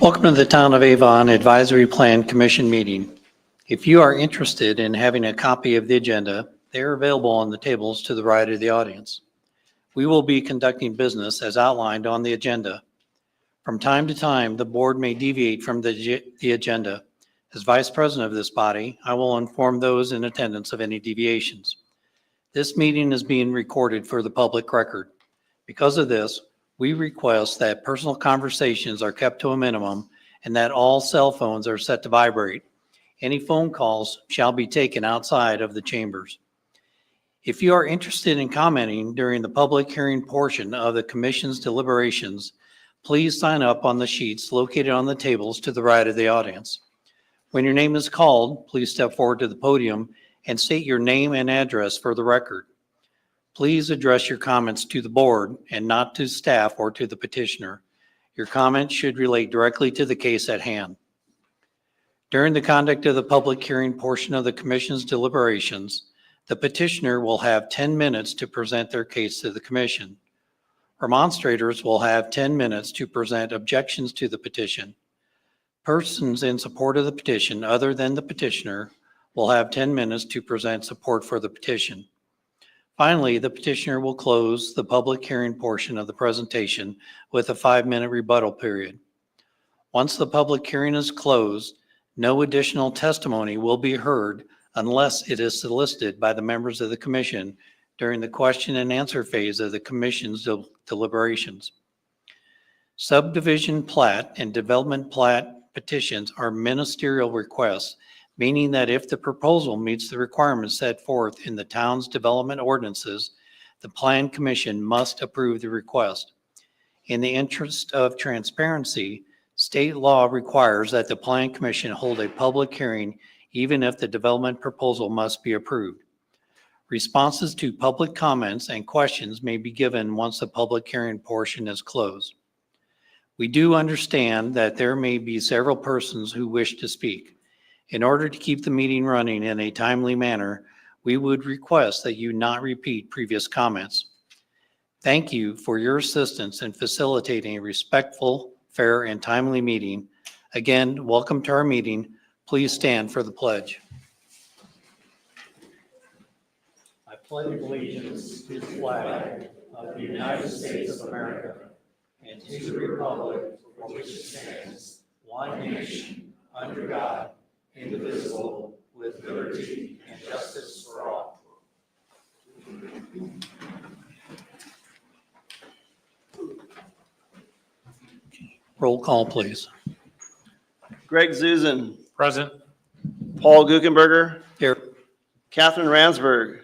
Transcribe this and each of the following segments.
Welcome to the Town of Avon Advisory Plan Commission meeting. If you are interested in having a copy of the agenda, they are available on the tables to the right of the audience. We will be conducting business as outlined on the agenda. From time to time, the board may deviate from the agenda. As Vice President of this body, I will inform those in attendance of any deviations. This meeting is being recorded for the public record. Because of this, we request that personal conversations are kept to a minimum and that all cell phones are set to vibrate. Any phone calls shall be taken outside of the chambers. If you are interested in commenting during the public hearing portion of the Commission's deliberations, please sign up on the sheets located on the tables to the right of the audience. When your name is called, please step forward to the podium and state your name and address for the record. Please address your comments to the board and not to staff or to the petitioner. Your comments should relate directly to the case at hand. During the conduct of the public hearing portion of the Commission's deliberations, the petitioner will have 10 minutes to present their case to the Commission. Remonstrators will have 10 minutes to present objections to the petition. Persons in support of the petition other than the petitioner will have 10 minutes to present support for the petition. Finally, the petitioner will close the public hearing portion of the presentation with a 5-minute rebuttal period. Once the public hearing is closed, no additional testimony will be heard unless it is solicited by the members of the Commission during the question and answer phase of the Commission's deliberations. Subdivision plat and development plat petitions are ministerial requests, meaning that if the proposal meets the requirements set forth in the town's development ordinances, the Plan Commission must approve the request. In the interest of transparency, state law requires that the Plan Commission hold a public hearing even if the development proposal must be approved. Responses to public comments and questions may be given once the public hearing portion is closed. We do understand that there may be several persons who wish to speak. In order to keep the meeting running in a timely manner, we would request that you not repeat previous comments. Thank you for your assistance in facilitating a respectful, fair, and timely meeting. Again, welcome to our meeting. Please stand for the pledge. I pledge allegiance to the flag of the United States of America and to the republic for which it stands, one nation, under God, indivisible, with liberty and justice for all. Roll call, please. Greg Zuzen. Present. Paul Guckenberger. Here. Catherine Ransberg.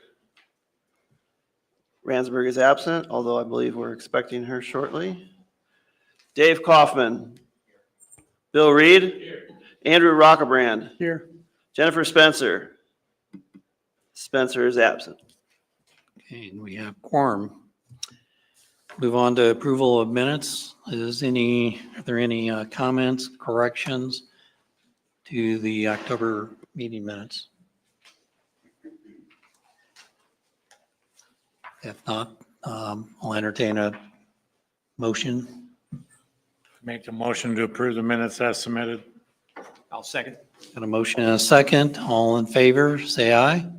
Ransberg is absent, although I believe we're expecting her shortly. Dave Kaufman. Bill Reed. Here. Andrew Rockebrand. Here. Jennifer Spencer. Spencer is absent. Okay, and we have quorum. Move on to approval of minutes. Are there any comments, corrections to the October meeting minutes? If not, I'll entertain a motion. Make the motion to approve the minutes as submitted. I'll second. Got a motion and a second. All in favor, say aye.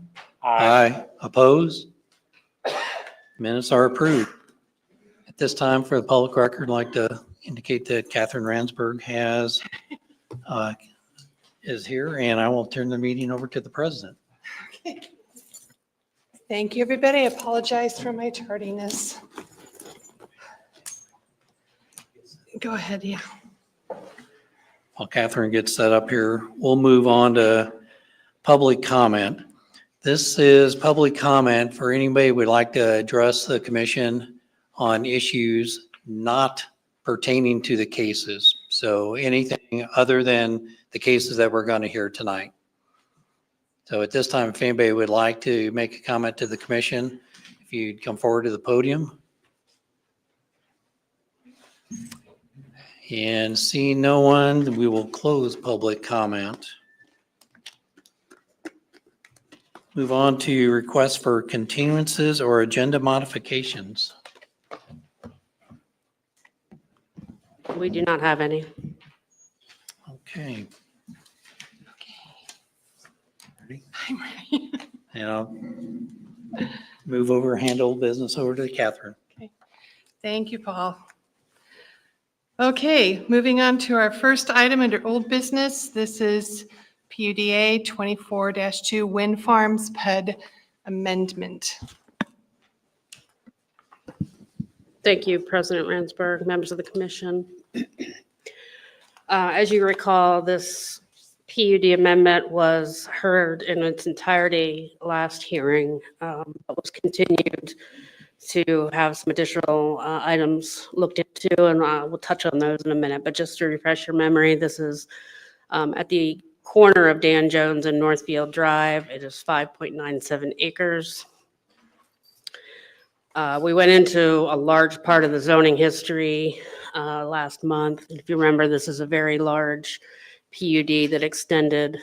Aye. Opposed? Minutes are approved. At this time, for the public record, I'd like to indicate that Catherine Ransberg is here, and I will turn the meeting over to the president. Okay. Thank you, everybody. I apologize for my tardiness. Go ahead, yeah. While Catherine gets set up here, we'll move on to public comment. This is public comment for anybody who would like to address the commission on issues not pertaining to the cases. So anything other than the cases that we're going to hear tonight. So at this time, if anybody would like to make a comment to the commission, if you'd come forward to the podium. And seeing no one, we will close public comment. Move on to requests for continuances or agenda modifications. We do not have any. Okay, I'm ready. and I'll move over, hand old business over to Catherine. Thank you, Paul. Okay, moving on to our first item under old business. This is PUDA 24-2 Wind Farms PUD amendment. Thank you, President Ransberg, members of the commission. As you recall, this PUD amendment was heard in its entirety last hearing, but was continued to have some additional items looked into, and we'll touch on those in a minute. But just to refresh your memory, this is at the corner of Dan Jones and Northfield Drive. It is 5.97 acres. We went into a large part of the zoning history last month. If you remember, this is a very large PUD that extended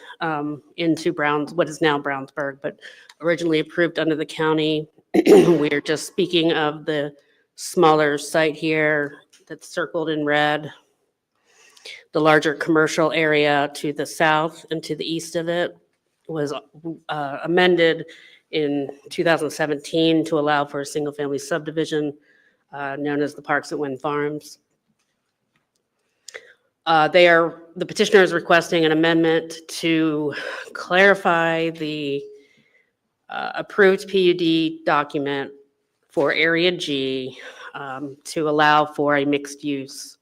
into what is now Brownsburg, but originally approved under the county. We're just speaking of the smaller site here that's circled in red. The larger commercial area to the south and to the east of it was amended in 2017 to allow for a single-family subdivision known as the Parks at Wind Farms. The petitioner is requesting an amendment to clarify the approved PUD document for Area G to allow for a mixed-use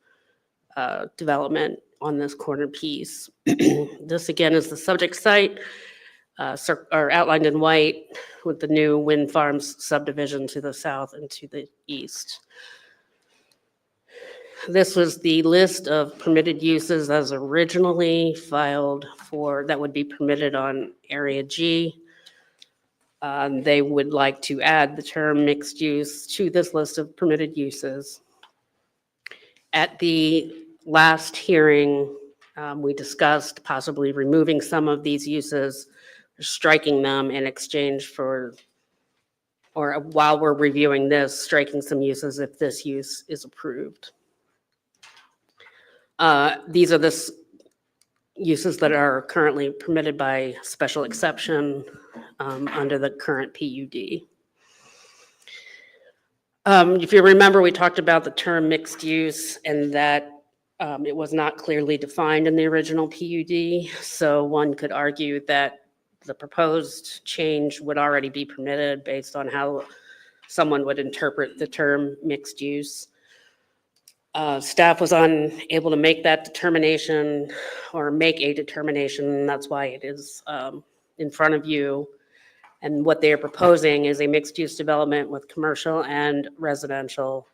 development on this corner piece. This again is the subject site, are outlined in white with the new wind farms subdivision to the south and to the east. This was the list of permitted uses as originally filed that would be permitted on Area G. They would like to add the term mixed use to this list of permitted uses. At the last hearing, we discussed possibly removing some of these uses, striking them in exchange for, or while we're reviewing this, striking some uses if this use is approved. These are the uses that are currently permitted by special exception under the current PUD. If you remember, we talked about the term mixed use and that it was not clearly defined in the original PUD. So one could argue that the proposed change would already be permitted based on how someone would interpret the term mixed use. Staff was unable to make that determination or make a determination. That's why it is in front of you. And what they are proposing is a mixed-use development with commercial and residential.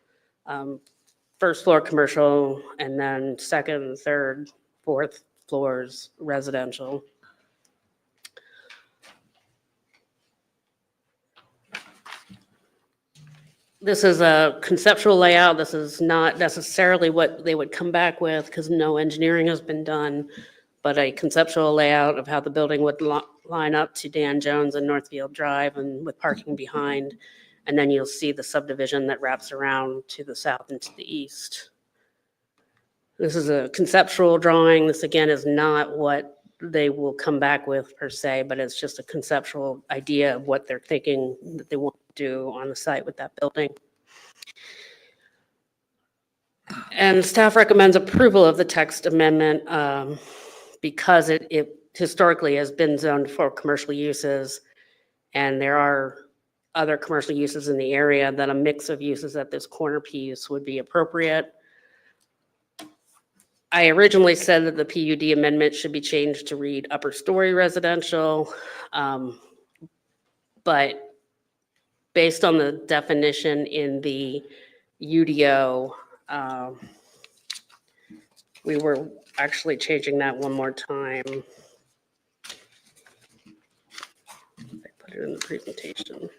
First floor commercial, and then second, third, fourth floors residential. This is a conceptual layout. This is not necessarily what they would come back with because no engineering has been done, but a conceptual layout of how the building would line up to Dan Jones and Northfield Drive and with parking behind. And then you'll see the subdivision that wraps around to the south and to the east. This is a conceptual drawing. This again is not what they will come back with per se, but it's just a conceptual idea of what they're thinking that they want to do on the site with that building. And staff recommends approval of the text amendment because it historically has been zoned for commercial uses, and there are other commercial uses in the area that a mix of uses at this corner piece would be appropriate. I originally said that the PUD amendment should be changed to read upper story residential, but based on the definition in the UDO, we were actually changing that one more time. I put it in the presentation.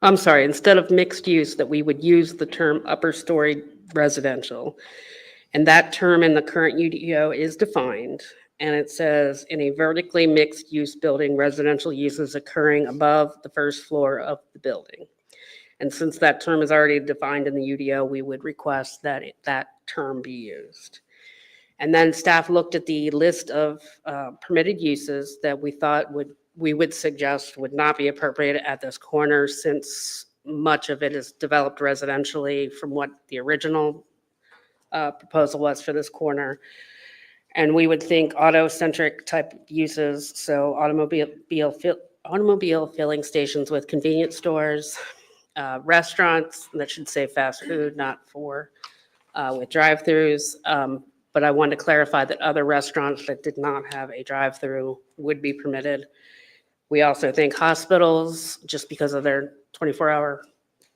I'm sorry, instead of mixed use, that we would use the term upper story residential. And that term in the current UDO is defined, and it says, in a vertically mixed-use building, residential uses occurring above the first floor of the building. And since that term is already defined in the UDO, we would request that that term be used. And then staff looked at the list of permitted uses that we would suggest would not be appropriate at this corner, since much of it is developed residentially from what the original proposal was for this corner. And we would think auto-centric type uses, so automobile filling stations with convenience stores, restaurants, that should say fast food, not for, with drive-throughs. But I wanted to clarify that other restaurants that did not have a drive-through would be permitted. We also think hospitals, just because of their 24-hour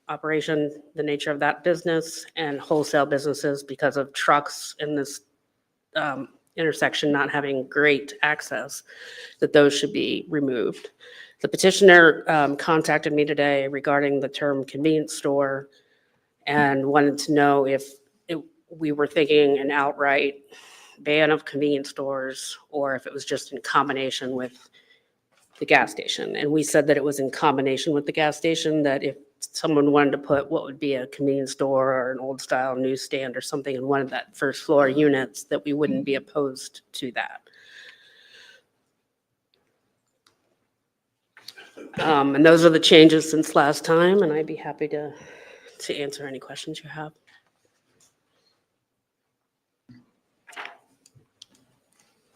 operation, the nature of that business, and wholesale businesses because of trucks in this intersection not having great access, that those should be removed. The petitioner contacted me today regarding the term convenience store and wanted to know if we were thinking an outright ban of convenience stores or if it was just in combination with the gas station. And we said that it was in combination with the gas station, that if someone wanted to put what would be a convenience store or an old style newsstand or something in one of that first floor units, that we wouldn't be opposed to that. And those are the changes since last time, and I'd be happy to answer any questions you have.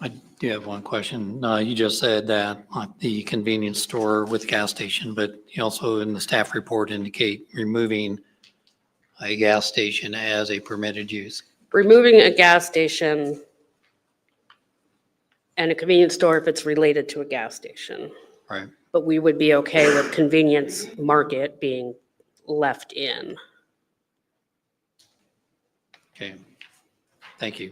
I do have one question. You just said that the convenience store with gas station, but you also in the staff report indicate removing a gas station as a permitted use. Removing a gas station and a convenience store if it's related to a gas station. Right. But we would be okay with convenience market being left in. Okay. Thank you.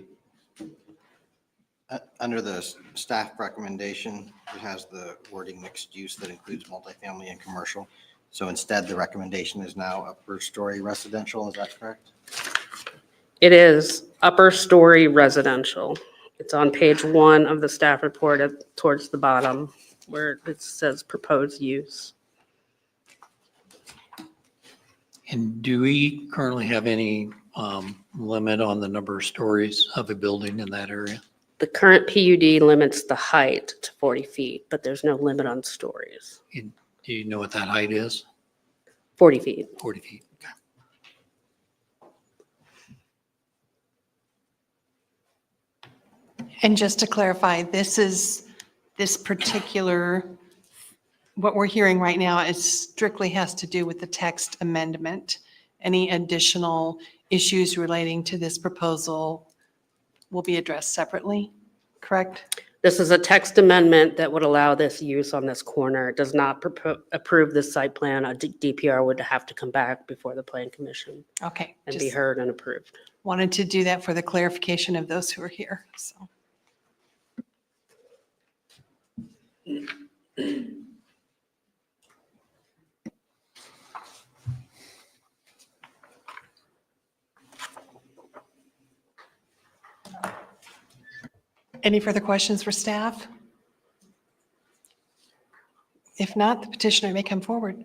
Under the staff recommendation, it has the wording mixed use that includes multifamily and commercial. So instead, the recommendation is now upper story residential. Is that correct? It is upper story residential. It's on page 1 of the staff report towards the bottom where it says proposed use. And do we currently have any limit on the number of stories of a building in that area? The current PUD limits the height to 40 feet, but there's no limit on stories. Do you know what that height is? 40 feet. 40 feet. Okay. And just to clarify, this particular, what we're hearing right now is strictly has to do with the text amendment. Any additional issues relating to this proposal will be addressed separately, correct? This is a text amendment that would allow this use on this corner. It does not approve this site plan. A DPR would have to come back before the Plan Commission Okay. and be Just heard and approved. wanted to do that for the clarification of those who are here, so. Any further questions for staff? If not, the petitioner may come forward.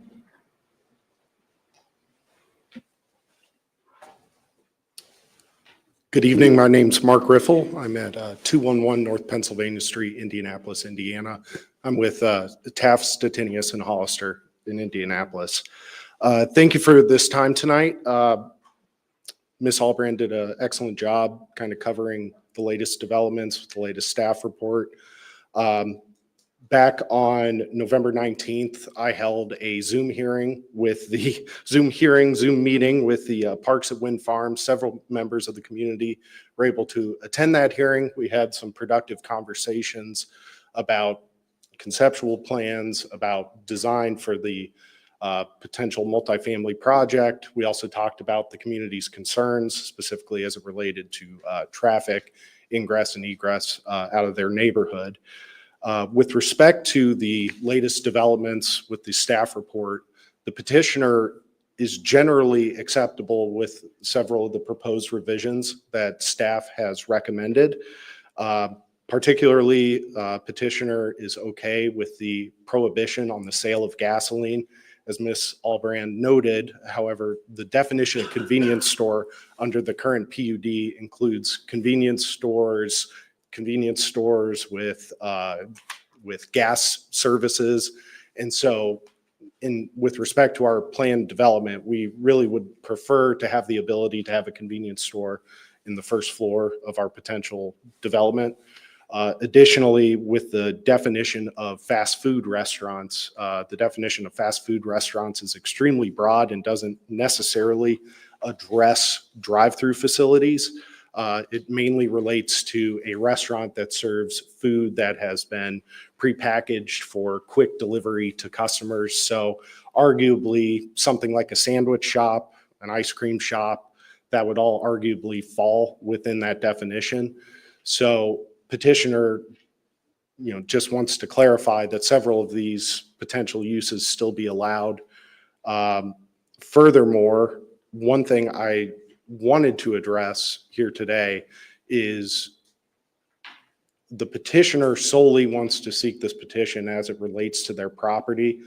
Good evening. My name's Mark Riffle. I'm at 211 North Pennsylvania Street, Indianapolis, Indiana. I'm with Taft, Stettinius, and Hollister in Indianapolis. Thank you for this time tonight. Ms. Albrand did an excellent job kind of covering the latest developments, the latest staff report. Back on November 19th, I held a Zoom meeting with the Parks at Wind Farm. Several members of the community were able to attend that hearing. We had some productive conversations about conceptual plans, about design for the potential multifamily project. We also talked about the community's concerns, specifically as it related to traffic, ingress and egress out of their neighborhood. With respect to the latest developments with the staff report, the petitioner is generally acceptable with several of the proposed revisions that staff has recommended. Particularly, petitioner is okay with the prohibition on the sale of gasoline. As Ms. Albrand noted, however, the definition of convenience store under the current PUD includes convenience stores with gas services. And so with respect to our planned development, we really would prefer to have the ability to have a convenience store in the first floor of our potential development. Additionally, with the definition of fast food restaurants, the definition of fast food restaurants is extremely broad and doesn't necessarily address drive-through facilities. It mainly relates to a restaurant that serves food that has been prepackaged for quick delivery to customers. So arguably something like a sandwich shop, an ice cream shop, that would all arguably fall within that definition. So petitioner, just wants to clarify that several of these potential uses still be allowed. Furthermore, one thing I wanted to address here today is the petitioner solely wants to seek this petition as it relates to their property.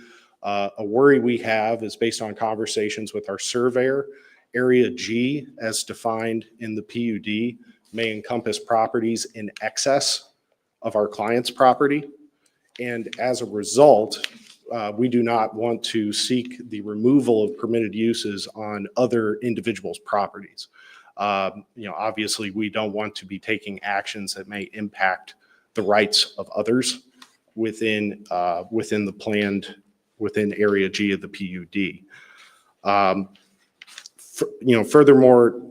A worry we have is based on conversations with our surveyor. Area G, as defined in the PUD, may encompass properties in excess of our client's property. And as a result, we do not want to seek the removal of permitted uses on other individuals' properties. Obviously, we don't want to be taking actions that may impact the rights of others within Area G of the PUD. Furthermore,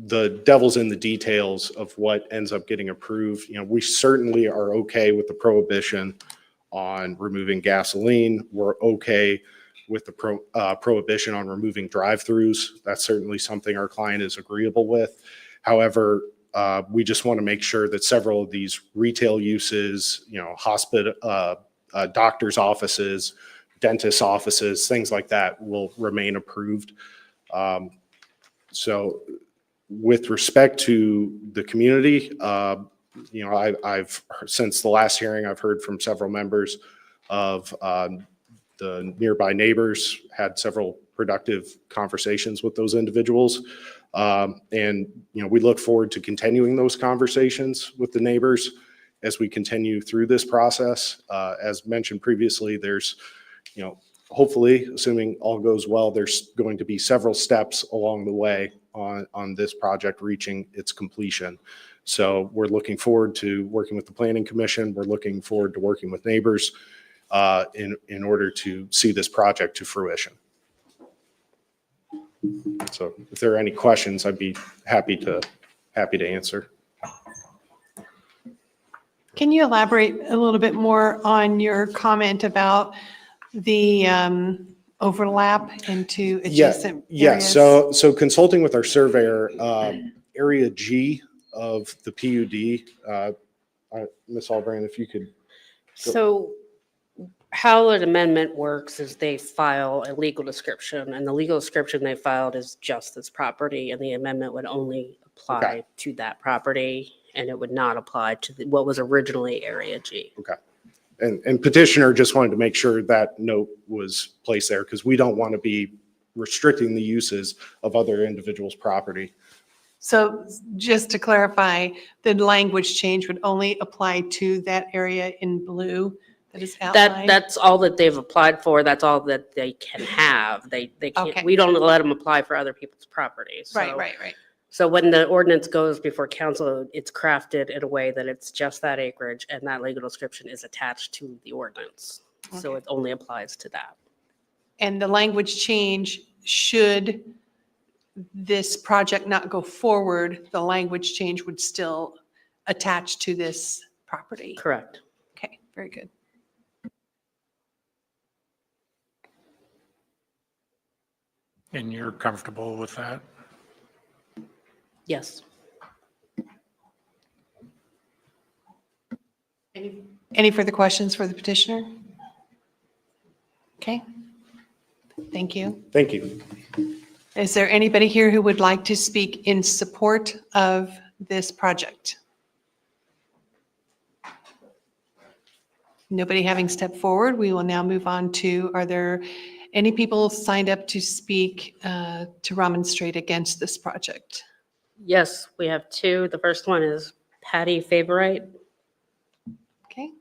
the devil's in the details of what ends up getting approved. We certainly are okay with the prohibition on removing gasoline. We're okay with the prohibition on removing drive-throughs. That's certainly something our client is agreeable with. However, we just want to make sure that several of these retail uses, hospital, doctor's offices, dentist offices, things like that will remain approved. So with respect to the community, I've since the last hearing, I've heard from several members of the nearby neighbors, had several productive conversations with those individuals. And we look forward to continuing those conversations with the neighbors as we continue through this process. As mentioned previously, there's, hopefully, assuming all goes well, there's going to be several steps along the way on this project reaching its completion. So we're looking forward to working with the Planning Commission. We're looking forward to working with neighbors in order to see this project to fruition. So if there are any questions, I'd be happy to answer. Can you elaborate a little bit more on your comment about the overlap into adjacent areas? So consulting with our surveyor, Area G of the PUD, Ms. Albrand, if you could. So how an amendment works is they file a legal description, and the legal description they filed is just this property, and the amendment would only apply to that property, and it would not apply to what was originally Area G. Okay. And petitioner just wanted to make sure that note was placed there because we don't want to be restricting the uses of other individuals' property. So just to clarify, the language change would only apply to that area in blue that is outlined? That's all that they've applied for. That's all that they can have. They can't, Okay. we don't let them apply for other people's properties. So- Right. So when the ordinance goes before council, it's crafted in a way that it's just that acreage and that legal description is attached to the ordinance. So Okay. it only applies to that. And the language change, should this project not go forward, the language change would still attach to this property? Correct. Okay, very good. And you're comfortable with that? Yes. Any further questions for the petitioner? Okay. Thank you. Thank you. Is there anybody here who would like to speak in support of this project? Nobody having stepped forward, we will now move on to, are there any people signed up to speak to remonstrate against this project? Yes, we have two. The first one is Patty Favorite. Okay.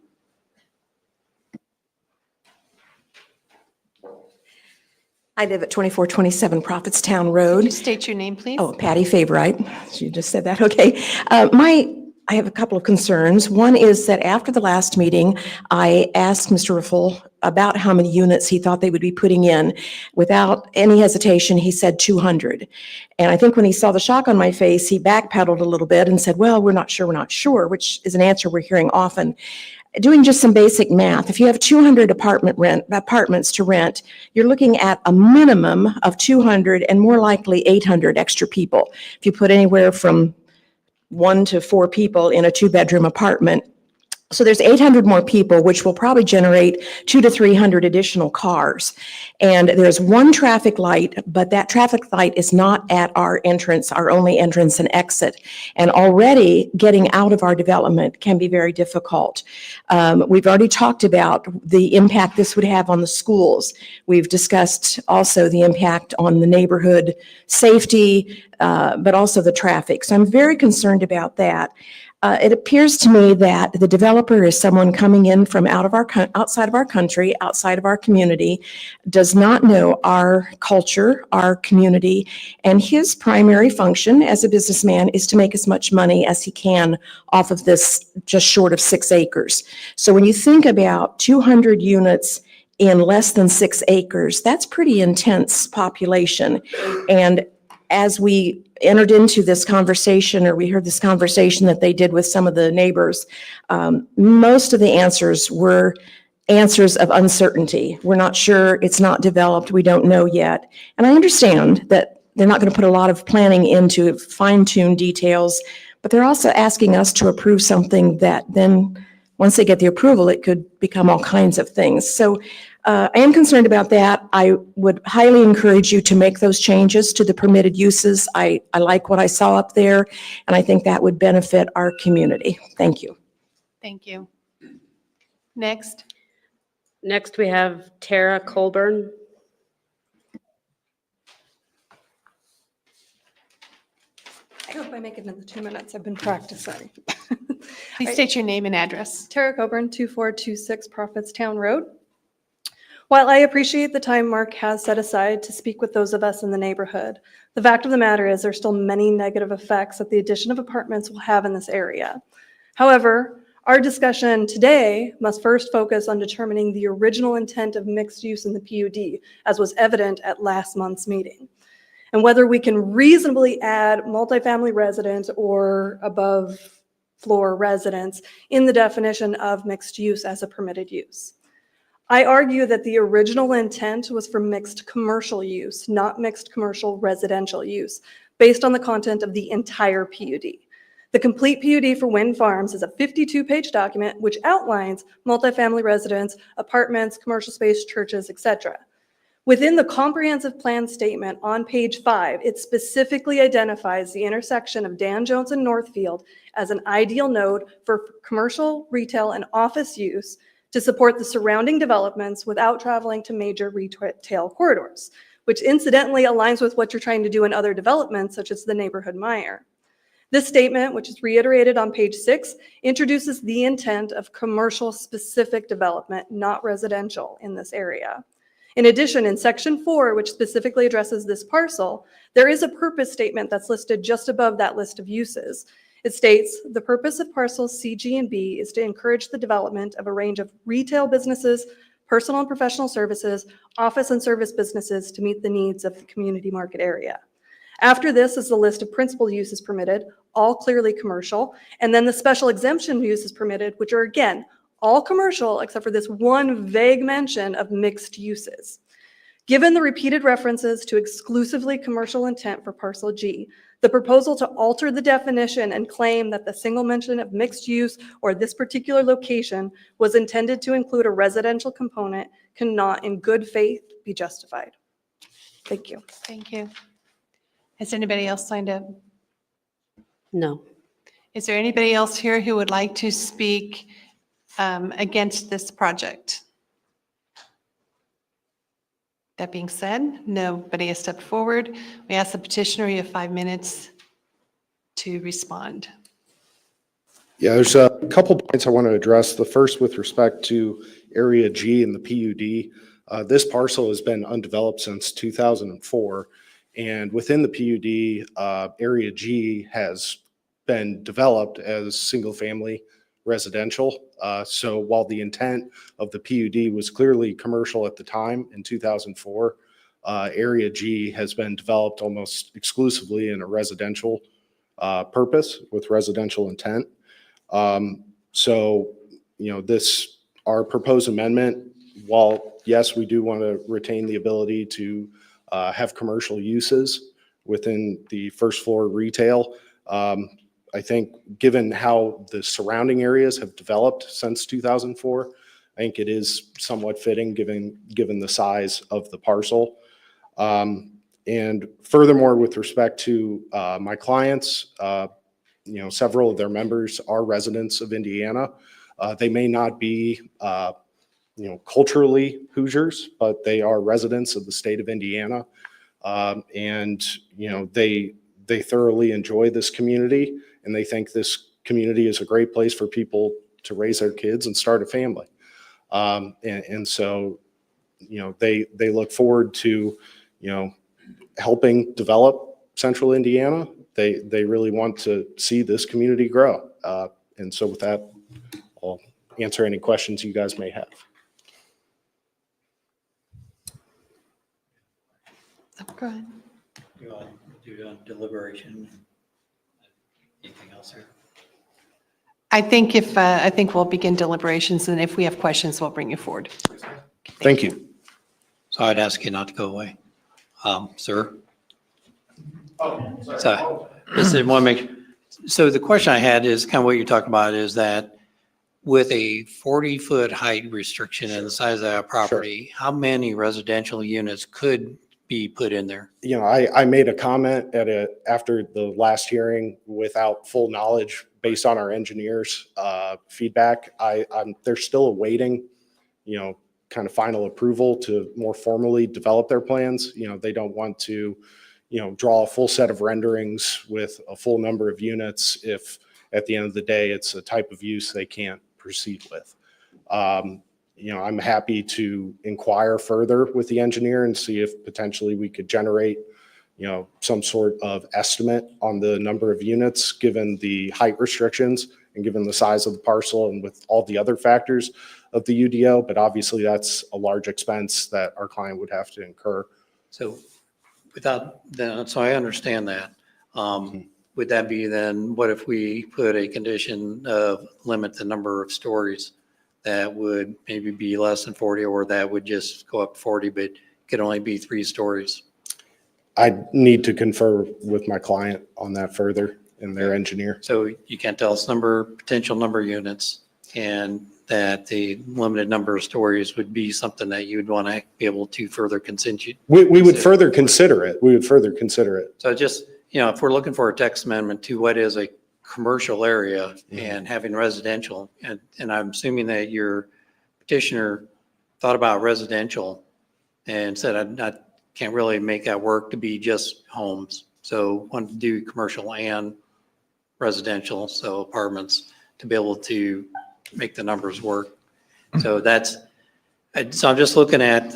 I live at 2427 Prophetstown Could Road. you state your name, please? Oh, Patty Favorite. You just said that, okay. I have a couple of concerns. One is that after the last meeting, I asked Mr. Riffle about how many units he thought they would be putting in. Without any hesitation, he said 200. And I think when he saw the shock on my face, he backpedaled a little bit and said, well, we're not sure, which is an answer we're hearing often. Doing just some basic math, if you have 200 apartments to rent, you're looking at a minimum of 200 and more likely 800 extra people. If you put anywhere from 1 to 4 people in a 2-bedroom apartment. So there's 800 more people, which will probably generate 200 to 300 additional cars. And there's one traffic light, but that traffic light is not at our entrance, our only entrance and exit. And already getting out of our development can be very difficult. We've already talked about the impact this would have on the schools. We've discussed also the impact on the neighborhood safety, but also the traffic. So I'm very concerned about that. It appears to me that the developer is someone coming in from outside of our country, outside of our community, does not know our culture, our community, and his primary function as a businessman is to make as much money as he can off of this just short of 6 acres. So when you think about 200 units in less than 6 acres, that's pretty intense population. And as we entered into this conversation, or we heard this conversation that they did with some of the neighbors, most of the answers were answers of uncertainty. We're not sure, it's not developed, we don't know yet. And I understand that they're not going to put a lot of planning into fine-tuned details, but they're also asking us to approve something that then, once they get the approval, it could become all kinds of things. So I am concerned about that. I would highly encourage you to make those changes to the permitted uses. I like what I saw up there, and I think that would benefit our community. Thank you. Thank you. Next. Next, we have Tara Colburn. I hope I make it in the 2 minutes. I've been practicing. Please state your name and address. Tara Coburn, 2426 Prophetstown Road. While I appreciate the time Mark has set aside to speak with those of us in the neighborhood, the fact of the matter is there's still many negative effects that the addition of apartments will have in this area. However, our discussion today must first focus on determining the original intent of mixed use in the PUD, as was evident at last month's meeting, and whether we can reasonably add multifamily residence or above floor residence in the definition of mixed use as a permitted use. I argue that the original intent was for mixed commercial use, not mixed commercial residential use, based on the content of the entire PUD. The complete PUD for wind farms is a 52-page document which outlines multifamily residence, apartments, commercial space, churches, etc. Within the comprehensive plan statement on page 5, it specifically identifies the intersection of Dan Jones and Northfield as an ideal node for commercial, retail, and office use to support the surrounding developments without traveling to major retail corridors, which incidentally aligns with what you're trying to do in other developments, such as the neighborhood Meyer. This statement, which is reiterated on page 6, introduces the intent of commercial specific development, not residential, in this area. In addition, in section 4, which specifically addresses this parcel, there is a purpose statement that's listed just above that list of uses. It states, the purpose of parcels C, G, and B is to encourage the development of a range of retail businesses, personal and professional services, office and service businesses to meet the needs of the community market area. After this is the list of principal uses permitted, all clearly commercial, and then the special exemption uses permitted, which are again, all commercial except for this one vague mention of mixed uses. Given the repeated references to exclusively commercial intent for parcel G, the proposal to alter the definition and claim that the single mention of mixed use or this particular location was intended to include a residential component cannot in good faith be justified. Thank you. Thank you. Has anybody else signed up? No. Is there anybody else here who would like to speak against this project? That being said, nobody has stepped forward. We ask the petitioner, you have 5 minutes to respond. Yeah, there's a couple points I want to address. The first with respect to Area G and the PUD. This parcel has been undeveloped since 2004. And within the PUD, Area G has been developed as single-family residential. So while the intent of the PUD was clearly commercial at the time in 2004, Area G has been developed almost exclusively in a residential purpose with residential intent. So, our proposed amendment, while yes, we do want to retain the ability to have commercial uses within the first floor retail, I think given how the surrounding areas have developed since 2004, I think it is somewhat fitting given the size of the parcel. And furthermore, with respect to my clients, several of their members are residents of Indiana. They may not be, culturally Hoosiers, but they are residents of the state of Indiana. And they thoroughly enjoy this community, and they think this community is a great place for people to raise their kids and start a family. And so, they look forward to, helping develop Central Indiana. They really want to see this community grow. And so with that, I'll answer any questions you guys may have. Go ahead. You want to do deliberation? Anything else here? I think we'll begin deliberations, and if we have questions, we'll bring you forward. Thank you. So I'd ask you not to go away. Sir? So, so the question I had is kind of what you're talking about is that with a 40-foot height restriction and the size of that property, how many residential units could be put in there? I made a comment after the last hearing without full knowledge based on our engineers' feedback. They're still awaiting, kind of final approval to more formally develop their plans. They don't want to, draw a full set of renderings with a full number of units if at the end of the day it's a type of use they can't proceed with. I'm happy to inquire further with the engineer and see if potentially we could generate, some sort of estimate on the number of units given the height restrictions and given the size of the parcel and with all the other factors of the UDO. But obviously that's a large expense that our client would have to incur. So so I understand that. Would that be then, what if we put a condition of limit the number of stories that would maybe be less than 40, or that would just go up to 40, but could only be 3 stories? I need to confer with my client on that further and their engineer. So you can't tell us potential number of units, and that the limited number of stories would be something that you would want to be able to further consent you. We would further consider it. So just, if we're looking for a text amendment to what is a commercial area and having residential, and I'm assuming that your petitioner thought about residential and said, I can't really make that work to be just homes. So wanted to do commercial and residential, so apartments, to be able to make the numbers work. So so I'm just looking at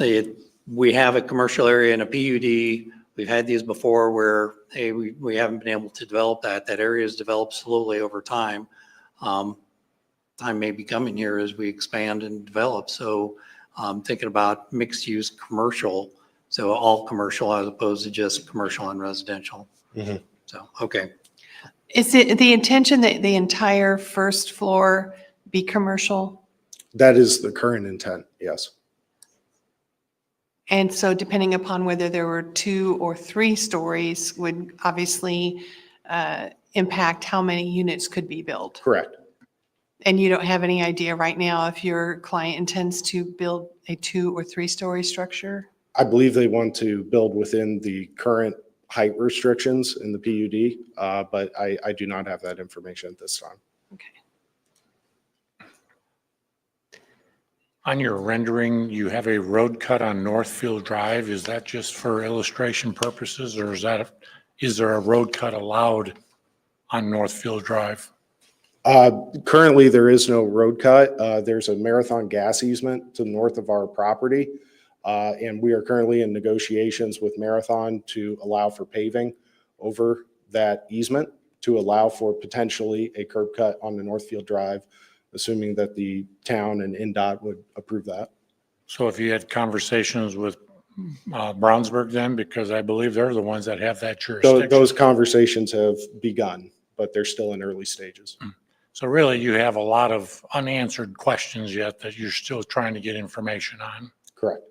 we have a commercial area and a PUD. We've had these before where, hey, we haven't been able to develop that. That area has developed slowly over time. Time may be coming here as we expand and develop. So I'm thinking about mixed use commercial. So all commercial as opposed to just commercial and residential. So, okay. Is it the intention that the entire first floor be commercial? That is the current intent, yes. And so depending upon whether there were 2 or 3 stories would obviously impact how many units could be built. Correct. And you don't have any idea right now if your client intends to build a 2 or 3 story structure? I believe they want to build within the current height restrictions in the PUD, but I do not have that information at this time. Okay. On your rendering, you have a road cut on Northfield Drive. Is that just for illustration purposes, or is there a road cut allowed on Northfield Drive? Currently, there is no road cut. There's a Marathon gas easement to the north of our property. And we are currently in negotiations with Marathon to allow for paving over that easement to allow for potentially a curb cut on the Northfield Drive, assuming that the town and NDOT would approve that. So if you had conversations with Brownsburg then, because I believe they're the ones that have that jurisdiction. Those conversations have begun, but they're still in early stages. So really, you have a lot of unanswered questions yet that you're still trying to get information on. Correct.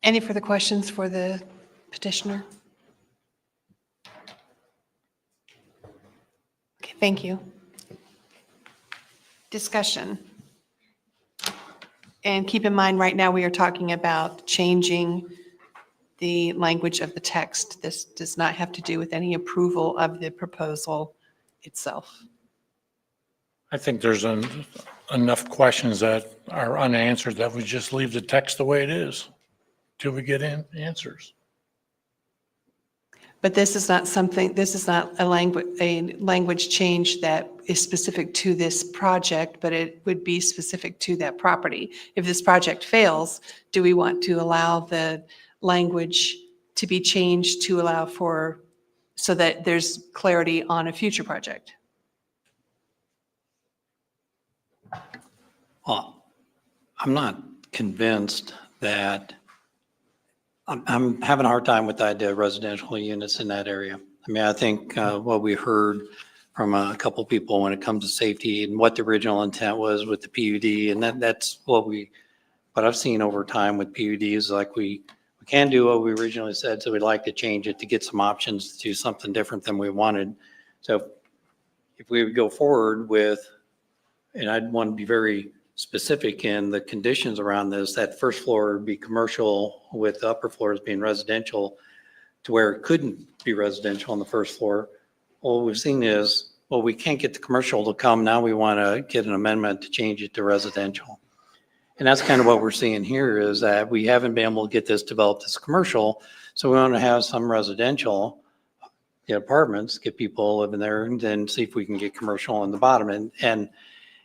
Any further questions for the petitioner? Okay, thank you. Discussion. And keep in mind, right now, we are talking about changing the language of the text. This does not have to do with any approval of the proposal itself. I think there's enough questions that are unanswered that we just leave the text the way it is till we get answers. But this is not something, this is not a language change that is specific to this project, but it would be specific to that property. If this project fails, do we want to allow the language to be changed to allow for, so that there's clarity on a future project? Well, I'm not convinced that, I'm having a hard time with the idea of residential units in that area. I mean, I think what we heard from a couple people when it comes to safety and what the original intent was with the PUD, and that's what I've seen over time with PUDs, like we can do what we originally said, so we'd like to change it to get some options to do something different than we wanted. So if we would go forward with, and I'd want to be very specific in the conditions around this, that first floor would be commercial with the upper floors being residential, to where it couldn't be residential on the first floor. What we've seen is, well, we can't get the commercial to come. Now we want to get an amendment to change it to residential. And that's kind of what we're seeing here, is that we haven't been able to get this developed as commercial. So we want to have some residential, get apartments, get people living there, and then see if we can get commercial on the bottom. And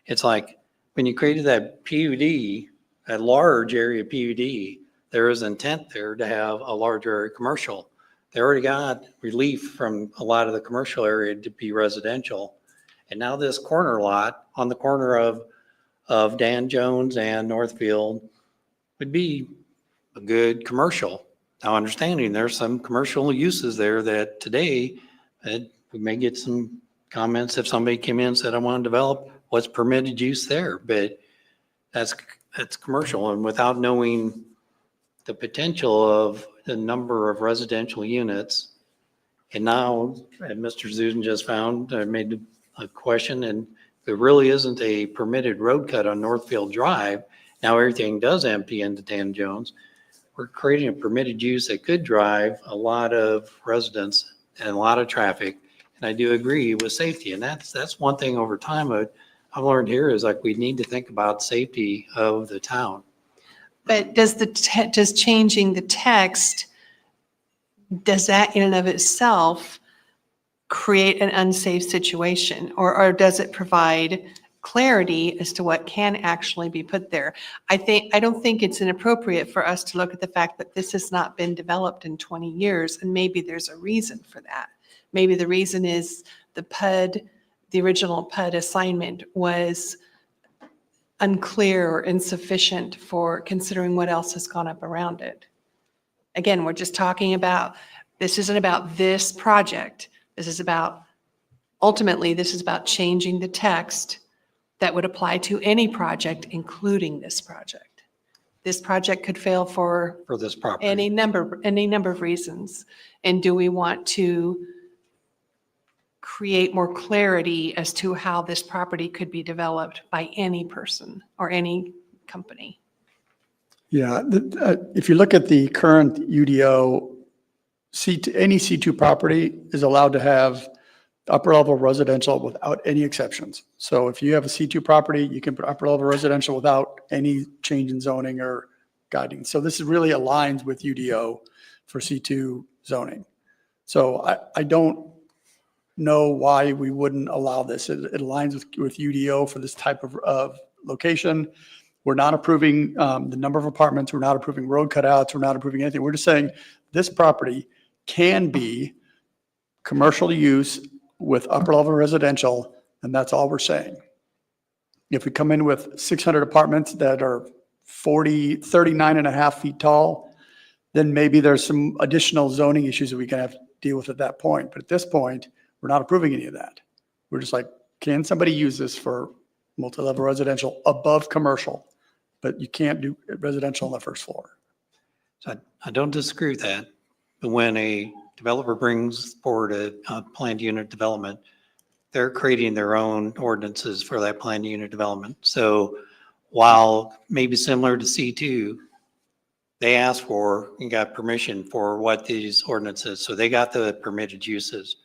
it's like, when you created that PUD, that large area PUD, there is intent there to have a larger area commercial. They already got relief from a lot of the commercial area to be residential. And now this corner lot on the corner of Dan Jones and Northfield would be a good commercial. Now, understanding there's some commercial uses there that today, we may get some comments if somebody came in and said, I want to develop what's permitted use there, but that's commercial. And without knowing the potential of the number of residential units, and now, and Mr. Zuzan just found, I made a question, and there really isn't a permitted road cut on Northfield Drive. Now everything does empty into Dan Jones. We're creating a permitted use that could drive a lot of residents and a lot of traffic. And I do agree with safety. And that's one thing over time I've learned here, is like, we need to think about safety of the town. But does changing the text, does that in and of itself create an unsafe situation? Or does it provide clarity as to what can actually be put there? I don't think it's inappropriate for us to look at the fact that this has not been developed in 20 years, and maybe there's a reason for that. Maybe the reason is the original PUD assignment was unclear or insufficient for considering what else has gone up around it. Again, we're just talking about, this isn't about this project. Ultimately, this is about changing the text that would apply to any project, including this project. This project could fail for For this property. any number of reasons. And do we want to create more clarity as to how this property could be developed by any person or any company. Yeah, if you look at the current UDO, any C2 property is allowed to have upper level residential without any exceptions. So if you have a C2 property, you can put upper level residential without any change in zoning or guiding. So this really aligns with UDO for C2 zoning. So I don't know why we wouldn't allow this. It aligns with UDO for this type of location. We're not approving the number of apartments. We're not approving road cutouts. We're not approving anything. We're just saying this property can be commercial use with upper level residential, and that's all we're saying. If we come in with 600 apartments that are 39 and a half feet tall, then maybe there's some additional zoning issues that we can have to deal with at that point. But at this point, we're not approving any of that. We're just like, can somebody use this for multi-level residential above commercial? But you can't do residential on the first floor. So I don't disagree with that. But when a developer brings forward a planned unit development, they're creating their own ordinances for that planned unit development. So while maybe similar to C2, they asked for and got permission for what these ordinances, so they got the permitted uses.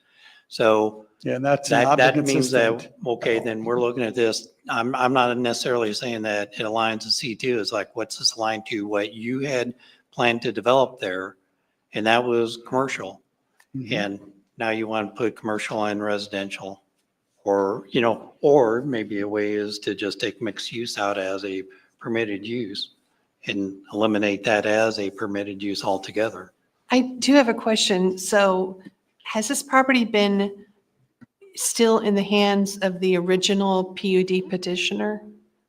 So Yeah, and that's not that means that, consistent. okay, then we're looking at this. I'm not necessarily saying that it aligns with C2. It's like, what's this aligned to what you had planned to develop there? And that was commercial. Mhm. And now you want to put commercial and residential, or, or maybe a way is to just take mixed use out as a permitted use and eliminate that as a permitted use altogether. I do have a question. So has this property been still in the hands of the original PUD petitioner,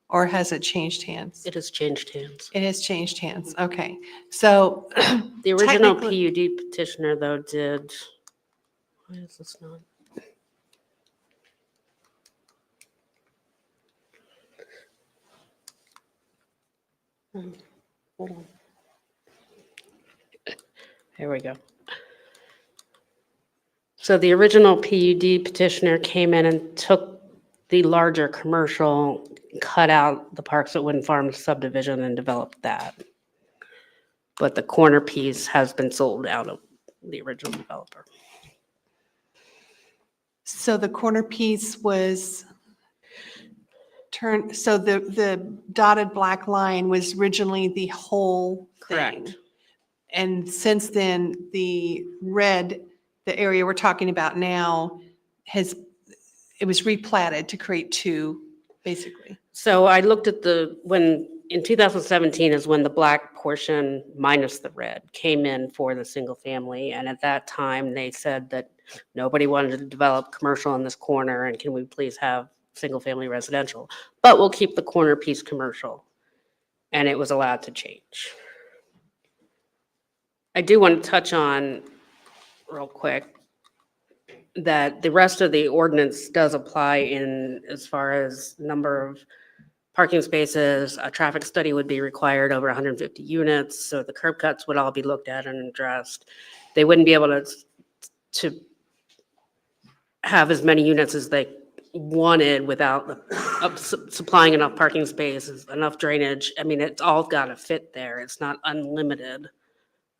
or has it changed hands? It has changed hands. It has changed hands. Okay. So The original technically- PUD petitioner, though, did, why is this not? Hold on. There we go. So the original PUD petitioner came in and took the larger commercial, cut out the Parks at Wind Farm subdivision and developed that. But the corner piece has been sold out of the original developer. So the corner piece was turned, so the dotted black line was originally the whole thing. Correct. And since then, the red, the area we're talking about now, it was replatted to create two, basically. So I looked at in 2017 is when the black portion minus the red came in for the single family. And at that time, they said that nobody wanted to develop commercial in this corner, and can we please have single family residential? But we'll keep the corner piece commercial. And it was allowed to change. I do want to touch on, real quick, that the rest of the ordinance does apply in as far as number of parking spaces. A traffic study would be required over 150 units, so the curb cuts would all be looked at and addressed. They wouldn't be able to have as many units as they wanted without supplying enough parking spaces, enough drainage. I mean, it's all got to fit there. It's not unlimited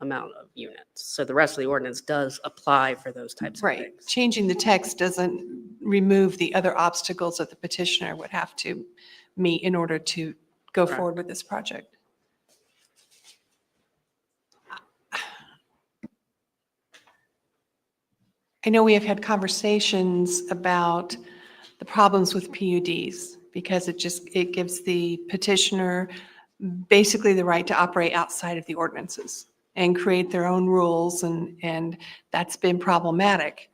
amount of units. So the rest of the ordinance does apply for those types of Right. things. Changing the text doesn't remove the other obstacles that the petitioner would have to meet in order to go Correct. forward with this project. I know we have had conversations about the problems with PUDs because it gives the petitioner basically the right to operate outside of the ordinances and create their own rules, and that's been problematic.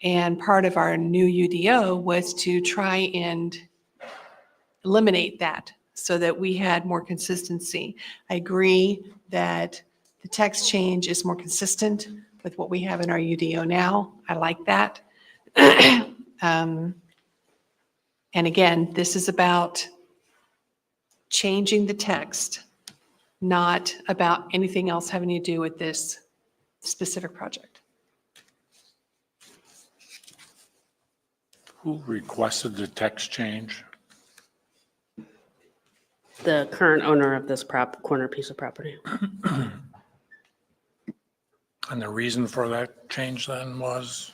And part of our new UDO was to try and eliminate that so that we had more consistency. I agree that the text change is more consistent with what we have in our UDO now. I like that. And again, this is about changing the text, not about anything else having to do with this specific project. Who requested the text change? The current owner of this corner piece of property. And the reason for that change then was?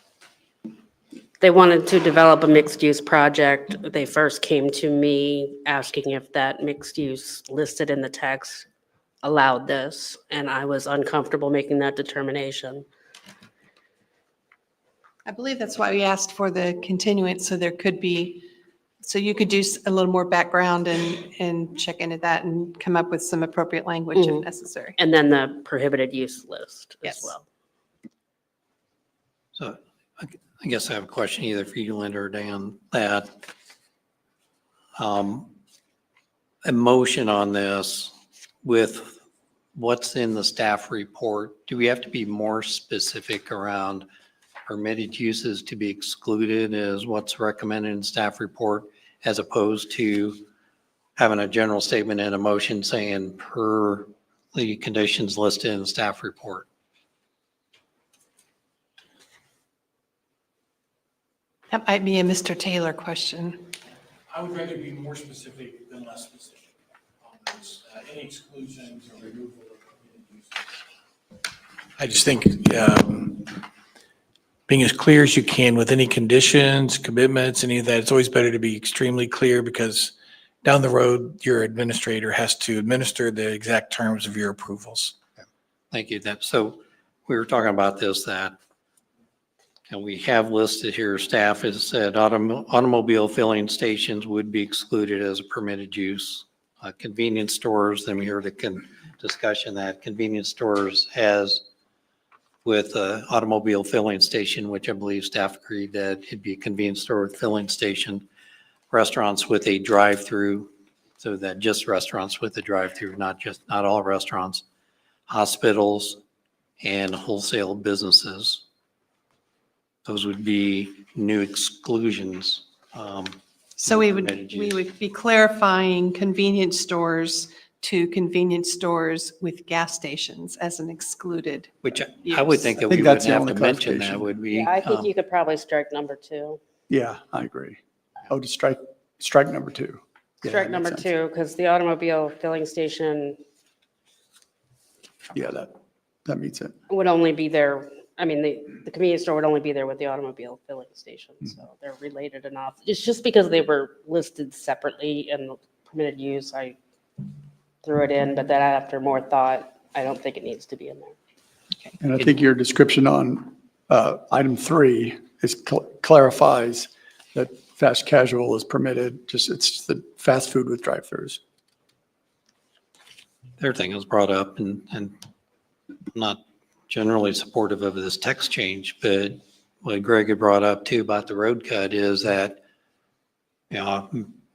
They wanted to develop a mixed-use project. They first came to me asking if that mixed use listed in the text allowed this, and I was uncomfortable making that determination. I believe that's why we asked for the continuance, so there could be, so you could do a little more background and check into that and come up with some appropriate language if Mhm. necessary. And then the prohibited use list as Yes. well. So I guess I have a question either for you, Linda, or Dan, that a motion on this with what's in the staff report, do we have to be more specific around permitted uses to be excluded as what's recommended in staff report, as opposed to having a general statement in a motion saying per the conditions listed in the staff report? That might be a Mr. Taylor question. I would rather be more specific than less specific on those, any exclusions or removal of permitted uses. I just think being as clear as you can with any conditions, commitments, any of that, it's always better to be extremely clear because down the road, your administrator has to administer the exact terms of your approvals. Thank you. So we were talking about this, that, and we have listed here, staff has said automobile filling stations would be excluded as a permitted use. Convenience stores, then we heard a discussion that convenience stores has with automobile filling station, which I believe staff agreed that it'd be a convenience store with filling station. Restaurants with a drive-through, so that just restaurants with a drive-through, not all restaurants. Hospitals and wholesale businesses. Those would be new exclusions. So we Permitted use. would be clarifying convenience stores to convenience stores with gas stations as an excluded. Which I would think that I we think wouldn't that's the have only to mention that, clarification. would we? Yeah, I think you could probably strike number 2. Yeah, I agree. Oh, to strike number 2. Yeah, Strike that number makes sense. 2, because the automobile filling station Yeah, that meets it. would only be there, I mean, the convenience store would only be there with the automobile filling station, so they're related enough. It's just because they were listed separately in the permitted use, I threw it in, but then after more thought, I don't think it needs to be in there. And I think your description on item 3 clarifies that fast casual is permitted, it's the fast food with drive-throughs. Their thing was brought up and not generally supportive of this text change, but what Greg had brought up too about the road cut is that,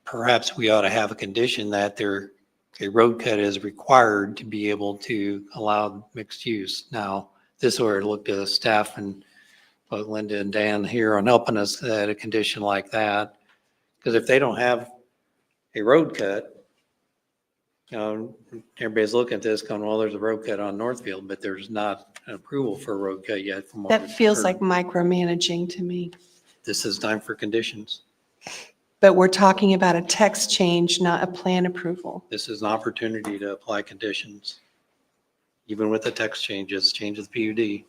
perhaps we ought to have a condition that a road cut is required to be able to allow mixed use. Now, this is where I looked at the staff and both Linda and Dan here on helping us at a condition like that. Because if they don't have a road cut, everybody's looking at this going, well, there's a road cut on Northfield, but there's not an approval for a road cut yet. From what That we've feels heard. like micromanaging to me. This is time for conditions. But we're talking about a text change, not a plan approval. This is an opportunity to apply conditions. Even with the text changes, changes PUD.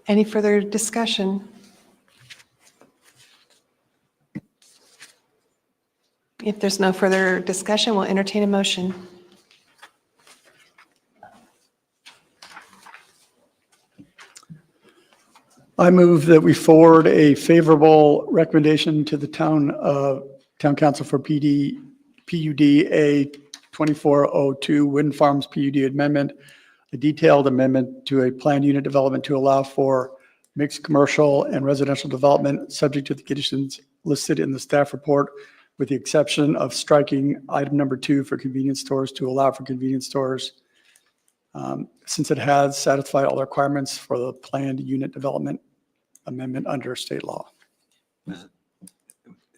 Any further discussion? If there's no further discussion, we'll entertain a motion. I move that we forward a favorable recommendation to the town council for PUD A 2402 Wind Farms PUD amendment, a detailed amendment to a planned unit development to allow for mixed commercial and residential development, subject to the conditions listed in the staff report, with the exception of striking item number 2 for convenience stores to allow for convenience stores, since it has satisfied all the requirements for the planned unit development amendment under state law. Is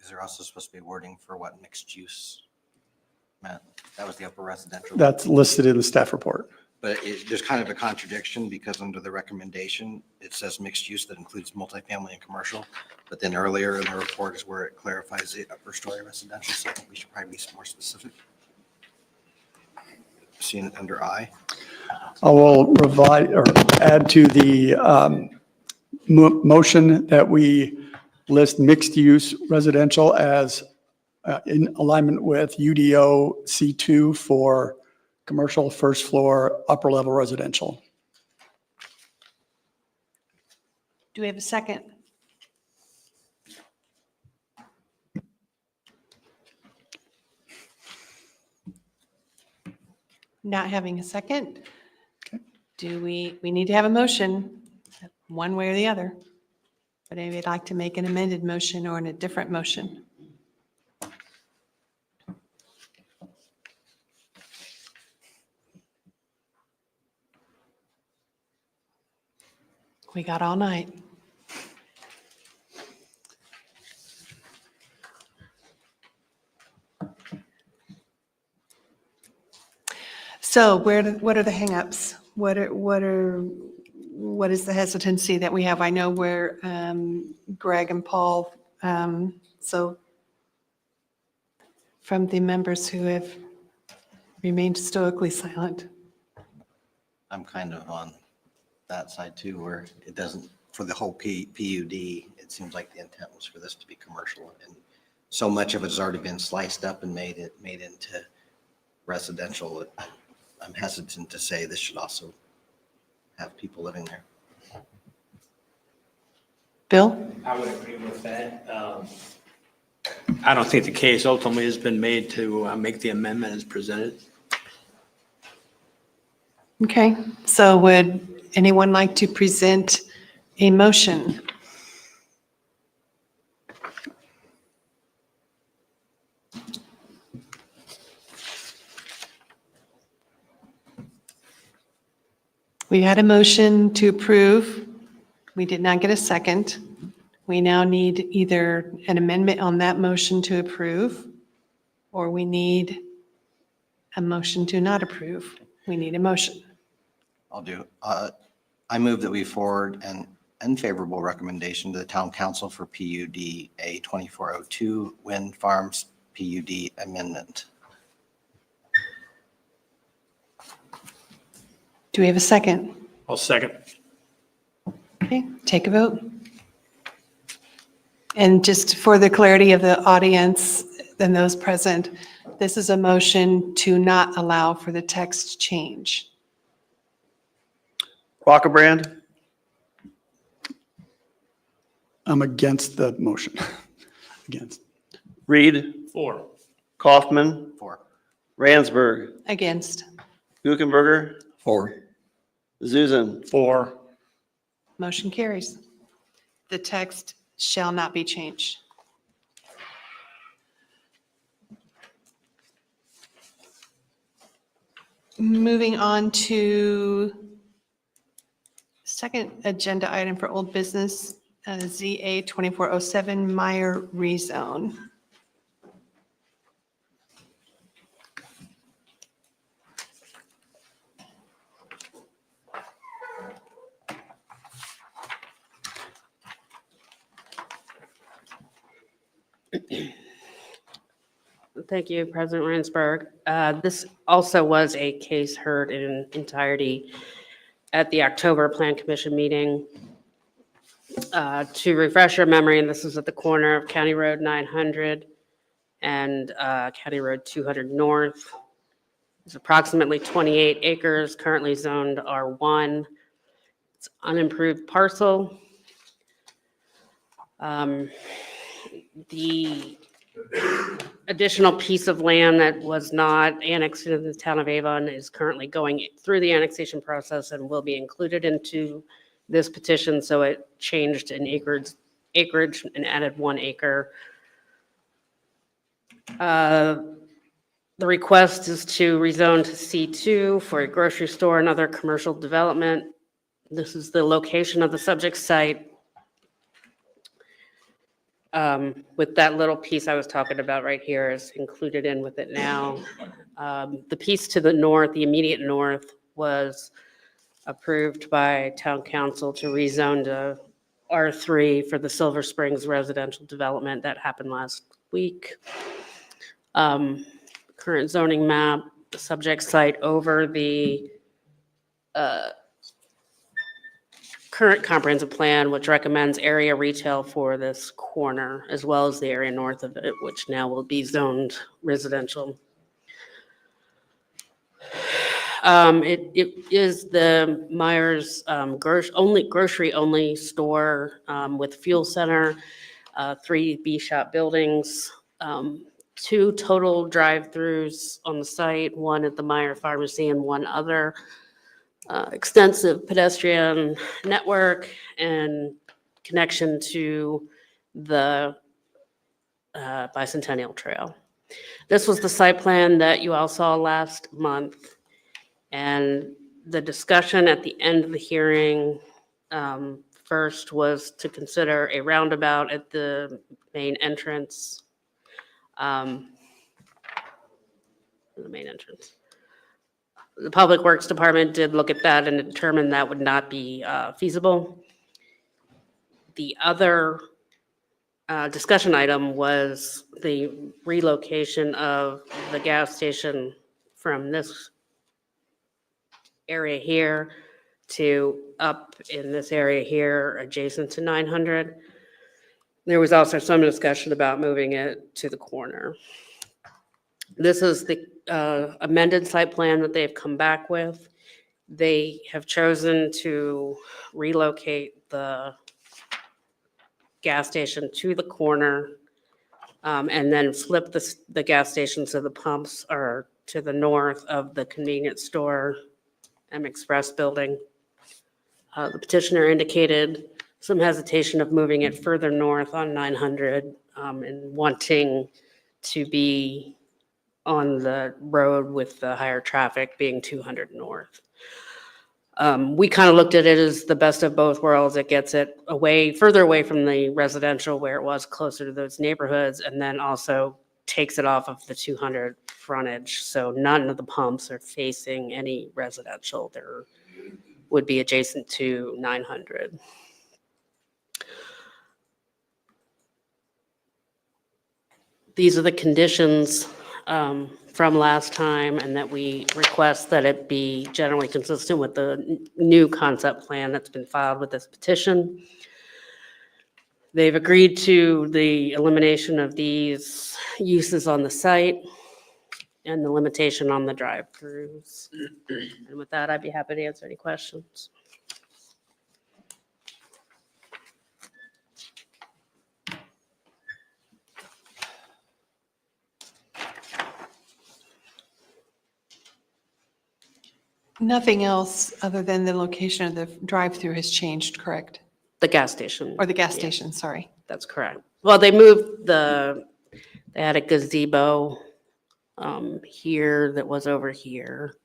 there also supposed to be wording for what mixed use Matt, that was the upper residential. That's listed in the staff report. But there's kind of a contradiction because under the recommendation, it says mixed use that includes multifamily and commercial. But then earlier in the report is where it clarifies the upper story residential. So I think we should probably be more specific. Seeing it under I. I will provide or add to the motion that we list mixed-use residential as in alignment with UDO C2 for commercial first floor, upper level residential. Do we have a second? Not having a second? Do we need to have a motion, one way or the other? Would anybody like to make an amended motion or in a different motion? We got all night. So what are the hangups? What is the hesitancy that we have? I know where Greg and Paul, so from the members who have remained stoically silent. I'm kind of on that side too, where it doesn't, for the whole PUD, it seems like the intent was for this to be commercial. And so much of it has already been sliced up and made into residential. I'm hesitant to say this should also have people living there. Bill? I would agree with that. I don't think the case ultimately has been made to make the amendment as presented. Okay, so would anyone like to present a motion? We had a motion to approve. We did not get a second. We now need either an amendment on that motion to approve, or we need a motion to not approve. We need a motion. I'll do. I move that we forward an unfavorable recommendation to the town council for PUD A 2402 Wind Farms PUD amendment. Do we have a second? I'll second. Okay, take a vote. And just for the clarity of the audience and those present, this is a motion to not allow for the text change. Rockabrand, I'm against the motion. Against. Reed, Four. Kaufman, For. Ransberg, Against. Guckenberger, For. Zuzen. Four. Motion carries. The text shall not be changed. Moving on to second agenda item for old business, ZA 2407 Meyer rezone. Thank you, President Ransberg. This also was a case heard in entirety at the October Plan Commission meeting. To refresh your memory, and this is at the corner of County Road 900 and County Road 200 North. It's approximately 28 acres, currently zoned R1. It's unimproved parcel. The additional piece of land that was not annexed into the town of Avon is currently going through the annexation process and will be included into this petition. So it changed in acreage and added 1 acre. The request is to rezone to C2 for a grocery store and other commercial development. This is the location of the subject site. With that little piece I was talking about right here is included in with it now. The piece to the north, the immediate north, was approved by town council to rezone to R3 for the Silver Springs residential development. That happened last week. Current zoning map, the subject site over the current comprehensive plan, which recommends area retail for this corner, as well as the area north of it, which now will be zoned residential. It is the Myers grocery-only store with fuel center, 3 B-shop buildings, 2 total drive-throughs on the site, 1 at the Meyer Pharmacy and 1 other. Extensive pedestrian network and connection to the Bicentennial Trail. This was the site plan that you all saw last month. And the discussion at the end of the hearing first was to consider a roundabout at the main entrance. The main entrance. The Public Works Department did look at that and determined that would not be feasible. The other discussion item was the relocation of the gas station from this area here to up in this area here adjacent to 900. There was also some discussion about moving it to the corner. This is the amended site plan that they've come back with. They have chosen to relocate the gas station to the corner and then flip the gas station so the pumps are to the north of the convenience store M Express building. The petitioner indicated some hesitation of moving it further north on 900 and wanting to be on the road with the higher traffic being 200 north. We kind of looked at it as the best of both worlds. It gets it further away from the residential where it was closer to those neighborhoods, and then also takes it off of the 200 frontage. So none of the pumps are facing any residential. There would be adjacent to 900. These are the conditions from last time, and that we request that it be generally consistent with the new concept plan that's been filed with this petition. They've agreed to the elimination of these uses on the site and the limitation on the drive-throughs. And with that, I'd be happy to answer any questions. Nothing else other than the location of the drive-through has changed, correct? The gas station. Or the gas Yeah. station, sorry. That's correct. Well, they moved they had a gazebo here that was over here.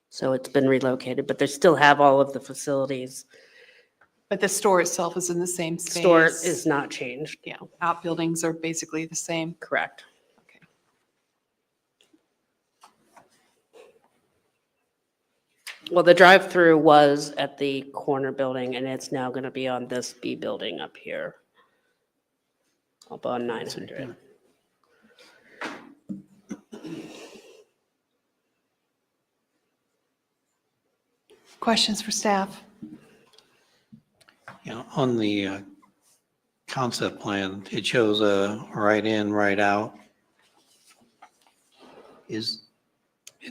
So it's been relocated, but they still have all of the facilities. But the store itself is in the same space? Store is not changed. Yeah, outbuildings are basically the same. Correct. Okay. Well, the drive-through was at the corner building, and it's now going to be on this B building up here, up on 900. Questions for staff? You know, on the concept plan, it shows a right in, right out. Is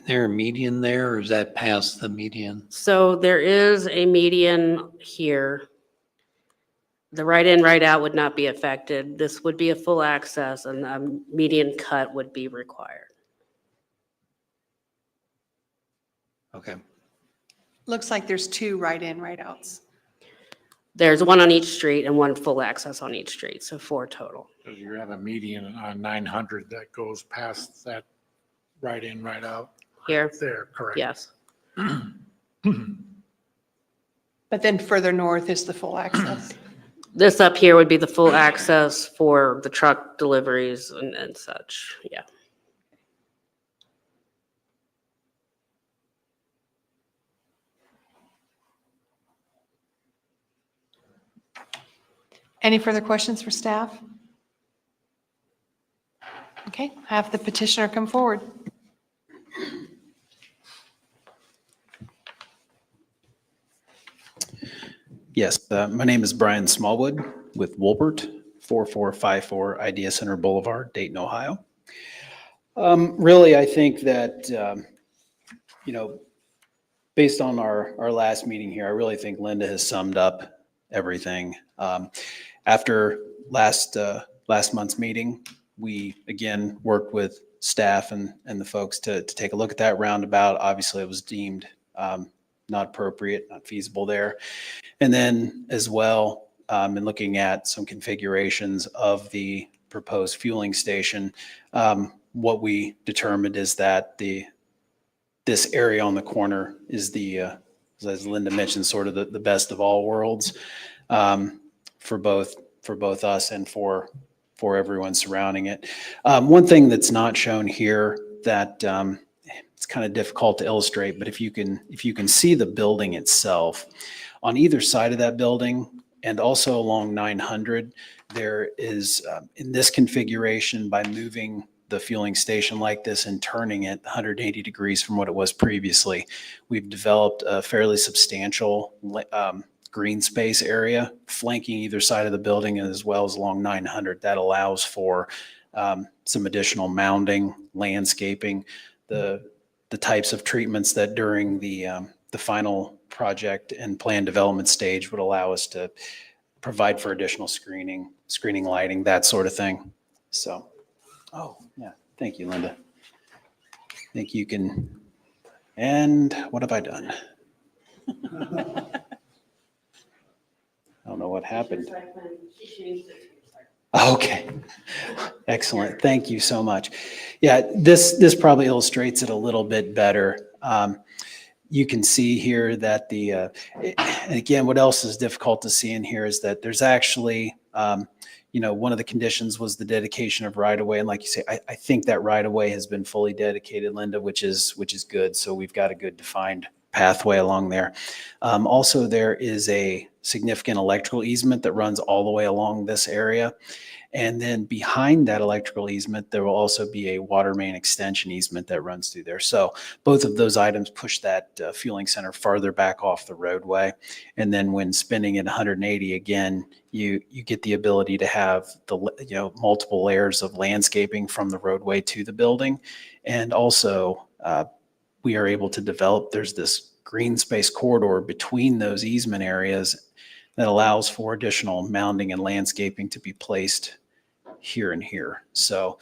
there a median there, or is that past the median? So there is a median here. The right in, right out would not be affected. This would be a full access, and a median cut would be required. Okay. Looks like there's 2 right-in, right-outs. There's one on each street and 1 full access on each street, so 4 total. So you have a median on 900 that goes past that right in, right out. Here, There, correct. yes. But then further north is the full access. This up here would be the full access for the truck deliveries and such, yeah. Any further questions for staff? Okay, have the petitioner come forward. Yes, my name is Brian Smallwood with Wolbert, 4454 Idea Center Boulevard, Dayton, Ohio. Really, I think that, based on our last meeting here, I really think Linda has summed up everything. After last month's meeting, we again worked with staff and the folks to take a look at that roundabout. Obviously, it was deemed not appropriate, not feasible there. And then as well, in looking at some configurations of the proposed fueling station, what we determined is that this area on the corner is as Linda mentioned, sort of the best of all worlds for both us and for everyone surrounding it. One thing that's not shown here that it's kind of difficult to illustrate, but if you can see the building itself, on either side of that building and also along 900, there is in this configuration, by moving the fueling station like this and turning it 180 degrees from what it was previously, we've developed a fairly substantial green space area flanking either side of the building, as well as along 900. That allows for some additional mounding, landscaping, the types of treatments that during the final project and plan development stage would allow us to provide for additional screening, lighting, that sort of thing. So, oh yeah, thank you, Linda. I think you can, and what have I done? I don't know what happened. Okay, excellent. Thank you so much. Yeah, this probably illustrates it a little bit better. You can see here that and again, what else is difficult to see in here is that there's actually, one of the conditions was the dedication of right-of-way. And like you say, I think that right-of-way has been fully dedicated, Linda, which is good. So we've got a good defined pathway along there. Also, there is a significant electrical easement that runs all the way along this area. And then behind that electrical easement, there will also be a water main extension easement that runs through there. So both of those items push that fueling center farther back off the roadway. And then when spinning at 180 again, you get the ability to have the multiple layers of landscaping from the roadway to the building. And also we are able to develop, there's this green space corridor between those easement areas that allows for additional mounding and landscaping to be placed here and here. So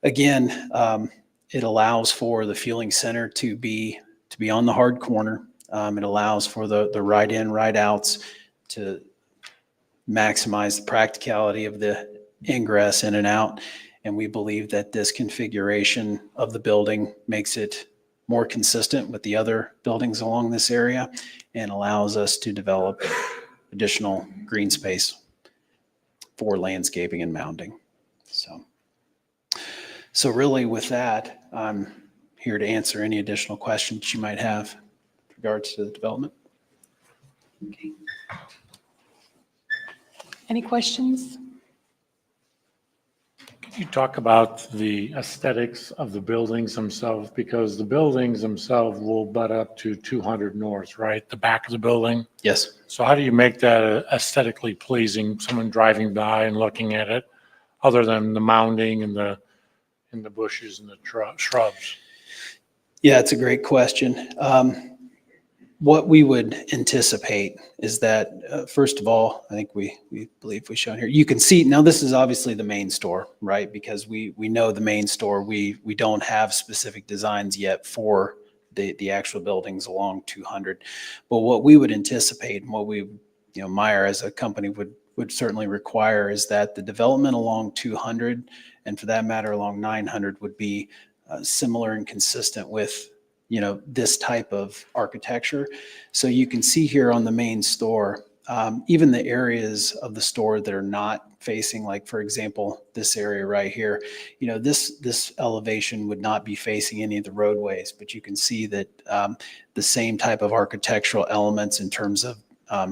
again, it allows for the fueling center to be on the hard corner. It allows for the right in, right outs to maximize the practicality of the ingress in and out. And we believe that this configuration of the building makes it more consistent with the other buildings along this area and allows us to develop additional green space for landscaping and mounding. So really with that, I'm here to answer any additional questions you might have in regards to the development. Okay. Any questions? Can you talk about the aesthetics of the buildings themselves? Because the buildings themselves will butt up to 200 North, right? The back of the building. Yes. So how do you make that aesthetically pleasing, someone driving by and looking at it, other than the mounding and the bushes and the shrubs? Yeah, it's a great question. What we would anticipate is that, first of all, I think we believe we've shown here, you can see, now this is obviously the main store, right? Because we know the main store, we don't have specific designs yet for the actual buildings along 200. But what we would anticipate and what we, Meyer as a company would certainly require is that the development along 200 and for that matter along 900 would be similar and consistent with this type of architecture. So you can see here on the main store, even the areas of the store that are not facing, like, for example, this area right here, this elevation would not be facing any of the roadways, but you can see that the same type of architectural elements in terms of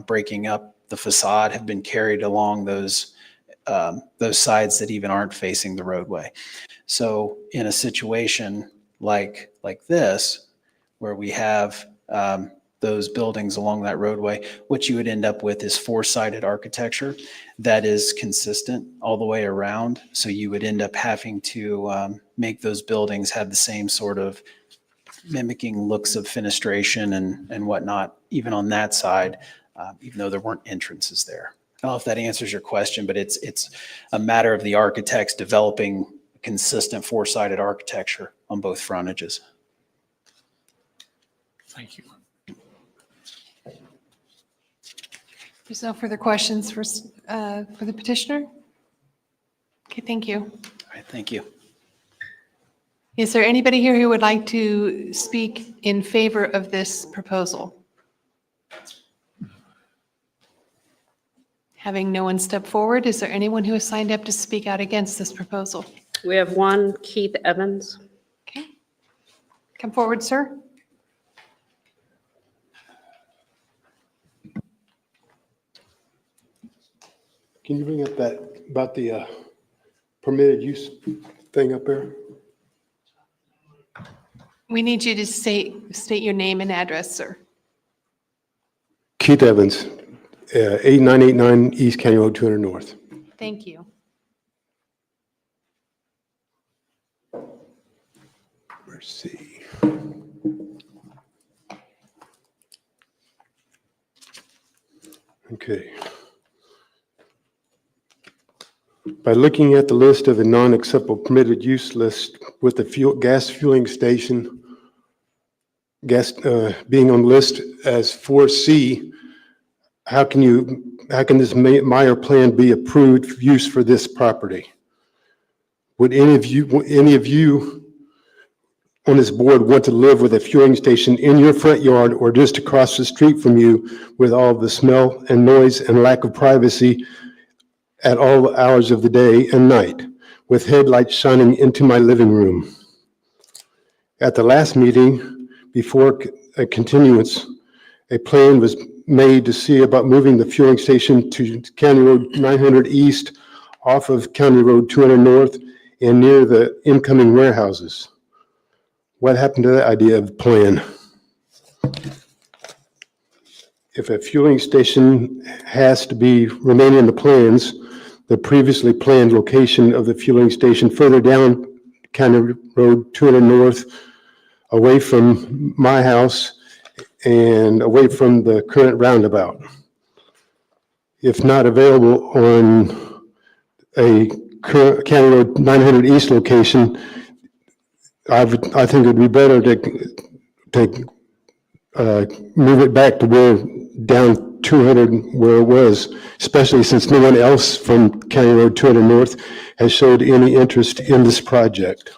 breaking up the facade have been carried along those sides that even aren't facing the roadway. So in a situation like this, where we have those buildings along that roadway, what you would end up with is four-sided architecture that is consistent all the way around. So you would end up having to make those buildings have the same sort of mimicking looks of fenestration and whatnot, even on that side, even though there weren't entrances there. I don't know if that answers your question, but it's a matter of the architects developing consistent four-sided architecture on both frontages. Thank you. There's no further questions for the petitioner? Okay, thank you. All right, thank you. Is there anybody here who would like to speak in favor of this proposal? Having no one step forward, is there anyone who has signed up to speak out against this proposal? We have one, Keith Evans. Okay. Come forward, sir. Can you bring up that, about the permitted use thing up there? We need you to state your name and address, sir. Keith Evans, 8989 East County Road 200 North. Thank you. Let's see. Okay. By looking at the list of the non-acceptable permitted use list with the gas fueling station, being on the list as 4C, how can this Meyer plan be approved use for this property? Would any of you on this board want to live with a fueling station in your front yard or just across the street from you with all the smell and noise and lack of privacy at all hours of the day and night, with headlights shining into my living room? At the last meeting, before a continuance, a plan was made to see about moving the fueling station to County Road 900 East off of County Road 200 North and near the incoming warehouses. What happened to that idea of plan? If a fueling station has to remain in the plans, the previously planned location of the fueling station further down County Road 200 North, away from my house and away from the current roundabout. If not available on a County Road 900 East location, I think it would be better to move it back to where down 200 where it was, especially since no one else from County Road 200 North has showed any interest in this project.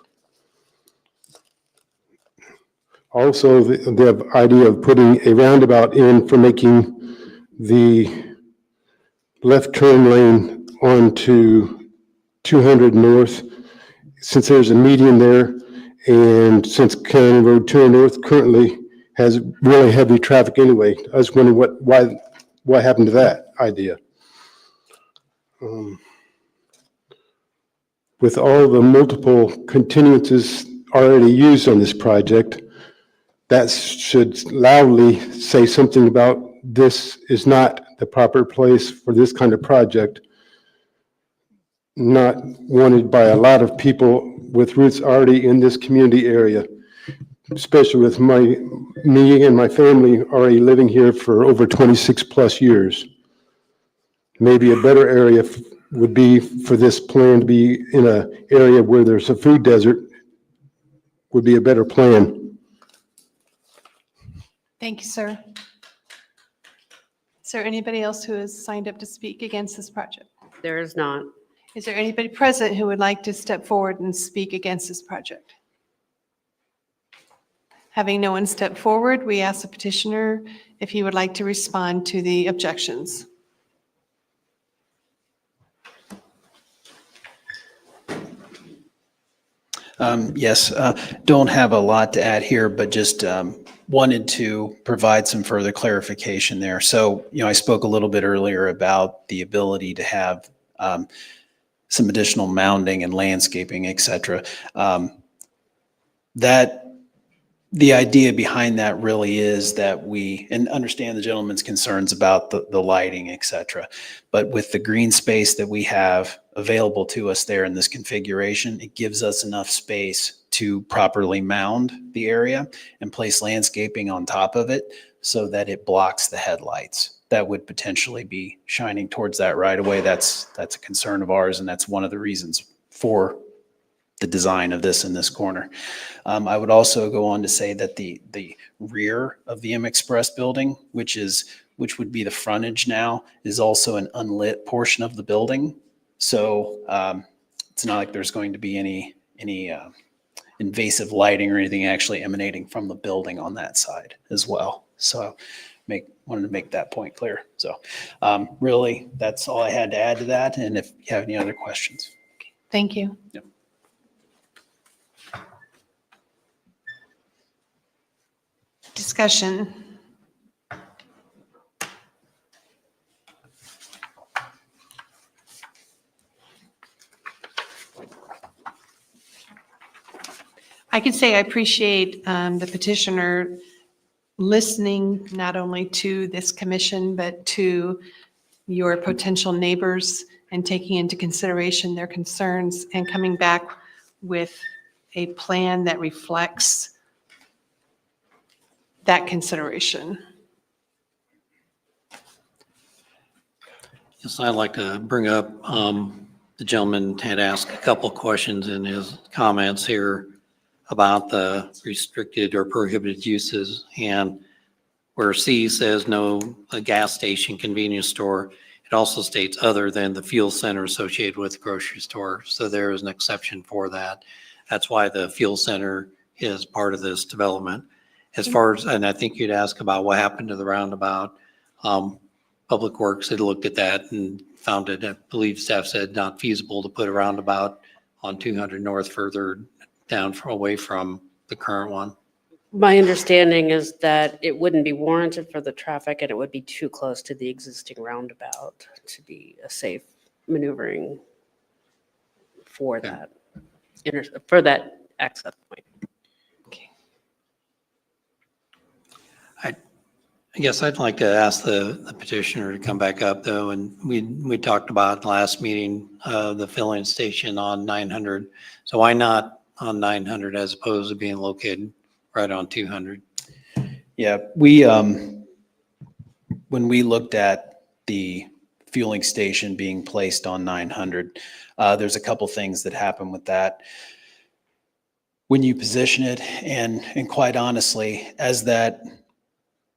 Also, the idea of putting a roundabout in for making the left turn lane onto 200 North, since there's a median there, and since County Road 200 North currently has really heavy traffic anyway. I was wondering what happened to that idea. With all the multiple continuances already used on this project, that should loudly say something about this is not the proper place for this kind of project, not wanted by a lot of people with roots already in this community area, especially with me and my family already living here for over 26 plus years. Maybe a better area would be for this plan to be in an area where there's a food desert, would be a better plan. Thank you, sir. Is there anybody else who has signed up to speak against this project? There is not. Is there anybody present who would like to step forward and speak against this project? Having no one step forward, we ask the petitioner if he would like to respond to the objections. Yes, don't have a lot to add here, but just wanted to provide some further clarification there. So, I spoke a little bit earlier about the ability to have some additional mounding and landscaping, et cetera. The idea behind that really is that and understand the gentleman's concerns about the lighting, et cetera. But with the green space that we have available to us there in this configuration, it gives us enough space to properly mound the area and place landscaping on top of it so that it blocks the headlights that would potentially be shining towards that right away. That's a concern of ours, and that's one of the reasons for the design of this in this corner. I would also go on to say that the rear of the M Express building, which would be the frontage now, is also an unlit portion of the building. So it's not like there's going to be any invasive lighting or anything actually emanating from the building on that side as well. So wanted to make that point clear. So really, that's all I had to add to that. And if you have any other questions. Thank you. Yep. Discussion. I could say I appreciate the petitioner listening not only to this commission, but to your potential neighbors and taking into consideration their concerns and coming back with a plan that reflects that consideration. Yes, I'd like to bring up, the gentleman had asked a couple questions in his comments here about the restricted or prohibited uses, and where C says no a gas station, convenience store, it also states other than the fuel center associated with the grocery store. So there is an exception for that. That's why the fuel center is part of this development. As far as, and I think you'd ask about what happened to the roundabout. Public Works had looked at that and found it, I believe staff said, not feasible to put a roundabout on 200 North further down away from the current one. My understanding is that it wouldn't be warranted for the traffic and it would be too close to the existing roundabout to be a safe maneuvering for that, for that access point. I guess I'd like to ask the petitioner to come back up though, and we talked about last meeting, the filling station on 900. So why not on 900 as opposed to being located right on 200? Yeah, when we looked at the fueling station being placed on 900, there's a couple things that happen with that. When you position it, and quite honestly, as that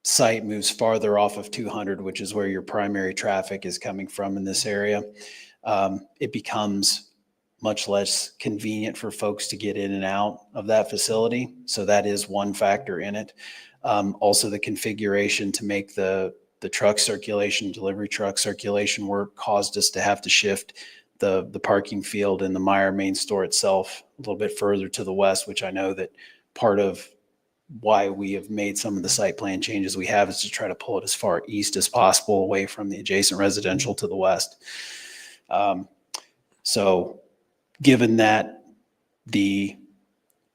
site moves farther off of 200, which is where your primary traffic is coming from in this area, it becomes much less convenient for folks to get in and out of that facility. So that is one factor in it. Also, the configuration to make the truck circulation, delivery truck circulation work caused us to have to shift the parking field in the Meijer main store itself a little bit further to the west, which I know that part of why we have made some of the site plan changes we have is to try to pull it as far east as possible away from the adjacent residential to the west. So given that the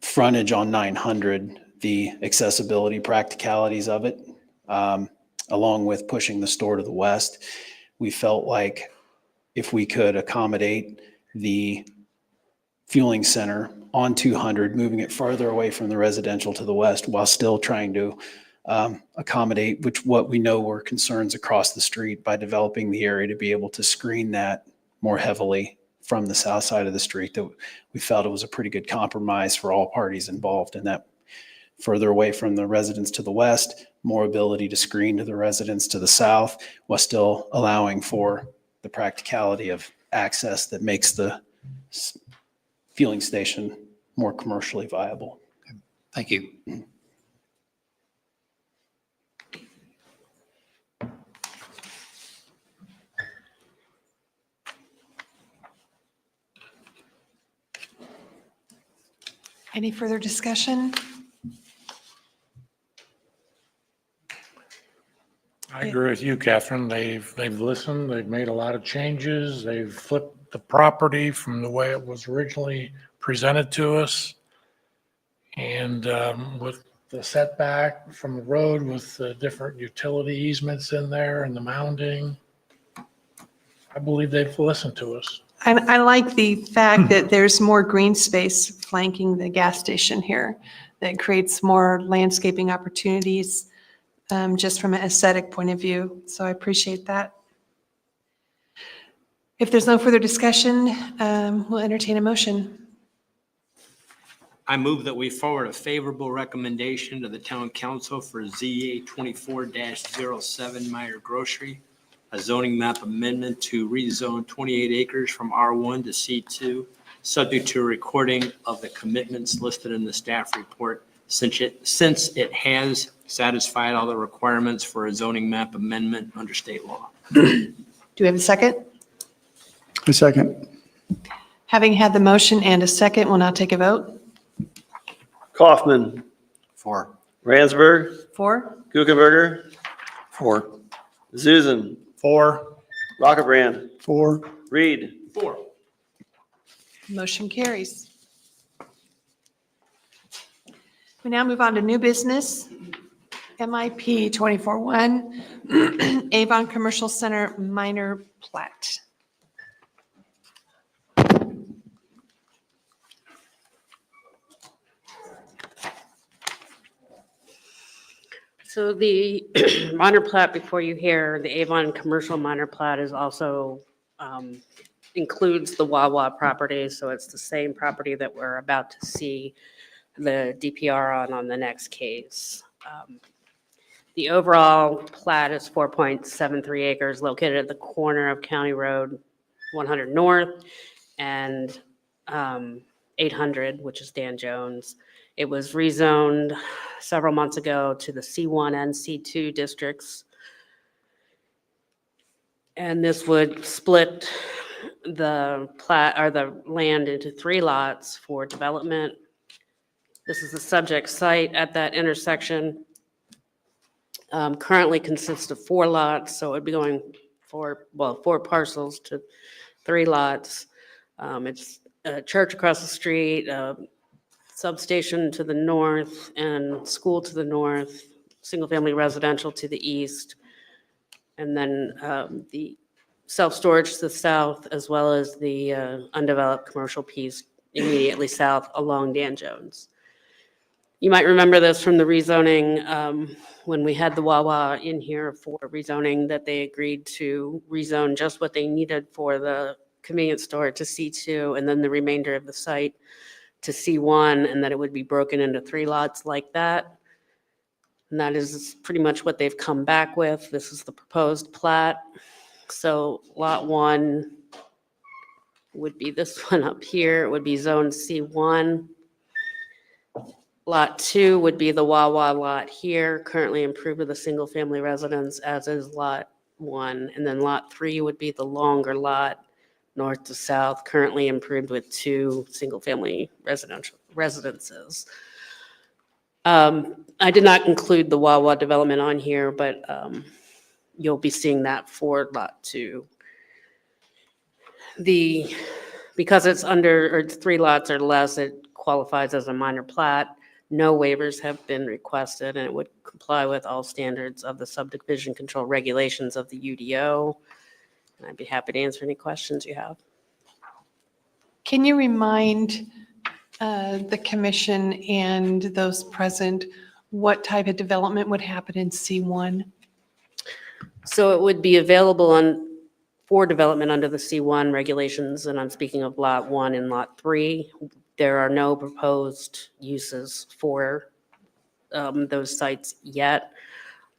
frontage on 900, the accessibility practicalities of it, along with pushing the store to the west, we felt like if we could accommodate the fueling center on 200, moving it farther away from the residential to the west while still trying to accommodate what we know were concerns across the street by developing the area to be able to screen that more heavily from the south side of the street, that we felt it was a pretty good compromise for all parties involved in that. Further away from the residents to the west, more ability to screen to the residents to the south, while still allowing for the practicality of access that makes the fueling station more commercially viable. Thank you. Any further discussion? I agree with you, Catherine. They've listened, they've made a lot of changes, they've flipped the property from the way it was originally presented to us. And with the setback from the road with the different utility easements in there and the mounding, I believe they've listened to us. I like the fact that there's more green space flanking the gas station here that creates more landscaping opportunities just from an aesthetic point of view. So I appreciate that. If there's no further discussion, we'll entertain a motion. I move that we forward a favorable recommendation to the town council for ZA 24-07 Meyer Grocery, a zoning map amendment to rezone 28 acres from R1 to C2, subject to a recording of the commitments listed in the staff report, since it has satisfied all the requirements for a zoning map amendment under state law. Do we have a second? A second. Having had the motion and a second, we'll now take a vote. Kaufman, 4. Ransberg, For? Kuchenberger, 4. Zuzen, 4. Rockebrand, 4. Reed. 4. Motion carries. We now move on to new business. MIP 24-1, Avon Commercial Center minor plat. So the minor plat before you here, the Avon Commercial minor plat is also includes the Wawa property. So it's the same property that we're about to see the DPR on the next case. The overall plat is 4.73 acres located at the corner of County Road 100 North and 800, which is Dan Jones. It was rezoned several months ago to the C1 and C2 districts. And this would split the plat or the land into 3 lots for development. This is the subject site at that intersection. Currently consists of 4 lots, so it'd be going 4 parcels to 3 lots. It's a church across the street, substation to the north, and school to the north, single-family residential to the east, and then the self-storage to the south, as well as the undeveloped commercial piece immediately south along Dan Jones. You might remember this from the rezoning, when we had the Wawa in here for rezoning, that they agreed to rezone just what they needed for the convenience store to C2, and then the remainder of the site to C1, and that it would be broken into 3 lots like that. And that is pretty much what they've come back with. This is the proposed plat. So lot 1 would be this one up here. It would be zone C1. Lot 2 would be the Wawa lot here, currently improved with a single-family residence, as is lot 1. And then lot 3 would be the longer lot, north to south, currently improved with 2 single-family residences. I did not include the Wawa development on here, but you'll be seeing that for lot 2. Because it's under, or it's 3 lots or less, it qualifies as a minor plat. No waivers have been requested, and it would comply with all standards of the subdivision control regulations of the UDO. And I'd be happy to answer any questions you have. Can you remind the commission and those present what type of development would happen in C1? So it would be available for development under the C1 regulations, and I'm speaking of lot 1 and lot 3. There are no proposed uses for those sites yet.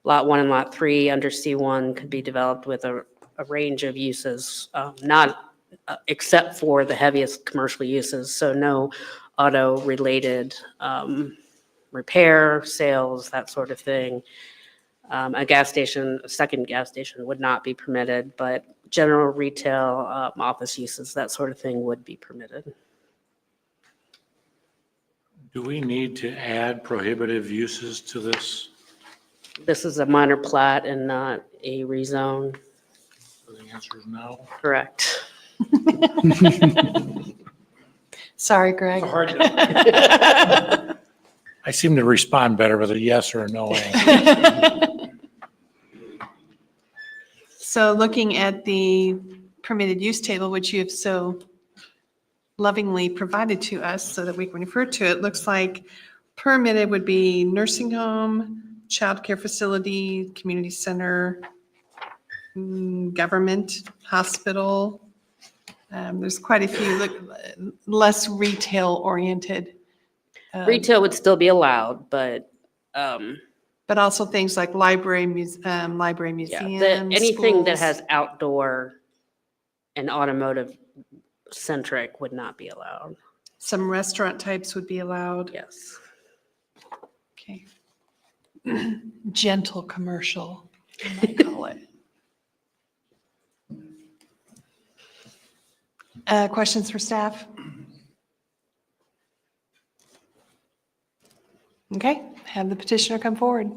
Lot 1 and lot 3 under C1 could be developed with a range of uses, not except for the heaviest commercial uses, so no auto-related repair, sales, that sort of thing. A gas station, a second gas station would not be permitted, but general retail, office uses, that sort of thing would be permitted. Do we need to add prohibitive uses to this? This is a minor plat and not a rezone, The answer is no. correct? Sorry, Greg. I seem to respond better with a yes or a no answer. So looking at the permitted use table, which you have so lovingly provided to us so that we can refer to it, looks like permitted would be nursing home, childcare facility, community center, government, hospital. There's quite a few, less retail oriented. Retail would still be allowed, but But also things like library, library, yeah, museum, anything that schools. has outdoor and automotive centric would not be allowed. Some restaurant types would be allowed. Yes. Okay. Gentle commercial, I might call it. Questions for staff? Okay, have the petitioner come forward.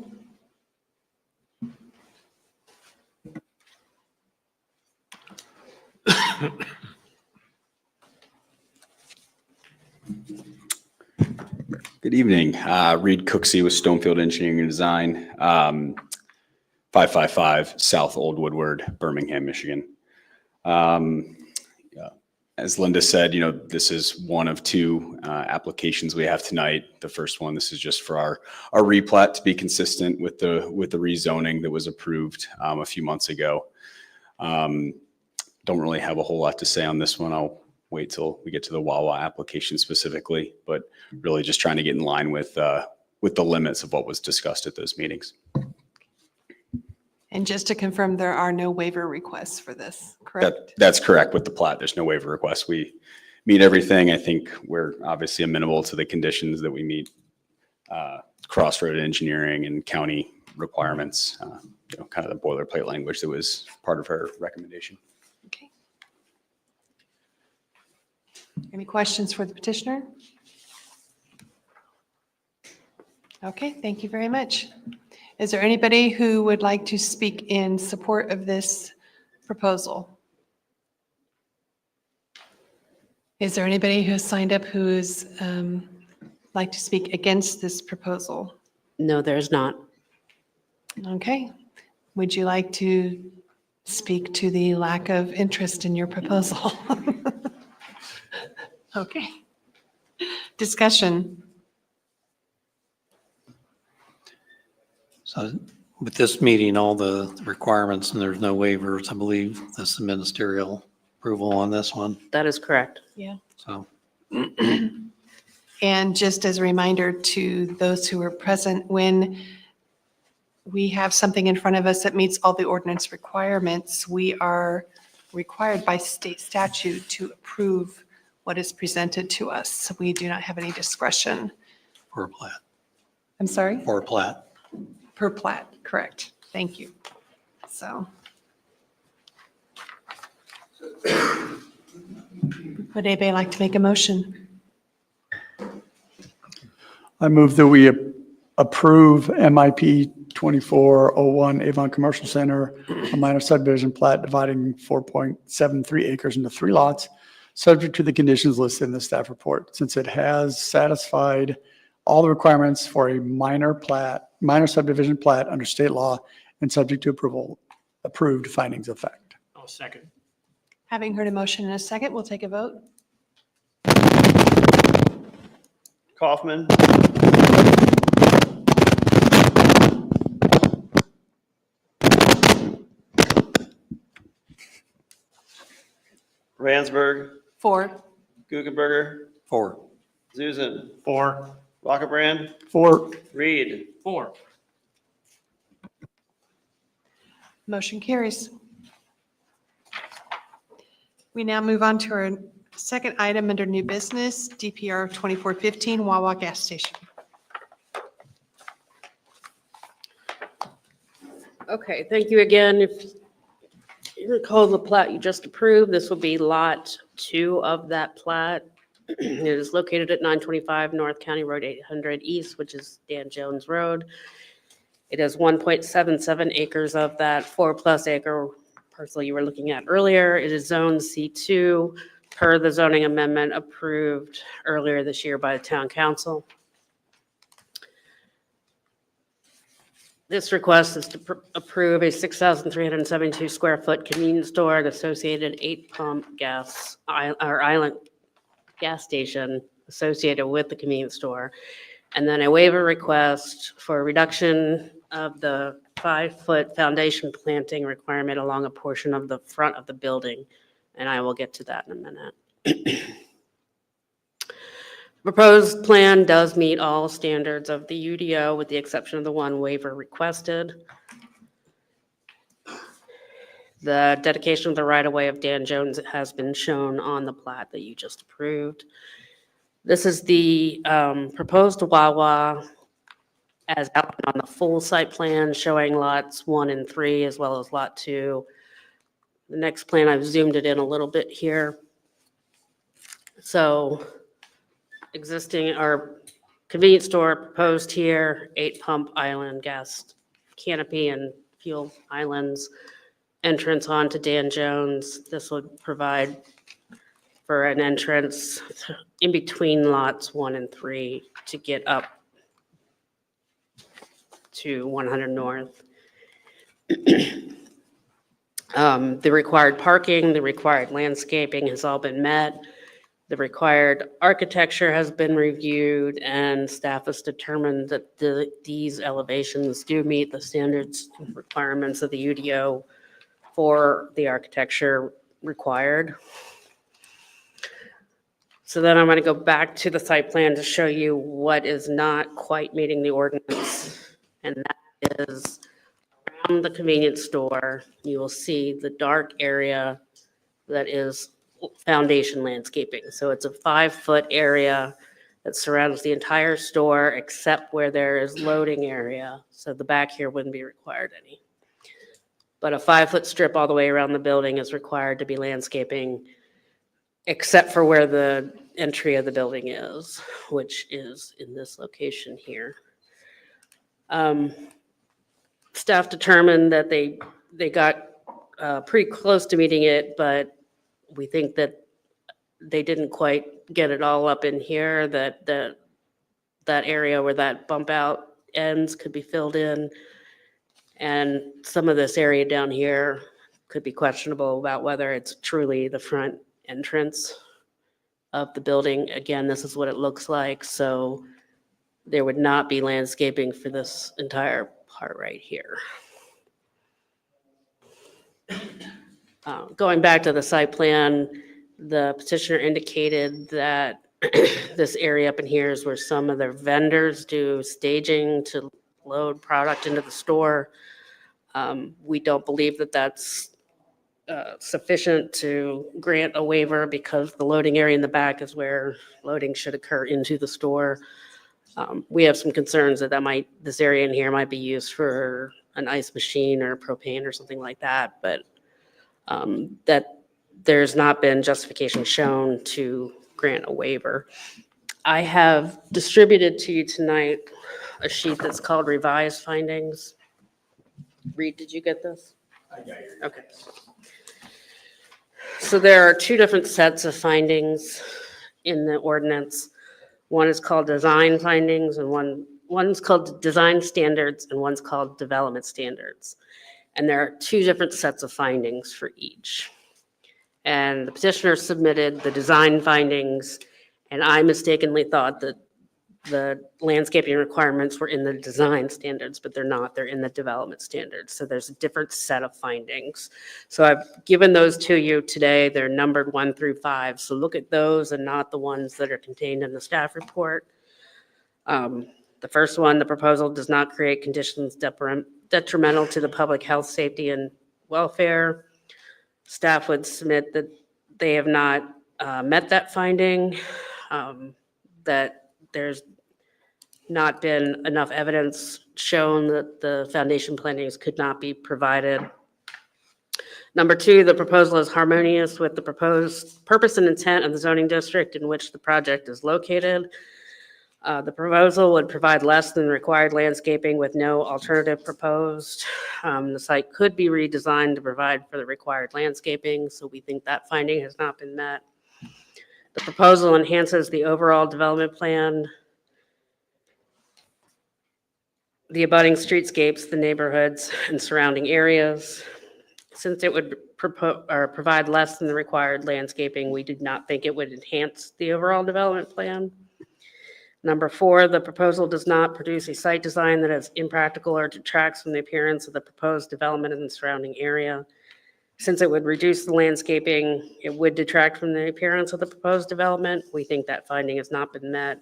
Good evening. Reed Cooksey with Stonefield Engineering and Design, 555 South Old Woodward, Birmingham, Michigan. As Linda said, this is one of two applications we have tonight. The first one, this is just for our replat to be consistent with the rezoning that was approved a few months ago. Don't really have a whole lot to say on this one. I'll wait till we get to the Wawa application specifically, but really just trying to get in line with the limits of what was discussed at those meetings. And just to confirm, there are no waiver requests for this, correct? That's correct with the plat. There's no waiver request. We meet everything. I think we're obviously amenable to the conditions that we meet, crossroad engineering and county requirements, kind of the boilerplate language that was part of her recommendation. Okay. Any questions for the petitioner? Okay, thank you very much. Is there anybody who would like to speak in support of this proposal? Is there anybody who has signed up who is like to speak against this proposal? No, there's not. Okay. Would you like to speak to the lack of interest in your proposal? Okay. Discussion. So with this meeting, all the requirements, and there's no waivers, I believe this is ministerial approval on this one, That is correct. Yeah. so. And just as a reminder to those who are present, when we have something in front of us that meets all the ordinance requirements, we are required by state statute to approve what is presented to us. So we do not have any discretion. For a plat. I'm sorry? For a plat. Per plat, correct. Thank you. So. Would anybody like to make a motion? I move that we approve MIP 2401 Avon Commercial Center, a minor subdivision plat dividing 4.73 acres into 3 lots, subject to the conditions listed in the staff report, since it has satisfied all the requirements for a minor subdivision plat under state law and subject to approved findings of fact. I'll second. Having heard a motion in a second, we'll take a vote. Kaufman. Ransberg, 4. Guggenberger, 4. Zuzen, 4. Rockabrand, 4. Reed. 4. Motion carries. We now move on to our second item under new business, DPR 2415 Wawa Gas Station. Okay, thank you again. If you recall the plat you just approved, this will be lot 2 of that plat. It is located at 925 North County Road 800 East, which is Dan Jones Road. It is 1.77 acres of that 4+ acre parcel you were looking at earlier. It is zoned C2 per the zoning amendment approved earlier this year by the town council. This request is to approve a 6,372 square foot convenience store and associated 8-pump gas or island gas station associated with the convenience store. And then a waiver request for a reduction of the 5-foot foundation planting requirement along a portion of the front of the building. And I will get to that in a minute. Proposed plan does meet all standards of the UDO with the exception of the one waiver requested. The dedication of the right-of-way of Dan Jones has been shown on the plat that you just approved. This is the proposed Wawa as outlined on the full site plan showing lots 1 and 3 as well as lot 2. The next plan, I've zoomed it in a little bit here. So existing or convenience store proposed here, 8-pump island gas canopy and fuel islands, entrance onto Dan Jones. This would provide for an entrance in between lots 1 and 3 to get up to 100 North. The required parking, the required landscaping has all been met. The required architecture has been reviewed and staff has determined that these elevations do meet the standards and requirements of the UDO for the architecture required. So then I'm going to go back to the site plan to show you what is not quite meeting the ordinance. And that is around the convenience store, you will see the dark area that is foundation landscaping. So it's a 5-foot area that surrounds the entire store except where there is loading area. So the back here wouldn't be required any. But a 5-foot strip all the way around the building is required to be landscaping except for where the entry of the building is, which is in this location here. Staff determined that they got pretty close to meeting it, but we think that they didn't quite get it all up in here, that area where that bump out ends could be filled in. And some of this area down here could be questionable about whether it's truly the front entrance of the building. Again, this is what it looks like. So there would not be landscaping for this entire part right here. Going back to the site plan, the petitioner indicated that this area up in here is where some of their vendors do staging to load product into the store. We don't believe that that's sufficient to grant a waiver because the loading area in the back is where loading should occur into the store. We have some concerns that this area in here might be used for an ice machine or propane or something like that, but that there's not been justification shown to grant a waiver. I have distributed to you tonight a sheet that's called revised findings. Reed, did you get this? I got it. Okay. So there are 2 different sets of findings in the ordinance. One is called design findings and one's called design standards and one's called development standards. And there are 2 different sets of findings for each. And the petitioner submitted the design findings, and I mistakenly thought that the landscaping requirements were in the design standards, but they're not. They're in the development standards. So there's a different set of findings. So I've given those to you today. They're numbered 1 through 5. So look at those and not the ones that are contained in the staff report. The first one, the proposal does not create conditions detrimental to the public health, safety, and welfare. Staff would submit that they have not met that finding, that there's not been enough evidence shown that the foundation plantings could not be provided. Number two, the proposal is harmonious with the proposed purpose and intent of the zoning district in which the project is located. The proposal would provide less than required landscaping with no alternative proposed. The site could be redesigned to provide for the required landscaping, so we think that finding has not been met. The proposal enhances the overall development plan, the abutting streetscapes, the neighborhoods, and surrounding areas. Since it would provide less than the required landscaping, we did not think it would enhance the overall development plan. Number four, the proposal does not produce a site design that is impractical or detracts from the appearance of the proposed development in the surrounding area. Since it would reduce the landscaping, it would detract from the appearance of the proposed development. We think that finding has not been met.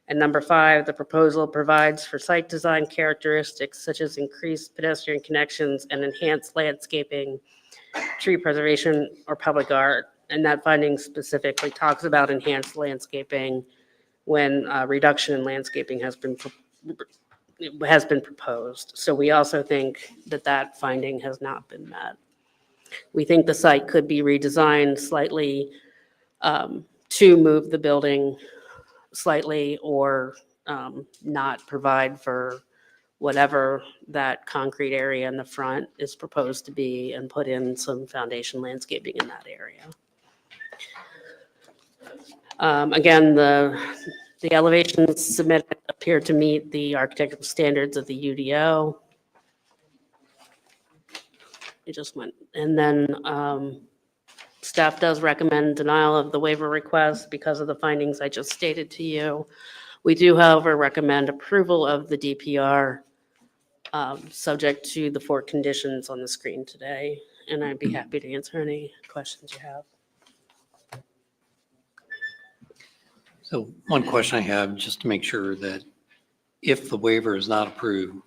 And number five, the proposal provides for site design characteristics such as increased pedestrian connections and enhanced landscaping, tree preservation, or public art. And that finding specifically talks about enhanced landscaping when reduction in landscaping has been proposed. So we also think that that finding has not been met. We think the site could be redesigned slightly to move the building slightly or not provide for whatever that concrete area in the front is proposed to be and put in some foundation landscaping in that area. Again, the elevations submitted appear to meet the architectural standards of the UDO. It just went, and then staff does recommend denial of the waiver request because of the findings I just stated to you. We do, however, recommend approval of the DPR subject to the 4 conditions on the screen today, and I'd be happy to answer any questions you have. So one question I have, just to make sure that if the waiver is not approved,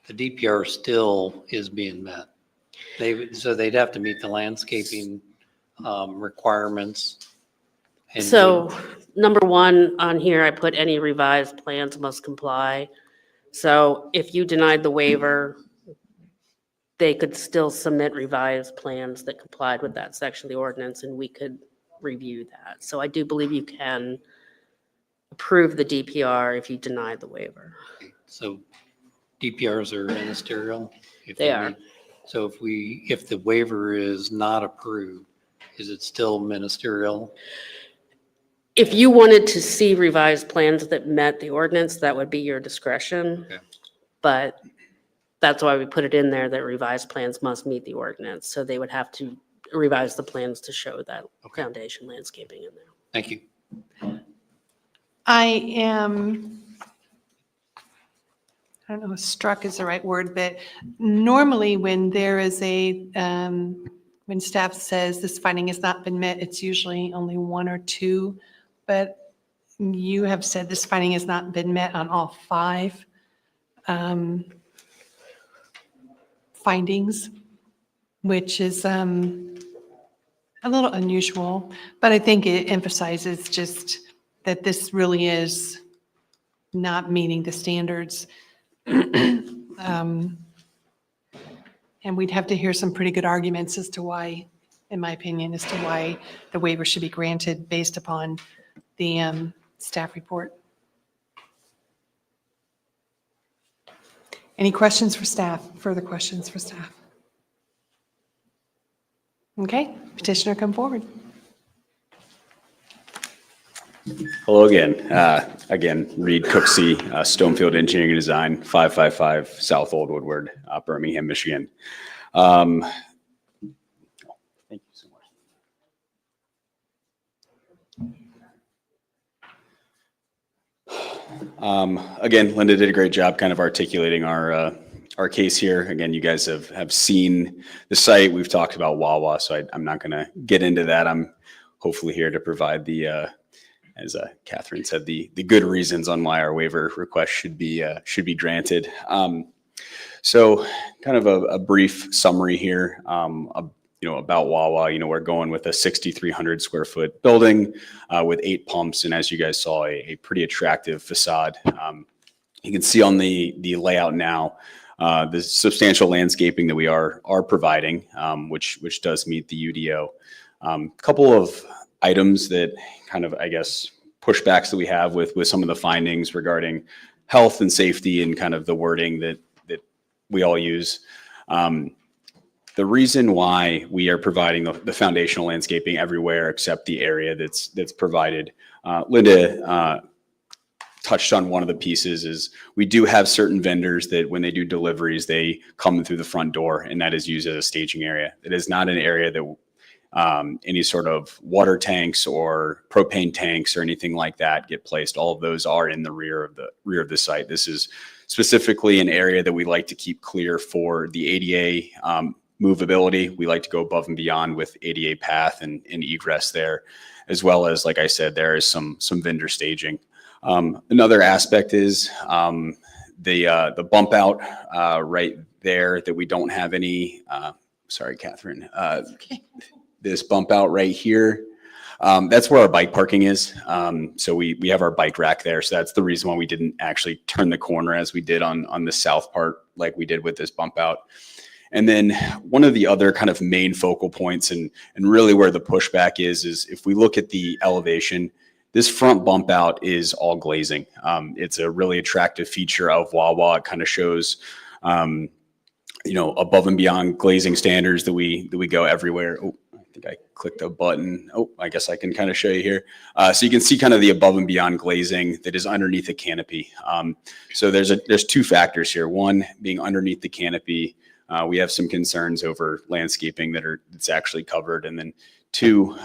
the DPR still is being met. So they'd have to meet the landscaping requirements. And So number one on here, I put any revised plans must comply. So if you denied the waiver, they could still submit revised plans that complied with that section of the ordinance and we could review that. So I do believe you can approve the DPR if you deny the waiver. So DPRs are ministerial? If They are. meet- So if the waiver is not approved, is it still ministerial? If you wanted to see revised plans that met the ordinance, that would be your discretion. Okay. But that's why we put it in there that revised plans must meet the ordinance. So they would have to revise the plans to show that foundation landscaping in there. Thank you. I am, I don't know if struck is the right word, but normally when there is when staff says this finding has not been met, it's usually only 1 or 2. But you have said this finding has not been met on all 5 findings, which is a little unusual, but I think it emphasizes just that this really is not meeting the standards. And we'd have to hear some pretty good arguments as to why, in my opinion, as to why the waiver should be granted based upon the staff report. Any questions for staff? Further questions for staff? Okay, petitioner, come forward. Hello again. Again, Reed Cooksey, Stonefield Engineering and Design, 555 South Old Woodward, Birmingham, Michigan. Thank you so much. Again, Linda did a great job kind of articulating our case here. Again, you guys have seen the site. We've talked about Wawa, so I'm not going to get into that. I'm hopefully here to provide the as Catherine said, the good reasons on why our waiver request should be granted. So kind of a brief summary here, about Wawa. We're going with a 6,300 square foot building with 8 pumps, and as you guys saw, a pretty attractive facade. You can see on the layout now, the substantial landscaping that we are providing, which does meet the UDO. Couple of items that kind of, I guess, pushbacks that we have with some of the findings regarding health and safety and kind of the wording that we all use. The reason why we are providing the foundational landscaping everywhere except the area that's provided, Linda touched on one of the pieces, is we do have certain vendors that when they do deliveries, they come through the front door, and that is used as a staging area. It is not an area that any sort of water tanks or propane tanks or anything like that get placed. All of those are in the rear of the site. This is specifically an area that we like to keep clear for the ADA movability. We like to go above and beyond with ADA path and egress there, as well as, like I said, there is some vendor staging. Another aspect is the bump out right there that we don't have any, sorry, Catherine, this bump out right here. That's where our bike parking is. So we have our bike rack there. So that's the reason why we didn't actually turn the corner as we did on the south part, like we did with this bump out. And then one of the other kind of main focal points and really where the pushback is if we look at the elevation, this front bump out is all glazing. It's a really attractive feature of Wawa. It kind of shows, above and beyond glazing standards that we go everywhere. Oh, I think I clicked a button. Oh, I guess I can kind of show you here. So you can see kind of the above and beyond glazing that is underneath the canopy. So there's two factors here. One, being underneath the canopy, we have some concerns over landscaping that's actually covered. And then two,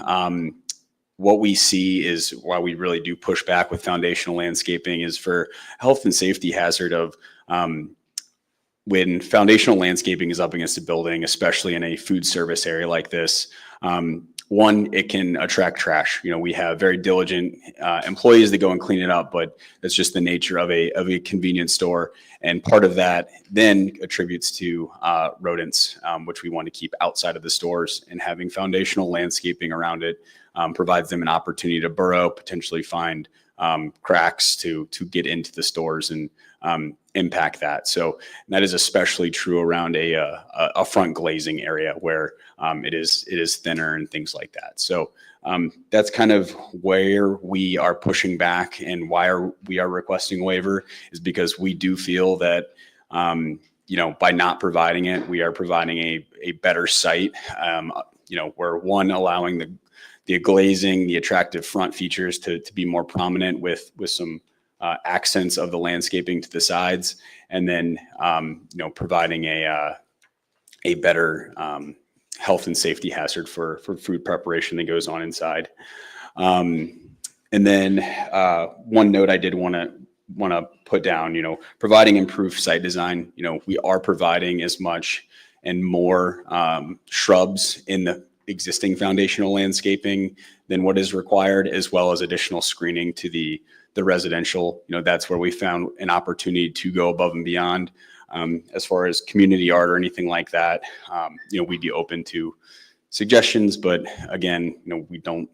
what we see is why we really do push back with foundational landscaping is for health and safety hazard of when foundational landscaping is up against a building, especially in a food service area like this. One, it can attract trash. We have very diligent employees that go and clean it up, but that's just the nature of a convenience store. And part of that then attributes to rodents, which we want to keep outside of the stores, and having foundational landscaping around it provides them an opportunity to burrow, potentially find cracks to get into the stores and impact that. So that is especially true around a front glazing area where it is thinner and things like that. So that's kind of where we are pushing back, and why we are requesting a waiver is because we do feel that by not providing it, we are providing a better site. We're one, allowing the glazing, the attractive front features to be more prominent with some accents of the landscaping to the sides, and then providing a better health and safety hazard for food preparation that goes on inside. And then one note I did want to put down, providing improved site design. We are providing as much and more shrubs in the existing foundational landscaping than what is required, as well as additional screening to the residential. That's where we found an opportunity to go above and beyond. As far as community art or anything like that, we'd be open to suggestions, but again, we don't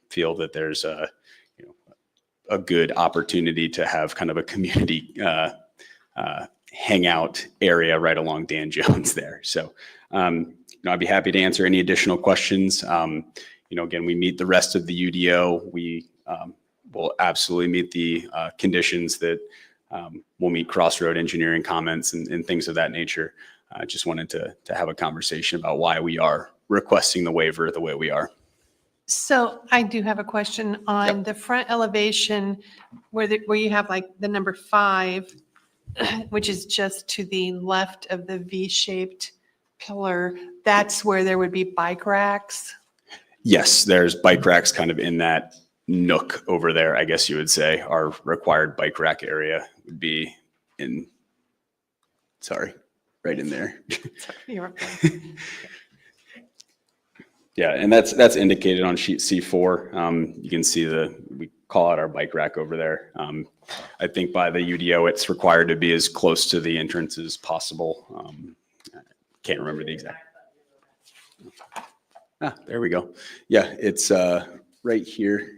feel that there's a good opportunity to have kind of a community hangout area right along Dan Jones there. So I'd be happy to answer any additional questions. Again, we meet the rest of the UDO. We will absolutely meet the conditions that will meet crossroad engineering comments and things of that nature. I just wanted to have a conversation about why we are requesting the waiver the way we are. So I do have a question on the front elevation where you have like the number 5, which is just to the left of the V-shaped pillar. That's where there would be bike racks. Yes, there's bike racks kind of in that nook over there, I guess you would say. Our required bike rack area would be right in there. You're okay. Yeah, and that's indicated on sheet C4. You can see we call out our bike rack over there. I think by the UDO, it's required to be as close to the entrance as possible. Can't remember the exact. There we go. Yeah, it's right here.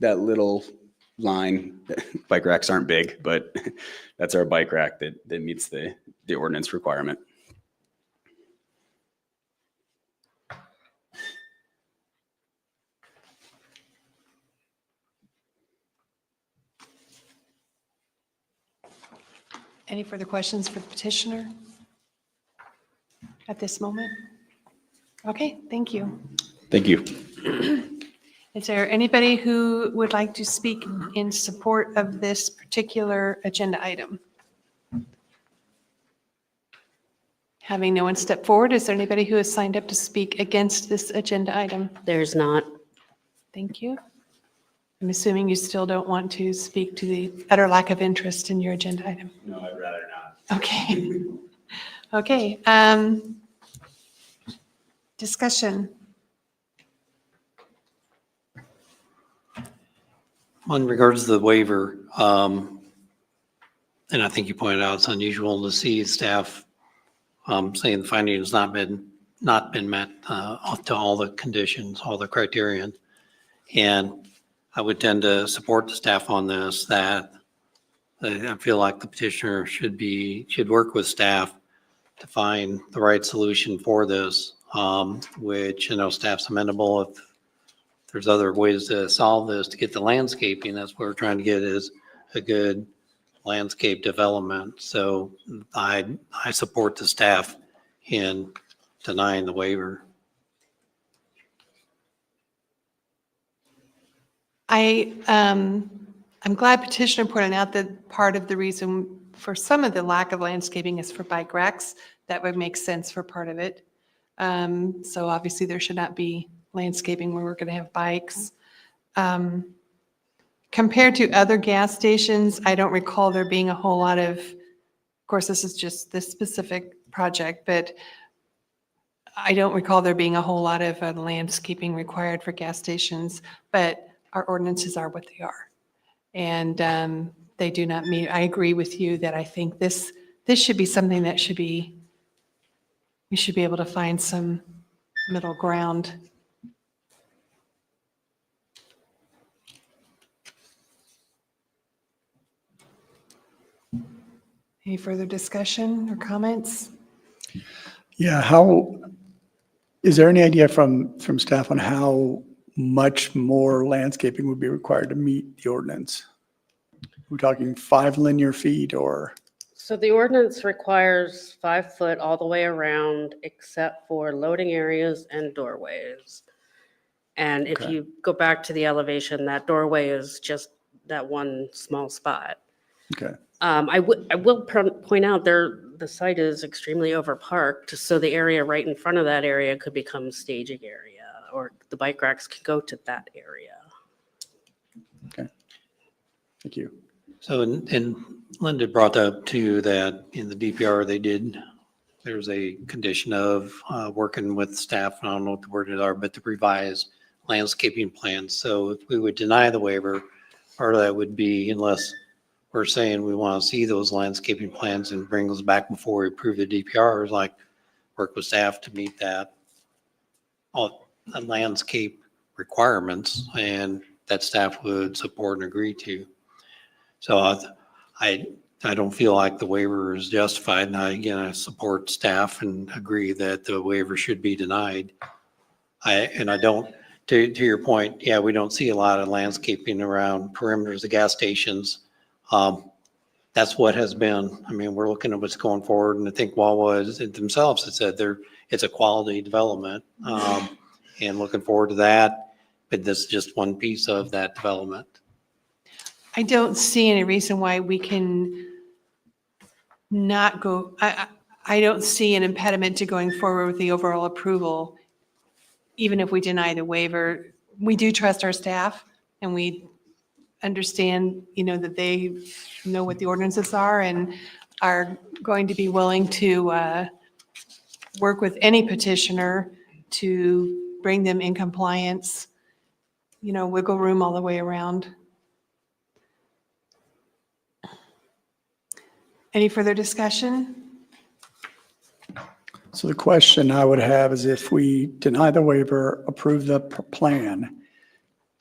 That little line. Bike racks aren't big, but that's our bike rack that meets the ordinance requirement. Any further questions for the petitioner at this moment? Okay, thank you. Thank you. Is there anybody who would like to speak in support of this particular agenda item? Having no one step forward, is there anybody who has signed up to speak against this agenda item? There's not. Thank you. I'm assuming you still don't want to speak to the utter lack of interest in your agenda item. No, I'd rather not. Okay. Okay. Discussion. In regards to the waiver, and I think you pointed out it's unusual to see staff saying the finding has not been met to all the conditions, all the criterion. And I would tend to support the staff on this, that I feel like the petitioner should work with staff to find the right solution for this, which, staff's amenable if there's other ways to solve this, to get the landscaping. That's what we're trying to get, is a good landscape development. So I support the staff in denying the waiver. I'm glad petitioner pointed out that part of the reason for some of the lack of landscaping is for bike racks. That would make sense for part of it. So obviously there should not be landscaping where we're going to have bikes. Compared to other gas stations, I don't recall there being a whole lot of course, this is just this specific project, but I don't recall there being a whole lot of landscaping required for gas stations, but our ordinances are what they are. And they do not meet, I agree with you that I think this should be something that we should be able to find some middle ground. Any further discussion or comments? Yeah, is there any idea from staff on how much more landscaping would be required to meet the ordinance? We're talking 5 linear feet or? So the ordinance requires 5 foot all the way around except for loading areas and doorways. And if Okay. you go back to the elevation, that doorway is just that one small spot. Okay. I will point out the site is extremely overparked, so the area right in front of that area could become staging area, or the bike racks could go to that area. Okay. Thank you. So, and Linda brought up too that in the DPR, there's a condition of working with staff, I don't know what the words are, but to revise landscaping plans. So if we would deny the waiver, part of that would be, unless we're saying we want to see those landscaping plans and bring those back before we approve the DPRs, like work with staff to meet all the landscape requirements, and that staff would support and agree to. So I don't feel like the waiver is justified. And I support staff and agree that the waiver should be denied. I don't, to your point, yeah, we don't see a lot of landscaping around perimeters of gas stations. That's what has been, we're looking at what's going forward, and I think Wawa themselves has said it's a quality development, and looking forward to that, but this is just one piece of that development. I don't see any reason why we can not go, I don't see an impediment to going forward with the overall approval, even if we deny the waiver. We do trust our staff, and we understand, that they know what the ordinances are and are going to be willing to work with any petitioner to bring them in compliance, wiggle room all the way around. Any further discussion? So the question I would have is, if we deny the waiver, approve the plan,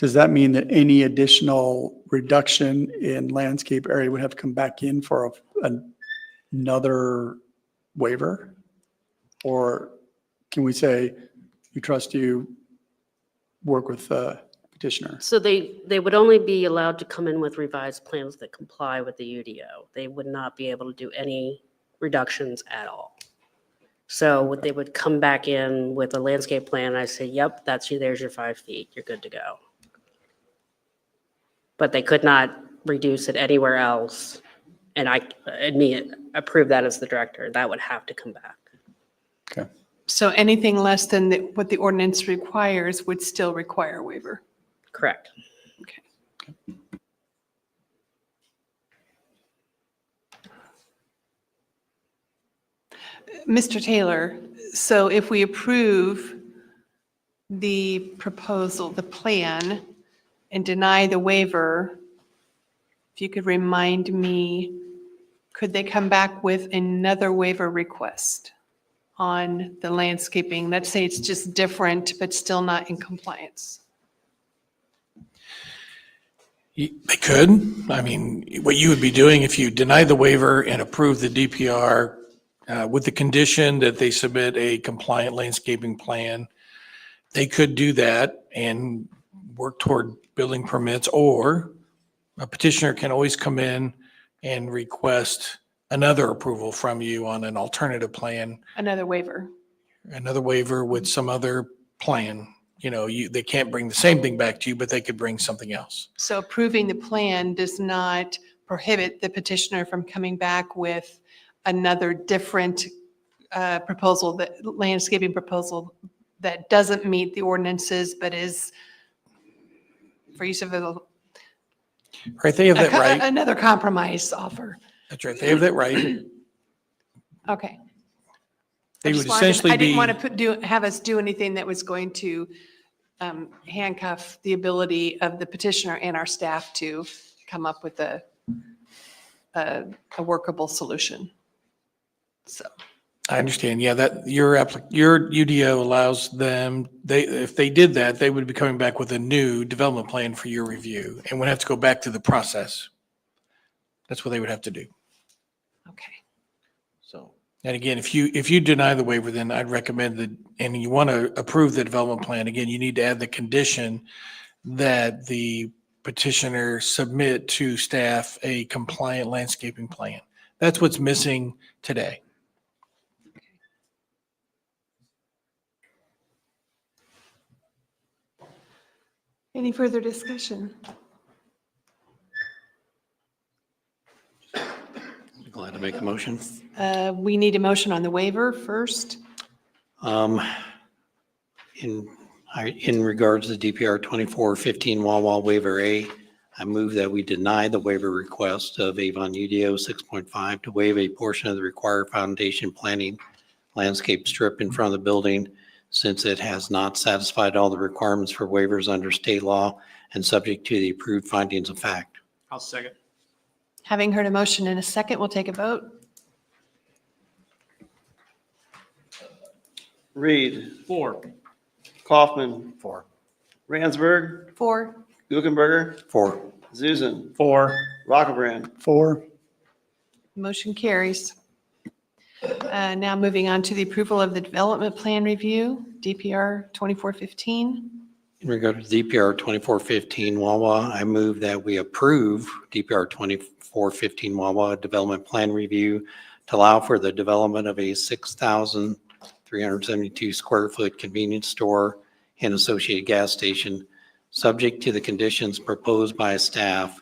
does that mean that any additional reduction in landscape area would have to come back in for another waiver? Or can we say, we trust you, work with the petitioner? So they would only be allowed to come in with revised plans that comply with the UDO. They would not be able to do any reductions at all. So they would come back in with a landscape plan. I say, yep, there's your 5 feet. You're good to go. But they could not reduce it anywhere else. And me approve that as the director. That would have to come back. Okay. So anything less than what the ordinance requires would still require a waiver. Correct. Okay. Mr. Taylor, so if we approve the proposal, the plan, and deny the waiver, if you could remind me, could they come back with another waiver request on the landscaping? Let's say it's just different, but still not in compliance. They could. I mean, what you would be doing if you deny the waiver and approve the DPR with the condition that they submit a compliant landscaping plan, they could do that and work toward building permits, or a petitioner can always come in and request another approval from you on an alternative plan, Another waiver. another waiver with some other plan. You know, they can't bring the same thing back to you, but they could bring something else. So approving the plan does not prohibit the petitioner from coming back with another different proposal, that landscaping proposal that doesn't meet the ordinances, but is, for use of Right, they have that right. another compromise offer. That's right, they have that right. Okay. They I would just wanted- essentially I didn't be, want to have us do anything that was going to handcuff the ability of the petitioner and our staff to come up with a workable solution. So, I understand, yeah, that your UDO allows them, if they did that, they would be coming back with a new development plan for your review and would have to go back to the process. That's what they would have to do. okay. So, And again, if you deny the waiver, then I'd recommend that, and you want to approve the development plan, again, you need to add the condition that the petitioner submit to staff a compliant landscaping plan. That's what's missing today. Any further discussion? Glad to make a motion. We need a motion on the waiver first. In regards to DPR 2415 Wawa Waiver A, I move that we deny the waiver request of Avon UDO 6.5 to waive a portion of the required foundation planting landscape strip in front of the building, since it has not satisfied all the requirements for waivers under state law and subject to the approved findings of fact. I'll second. Having heard a motion in a second, we'll take a vote. Reed, 4. Kaufman, 4. Ransberg, 4. Guckenberger, 4. Zuzen, 4. Rockabran. 4. Motion carries. Now moving on to the approval of the development plan review, DPR 2415. In regard to DPR 2415 Wawa, I move that we approve DPR 2415 Wawa Development Plan Review to allow for the development of a 6,372 square foot convenience store and associated gas station, subject to the conditions proposed by staff.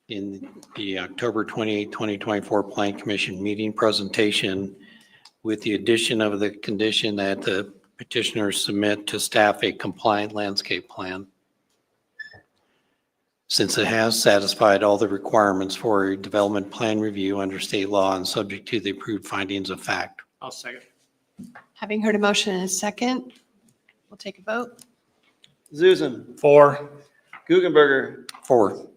In the October 28, 2024 Plan Commission meeting presentation, with the addition of the condition that the petitioners submit to staff a compliant landscape plan, since it has satisfied all the requirements for a development plan review under state law and subject to the approved findings of fact. I'll second. Having heard a motion in a second, we'll take a vote. Zuzen, 4. Guckenberger, 4.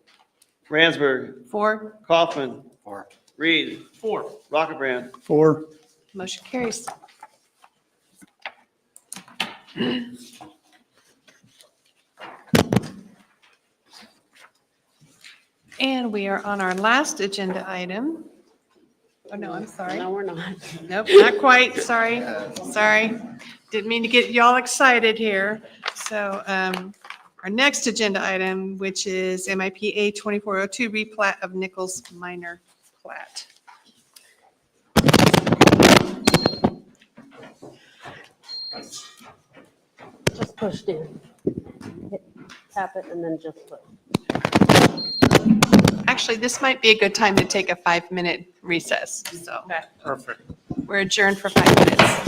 Ransberg, 4. Kaufman, 4. Reed, 4. Rockabran. 4. Motion carries. And we are on our last agenda item. Oh, no, I'm sorry. No, we're not. Nope, not quite. Sorry. Sorry. Didn't mean to get y'all excited here. So our next agenda item, which is MIPA 2402 replat of Nichols Minor Plat. Just pushed in. Tap it and then just push. Actually, this might be a good time to take a 5-minute recess. So Perfect. we're adjourned for 5 minutes.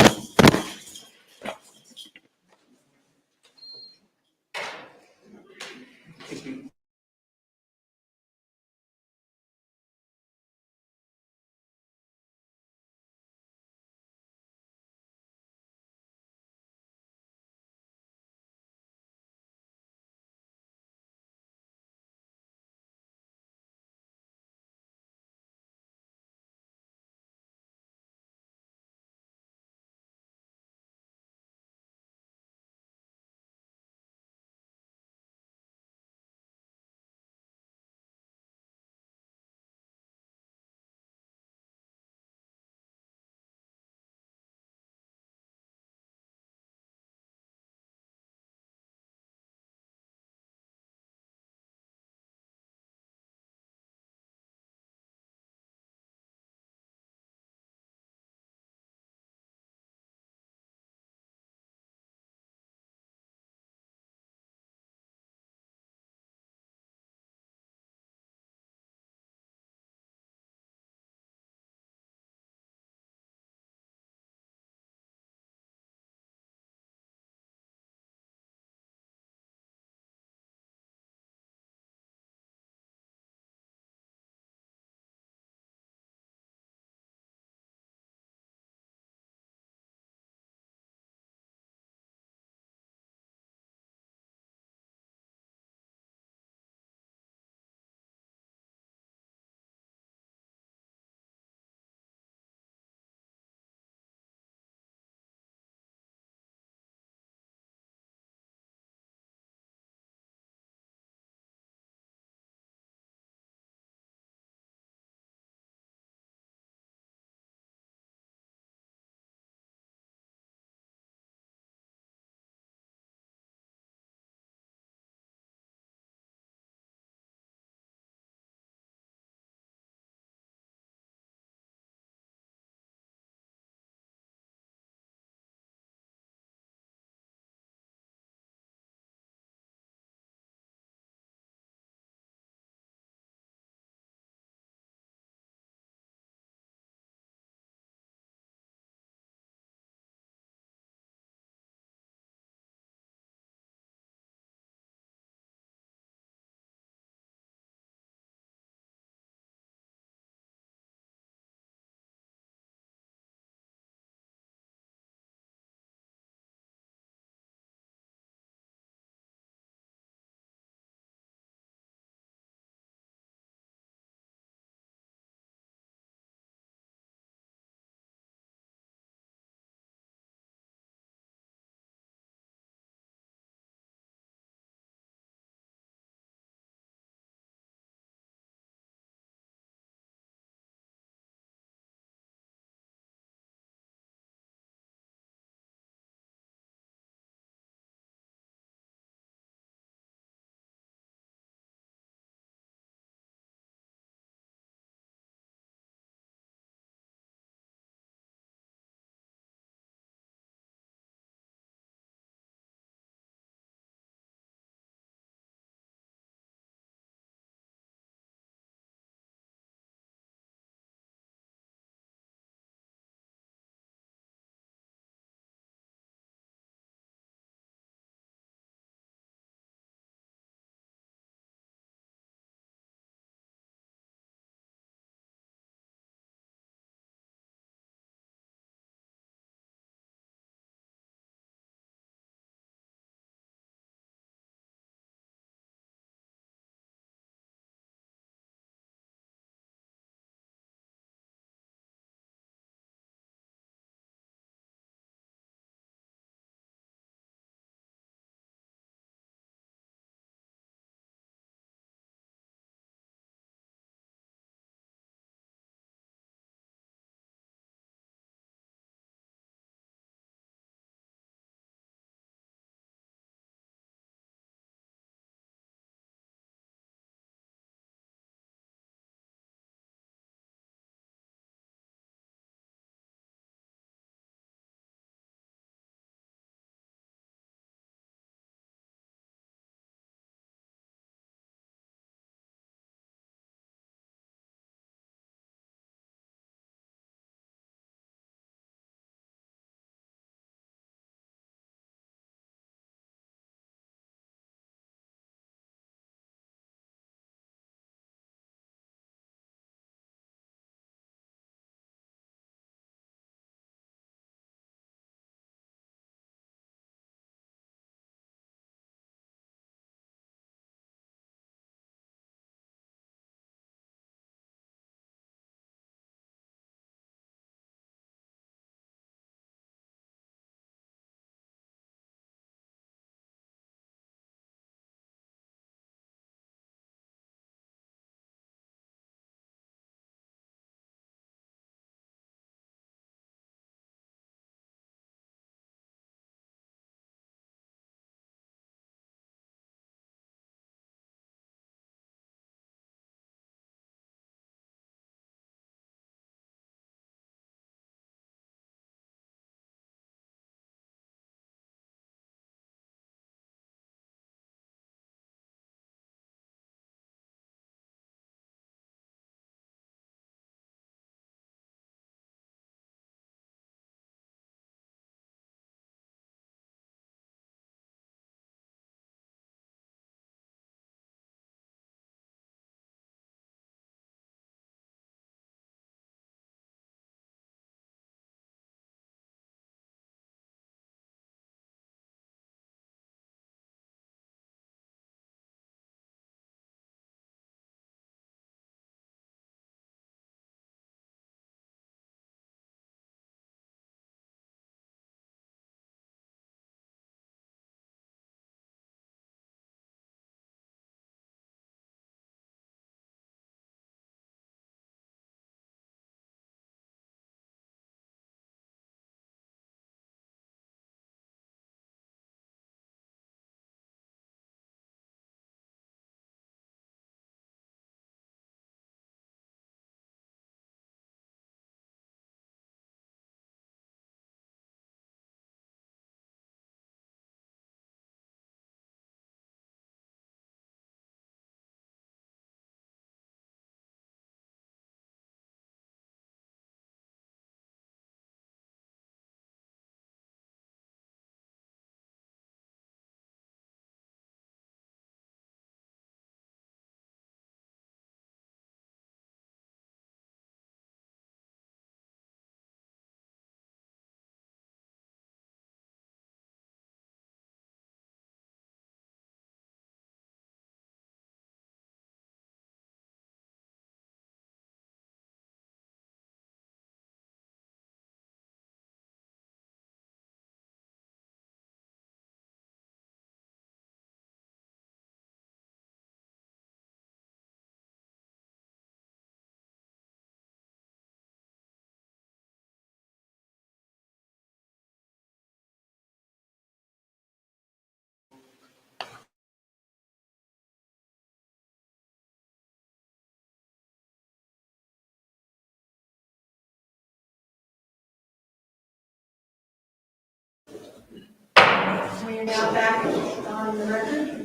We are now back on the record.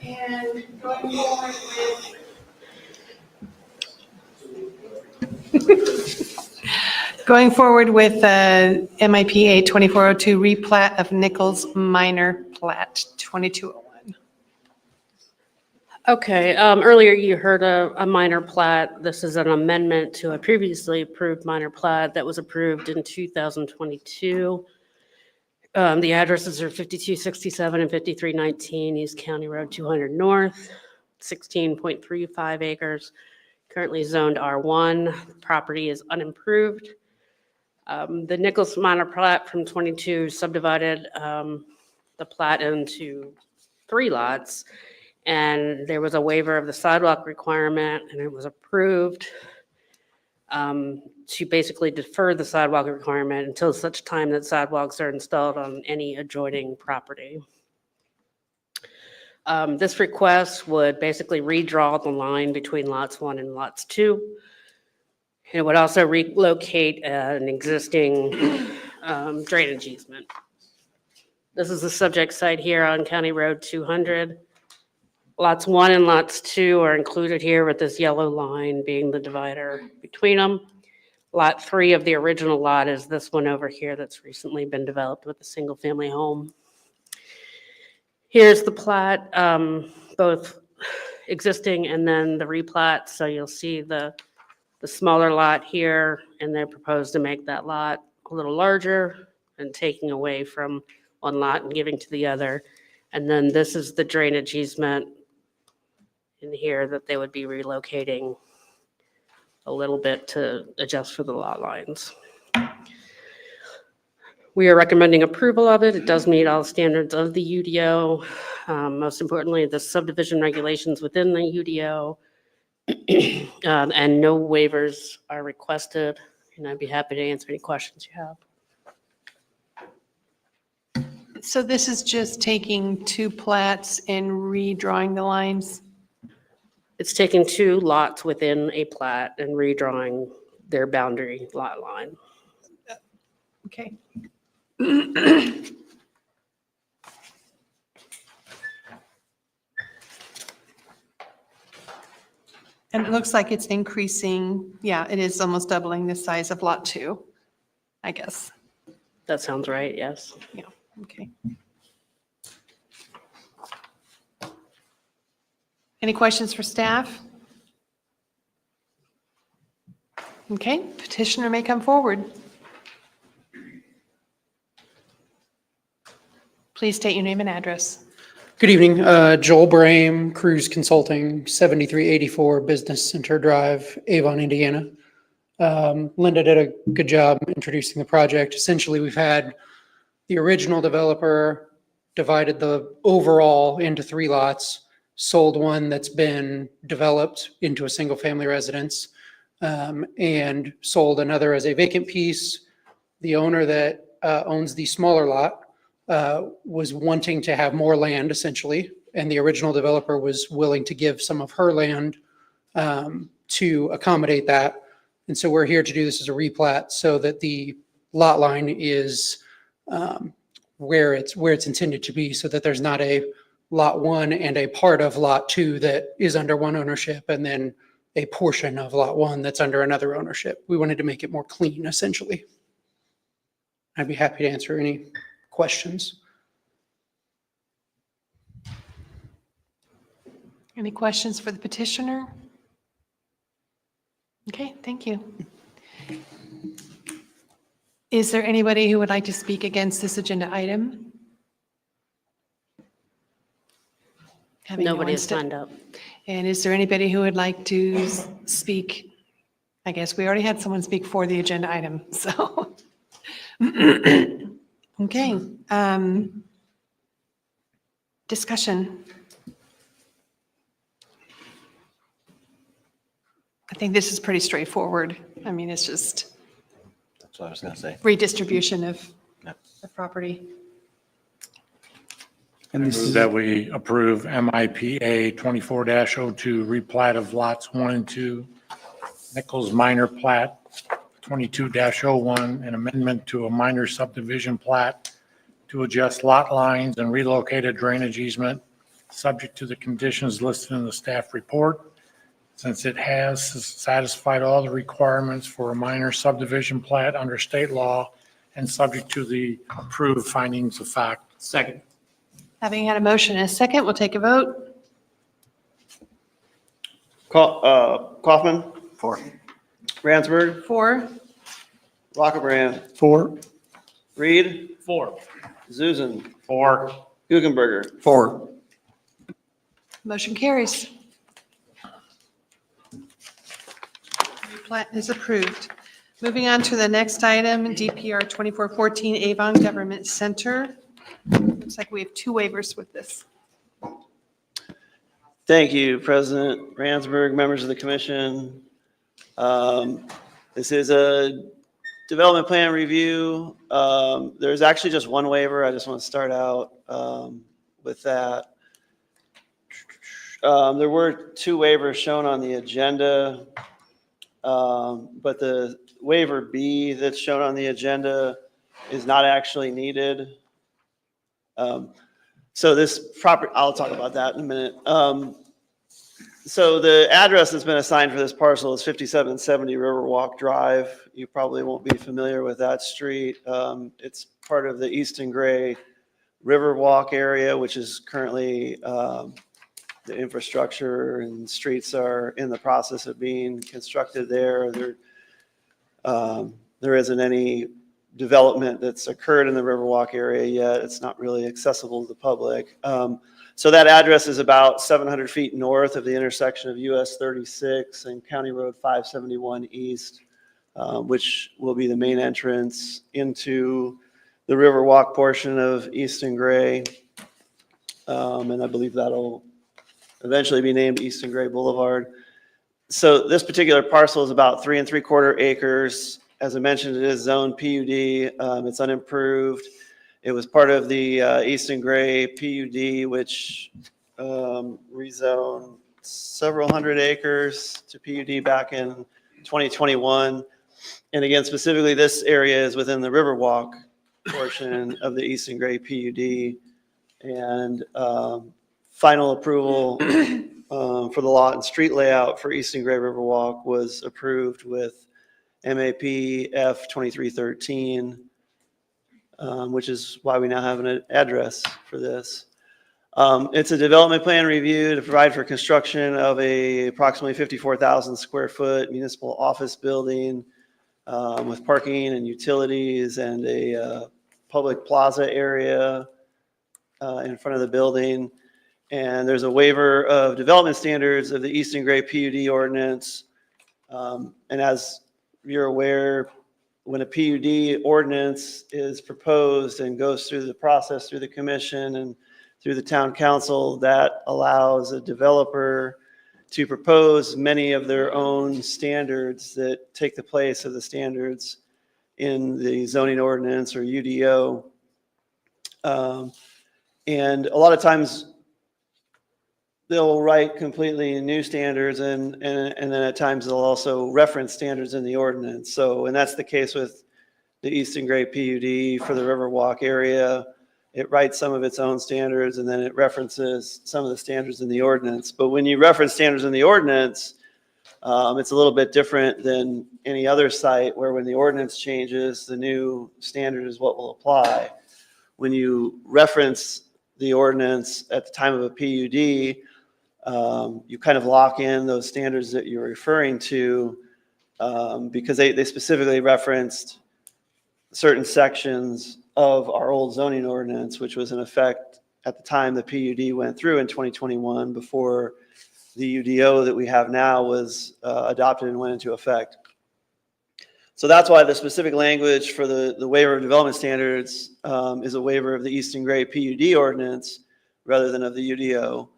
And going forward with going forward with MIPA 2402 replat of Nichols Minor Plat 2201. Okay, earlier you heard a minor plat. This is an amendment to a previously approved minor plat that was approved in 2022. The addresses are 5267 and 5319 East County Road 200 North, 16.35 acres, currently zoned R1. The property is unimproved. The Nichols minor plat from 22 subdivided the plat into 3 lots. And there was a waiver of the sidewalk requirement, and it was approved to basically defer the sidewalk requirement until such time that sidewalks are installed on any adjoining property. This request would basically redraw the line between lots 1 and lots 2. It would also relocate an existing drainage easement. This is the subject site here on County Road 200. Lots 1 and lots 2 are included here with this yellow line being the divider between them. Lot 3 of the original lot is this one over here that's recently been developed with a single-family home. Here's the plat, both existing and then the replat. So you'll see the smaller lot here, and they propose to make that lot a little larger and taking away from one lot and giving to the other. And then this is the drainage easement in here that they would be relocating a little bit to adjust for the lot lines. We are recommending approval of it. It does meet all standards of the UDO. Most importantly, the subdivision regulations within the UDO, and no waivers are requested. And I'd be happy to answer any questions you have. So this is just taking 2 plats and redrawing the lines? It's taking 2 lots within a plat and redrawing their boundary lot line. Okay. And it looks like it's increasing. Yeah, it is almost doubling the size of lot 2, I guess. That sounds right, yes. Yeah, okay. Any questions for staff? Okay, petitioner may come forward. Please state your name and address. Good evening, Joel Brame, Cruise Consulting, 7384 Business Center Drive, Avon, Indiana. Linda did a good job introducing the project. Essentially, we've had the original developer divided the overall into 3 lots, sold one that's been developed into a single-family residence, and sold another as a vacant piece. The owner that owns the smaller lot was wanting to have more land, essentially, and the original developer was willing to give some of her land to accommodate that. And so we're here to do this as a replat so that the lot line is where it's intended to be, so that there's not a lot 1 and a part of lot 2 that is under one ownership and then a portion of lot 1 that's under another ownership. We wanted to make it more clean, essentially. I'd be happy to answer any questions. Any questions for the petitioner? Okay, thank you. Is there anybody who would like to speak against this agenda item? Having no Nobody one has signed up. And is there anybody who would like to speak? I guess we already had someone speak for the agenda item, so. Okay. Discussion. I think this is pretty straightforward. I mean, it's just That's what I was going to say. redistribution of Yep. the property. And this is that we approve MIPA 24-02 replat of lots 1 and 2, Nichols minor plat 22-01, an amendment to a minor subdivision plat to adjust lot lines and relocate a drainage easement, subject to the conditions listed in the staff report. Since it has satisfied all the requirements for a minor subdivision plat under state law and subject to the approved findings of fact. Second. Having had a motion and a second, we'll take a vote. Kaufman, For. Ransberg, 4, Rockabram, 4, Reed, 4. Zuzen, 4. Guggenberger. 4. motion carries. Plat is approved. Moving on to the next item, DPR 2414 Avon Government Center. Looks like we have 2 waivers with this. Thank you, President Ransberg, members of the commission. This is a development plan review. There's actually just one waiver. I just want to start out with that. There were 2 waivers shown on the agenda, but the waiver B that's shown on the agenda is not actually needed. So this property, I'll talk about that in a minute. So the address that's been assigned for this parcel is 5770 Riverwalk Drive. You probably won't be familiar with that street. It's part of the Easton Gray Riverwalk area, which is currently the infrastructure and streets are in the process of being constructed there. There isn't any development that's occurred in the Riverwalk area yet. It's not really accessible to the public. So that address is about 700 feet north of the intersection of US 36 and County Road 571 East, which will be the main entrance into the Riverwalk portion of Easton Gray. And I believe that'll eventually be named Easton Gray Boulevard. So this particular parcel is about 3 3/4 acres. As I mentioned, it is zone PUD. It's unimproved. It was part of the Easton Gray PUD, which rezoned several hundred acres to PUD back in 2021. And again, specifically, this area is within the Riverwalk portion of the Easton Gray PUD. And final approval for the lot and street layout for Easton Gray Riverwalk was approved with MAP F 2313, which is why we now have an address for this. It's a development plan review to provide for construction of a approximately 54,000 square foot municipal office building with parking and utilities and a public plaza area in front of the building. And there's a waiver of development standards of the Easton Gray PUD ordinance. And as you're aware, when a PUD ordinance is proposed and goes through the process through the commission and through the town council, that allows a developer to propose many of their own standards that take the place of the standards in the zoning ordinance or UDO. And a lot of times they'll write completely new standards and then at times they'll also reference standards in the ordinance. So, and that's the case with the Easton Gray PUD for the Riverwalk area. It writes some of its own standards and then it references some of the standards in the ordinance. But when you reference standards in the ordinance, it's a little bit different than any other site where when the ordinance changes, the new standard is what will apply. When you reference the ordinance at the time of a PUD, you kind of lock in those standards that you're referring to because they specifically referenced certain sections of our old zoning ordinance, which was in effect at the time the PUD went through in 2021 before the UDO that we have now was adopted and went into effect. So that's why the specific language for the waiver of development standards is a waiver of the Easton Gray PUD ordinance rather than of the UDO.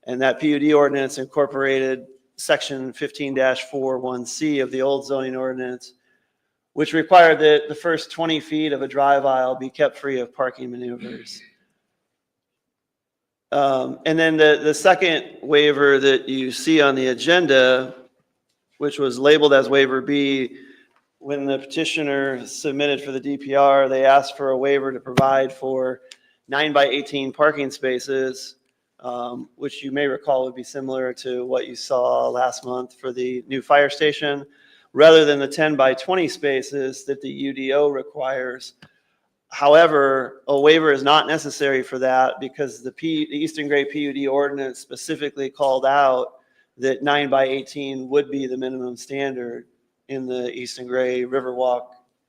And that PUD ordinance incorporated section 15-41C of the old zoning ordinance, which required that the first 20 feet of a drive aisle be kept free of parking maneuvers. And then the second waiver that you see on the agenda, which was labeled as waiver B, when the petitioner submitted for the DPR, they asked for a waiver to provide for 9 by 18 parking spaces, which you may recall would be similar to what you saw last month for the new fire station, rather than the 10 by 20 spaces that the UDO requires. However, a waiver is not necessary for that because the Eastern Gray PUD ordinance specifically called out that 9 by 18 would be the minimum standard in the Eastern Gray Riverwalk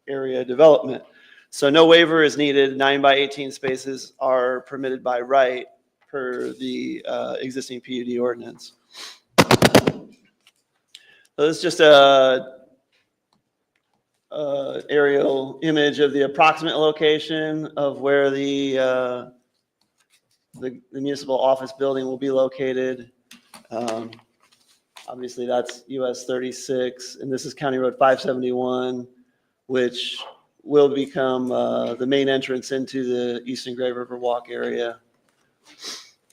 area development. So no waiver is needed. 9 by 18 spaces are permitted by right per the existing PUD ordinance. So this is just a aerial image of the approximate location of where the municipal office building will be located. Obviously, that's US 36, and this is County Road 571, which will become the main entrance into the Eastern Gray Riverwalk area.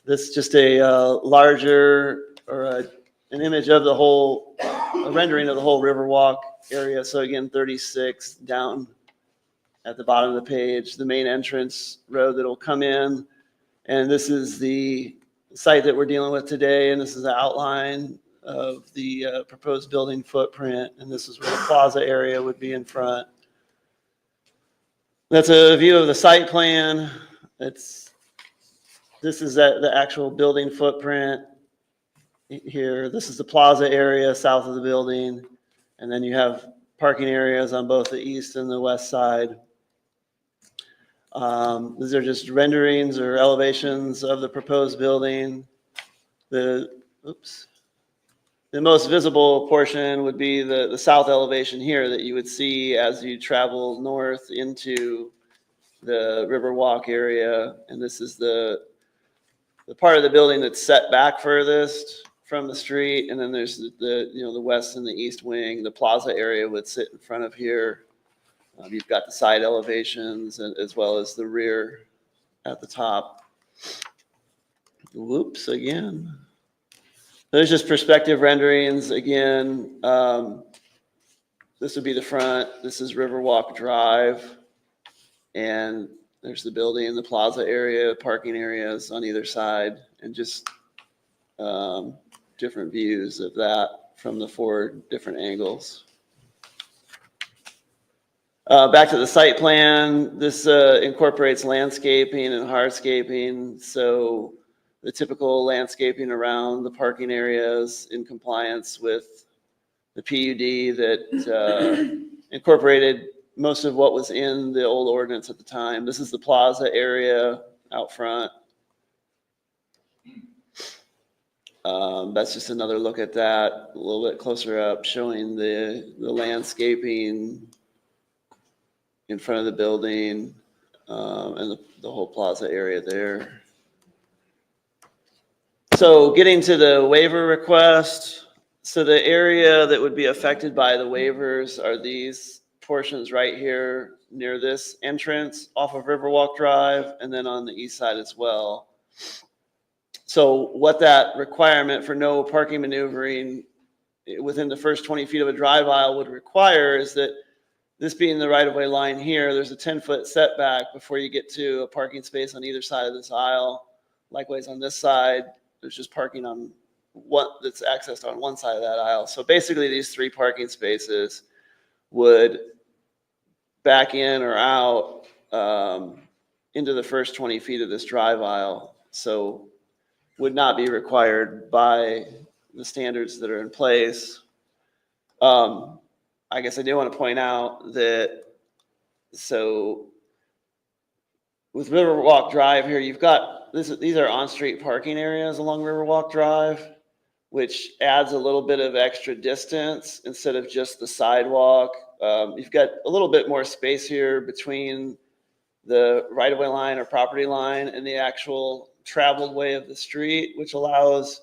This is just a larger, or an image of the whole, a rendering of the whole Riverwalk area. So again, 36 down at the bottom of the page, the main entrance road that will come in. And this is the site that we're dealing with today. And this is the outline of the proposed building footprint. And this is where the plaza area would be in front. That's a view of the site plan. This is the actual building footprint here. This is the plaza area south of the building. And then you have parking areas on both the east and the west side. These are just renderings or elevations of the proposed building. The most visible portion would be the south elevation here that you would see as you travel north into the Riverwalk area. And this is the part of the building that's set back furthest from the street. And then there's the west and the east wing. The plaza area would sit in front of here. You've got the side elevations as well as the rear at the top. Whoops, again. There's just perspective renderings. Again, this would be the front. This is Riverwalk Drive. And there's the building, the plaza area, parking areas on either side, and just different views of that from the 4 different angles. Back to the site plan, this incorporates landscaping and hardscaping. So the typical landscaping around the parking areas in compliance with the PUD that incorporated most of what was in the old ordinance at the time. This is the plaza area out front. That's just another look at that, a little bit closer up, showing the landscaping in front of the building and the whole plaza area there. So getting to the waiver request. So the area that would be affected by the waivers are these portions right here near this entrance off of Riverwalk Drive, and then on the east side as well. So what that requirement for no parking maneuvering within the first 20 feet of a drive aisle would require is that this being the right-of-way line here, there's a 10-foot setback before you get to a parking space on either side of this aisle. Likewise, on this side, there's just parking on that's accessed on one side of that aisle. So basically, these 3 parking spaces would back in or out into the first 20 feet of this drive aisle. So would not be required by the standards that are in place. I guess I do want to point out that, so with Riverwalk Drive here, you've got, these are on-street parking areas along Riverwalk Drive, which adds a little bit of extra distance instead of just the sidewalk. You've got a little bit more space here between the right-of-way line or property line and the actual traveled way of the street, which allows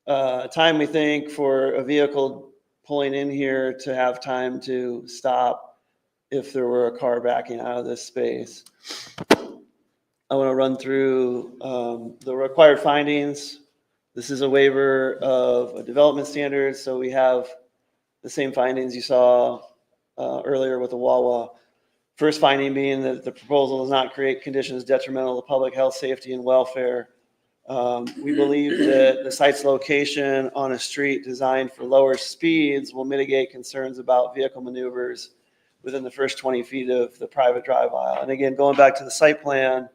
time, we think, for a vehicle pulling in here to have time to stop if there were a car backing out of this space. I want to run through the required findings. This is a waiver of a development standard, so we have the same findings you saw earlier with the Wawa. First finding being that the proposal does not create conditions detrimental to public health, safety, and welfare. We believe that the site's location on a street designed for lower speeds will mitigate concerns about vehicle maneuvers within the first 20 feet of the private drive aisle. And again, going back to the site plan,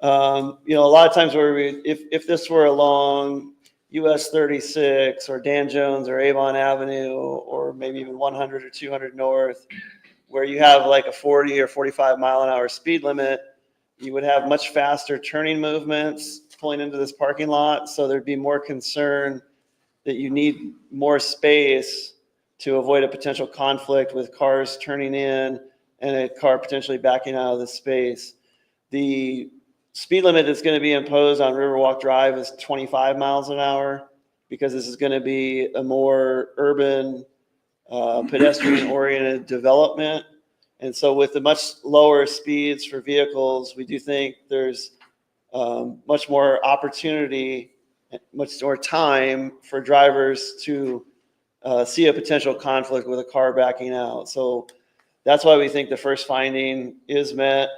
a lot of times where if this were along US 36 or Dan Jones or Avon Avenue, or maybe even 100 or 200 North, where you have like a 40 or 45 mile an hour speed limit, you would have much faster turning movements pulling into this parking lot. So there'd be more concern that you need more space to avoid a potential conflict with cars turning in and a car potentially backing out of the space. The speed limit that's going to be imposed on Riverwalk Drive is 25 miles an hour because this is going to be a more urban, pedestrian-oriented development. And so with the much lower speeds for vehicles, we do think there's much more opportunity, much more time for drivers to see a potential conflict with a car backing out. So that's why we think the first finding is met.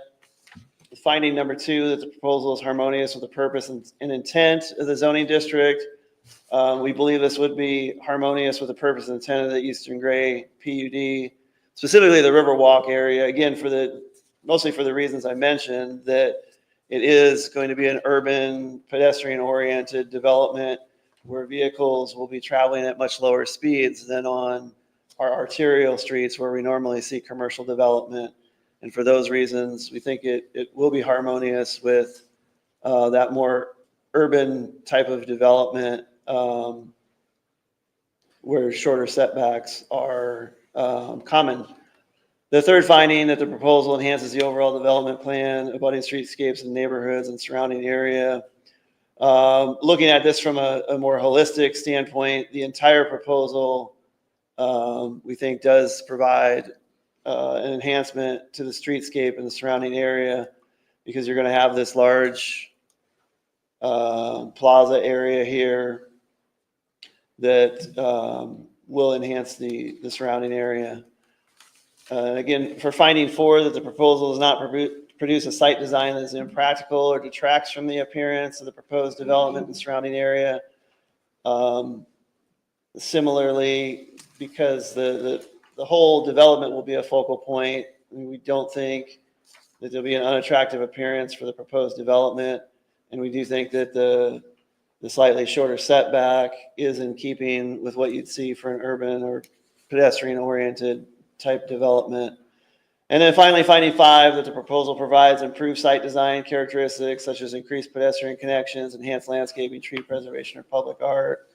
Finding number 2, that the proposal is harmonious with the purpose and intent of the zoning district. We believe this would be harmonious with the purpose and intent of the Eastern Gray PUD, specifically the Riverwalk area. Again, mostly for the reasons I mentioned, that it is going to be an urban, pedestrian-oriented development where vehicles will be traveling at much lower speeds than on our arterial streets where we normally see commercial development. And for those reasons, we think it will be harmonious with that more urban type of development where shorter setbacks are common. The third finding, that the proposal enhances the overall development plan, abutting streetscapes and neighborhoods and surrounding area. Looking at this from a more holistic standpoint, the entire proposal we think does provide an enhancement to the streetscape and the surrounding area, because you're going to have this large plaza area here that will enhance the surrounding area. Again, for finding 4, that the proposal does not produce a site design that is impractical or detracts from the appearance of the proposed development in the surrounding area. Similarly, because the whole development will be a focal point, we don't think that there'll be an unattractive appearance for the proposed development. And we do think that the slightly shorter setback is in keeping with what you'd see for an urban or pedestrian-oriented type development. And then finally, finding 5, that the proposal provides improved site design characteristics such as increased pedestrian connections, enhanced landscaping, tree preservation, or public art.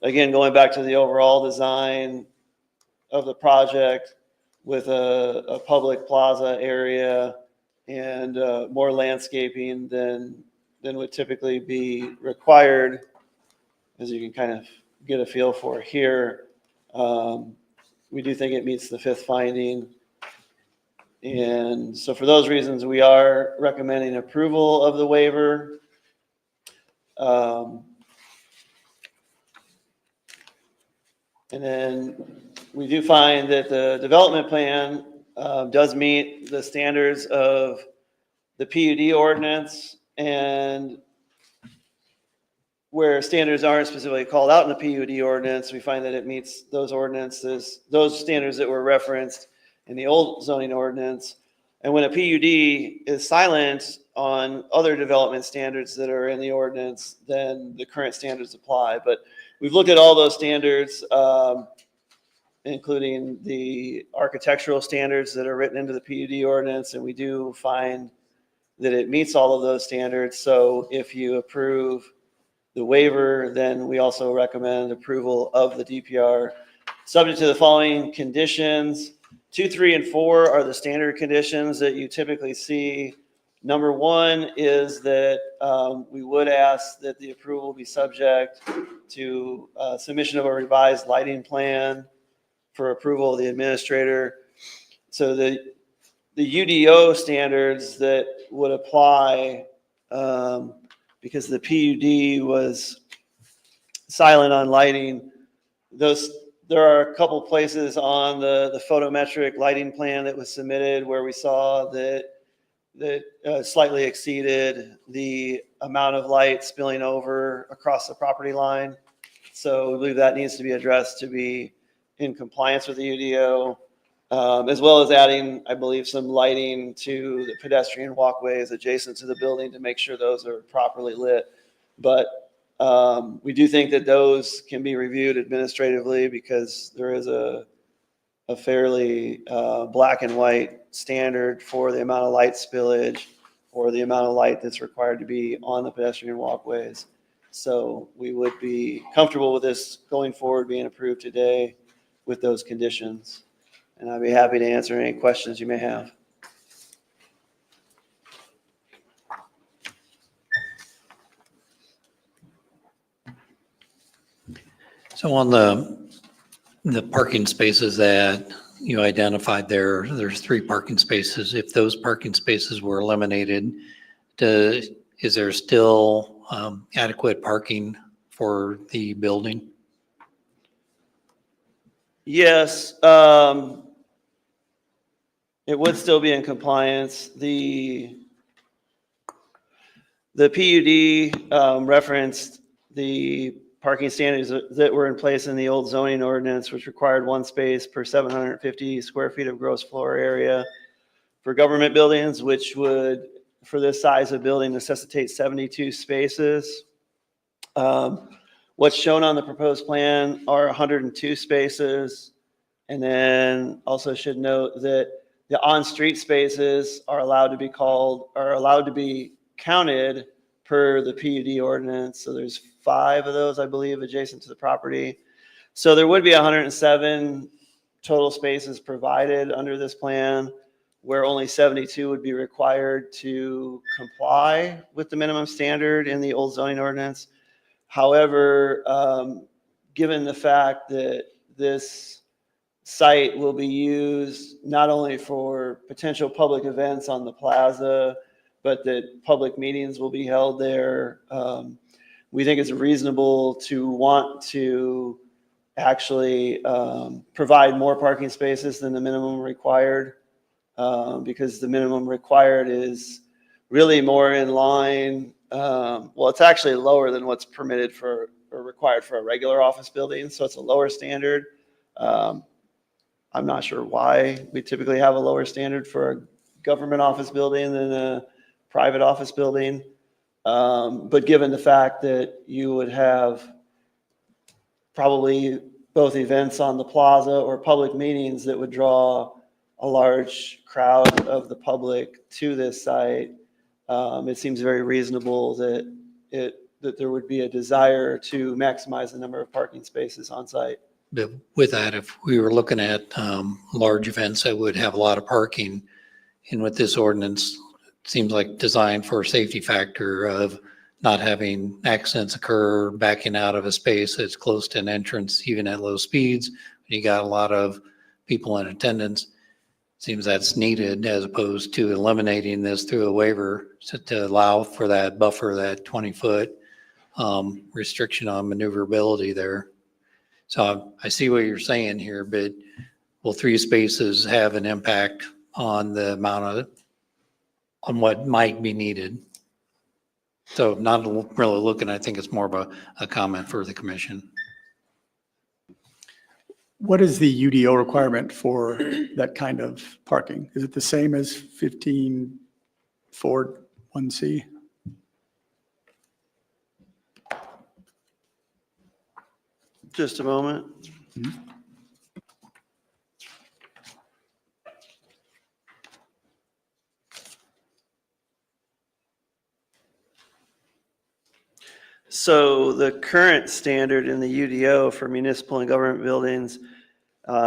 Again, going back to the overall design of the project with a public plaza area and more landscaping than would typically be required, as you can kind of get a feel for here. We do think it meets the 5th finding. And so for those reasons, we are recommending approval of the waiver. And then we do find that the development plan does meet the standards of the PUD ordinance, and where standards aren't specifically called out in the PUD ordinance, we find that it meets those ordinances, those standards that were referenced in the old zoning ordinance. And when a PUD is silent on other development standards that are in the ordinance, then the current standards apply. But we've looked at all those standards, including the architectural standards that are written into the PUD ordinance, and we do find that it meets all of those standards. So if you approve the waiver, then we also recommend approval of the DPR, subject to the following conditions. 2, 3, and 4 are the standard conditions that you typically see. Number 1 is that we would ask that the approval be subject to submission of a revised lighting plan for approval of the administrator. So the UDO standards that would apply, because the PUD was silent on lighting, those There are a couple places on the photometric lighting plan that was submitted where we saw that slightly exceeded the amount of light spilling over across the property line. So we believe that needs to be addressed to be in compliance with the UDO, as well as adding, I believe, some lighting to the pedestrian walkways adjacent to the building to make sure those are properly lit. But we do think that those can be reviewed administratively because there is a fairly black and white standard for the amount of light spillage or the amount of light that's required to be on the pedestrian walkways. So we would be comfortable with this going forward being approved today with those conditions. And I'd be happy to answer any questions you may have. So on the parking spaces that you identified there, there's 3 parking spaces. If those parking spaces were eliminated, is there still adequate parking for the building? Yes, it would still be in compliance. The PUD referenced the parking standards that were in place in the old zoning ordinance, which required 1 space per 750 square feet of gross floor area for government buildings, which would, for this size of building, necessitate 72 spaces. What's shown on the proposed plan are 102 spaces. And then also should note that the on-street spaces are allowed to be counted per the PUD ordinance. So there's 5 of those, I believe, adjacent to the property. So there would be 107 total spaces provided under this plan, where only 72 would be required to comply with the minimum standard in the old zoning ordinance. However, given the fact that this site will be used not only for potential public events on the plaza, but that public meetings will be held there, we think it's reasonable to want to actually provide more parking spaces than the minimum required, because the minimum required is really more in line. Well, it's actually lower than what's permitted for or required for a regular office building, so it's a lower standard. I'm not sure why we typically have a lower standard for a government office building than a private office building. But given the fact that you would have probably both events on the plaza or public meetings that would draw a large crowd of the public to this site, it seems very reasonable that there would be a desire to maximize the number of parking spaces on site. But with that, if we were looking at large events that would have a lot of parking, and with this ordinance, it seems like designed for a safety factor of not having accidents occur backing out of a space that's close to an entrance, even at low speeds. You got a lot of people in attendance. Seems that's needed as opposed to eliminating this through a waiver to allow for that buffer, that 20-foot restriction on maneuverability there. So I see what you're saying here, but will 3 spaces have an impact on the amount on what might be needed? So not really looking, I think it's more of a comment for the commission. What is the UDO requirement for that kind of parking? Is it the same as 15.4.1C? Just a moment. So the current standard in the UDO for municipal and government buildings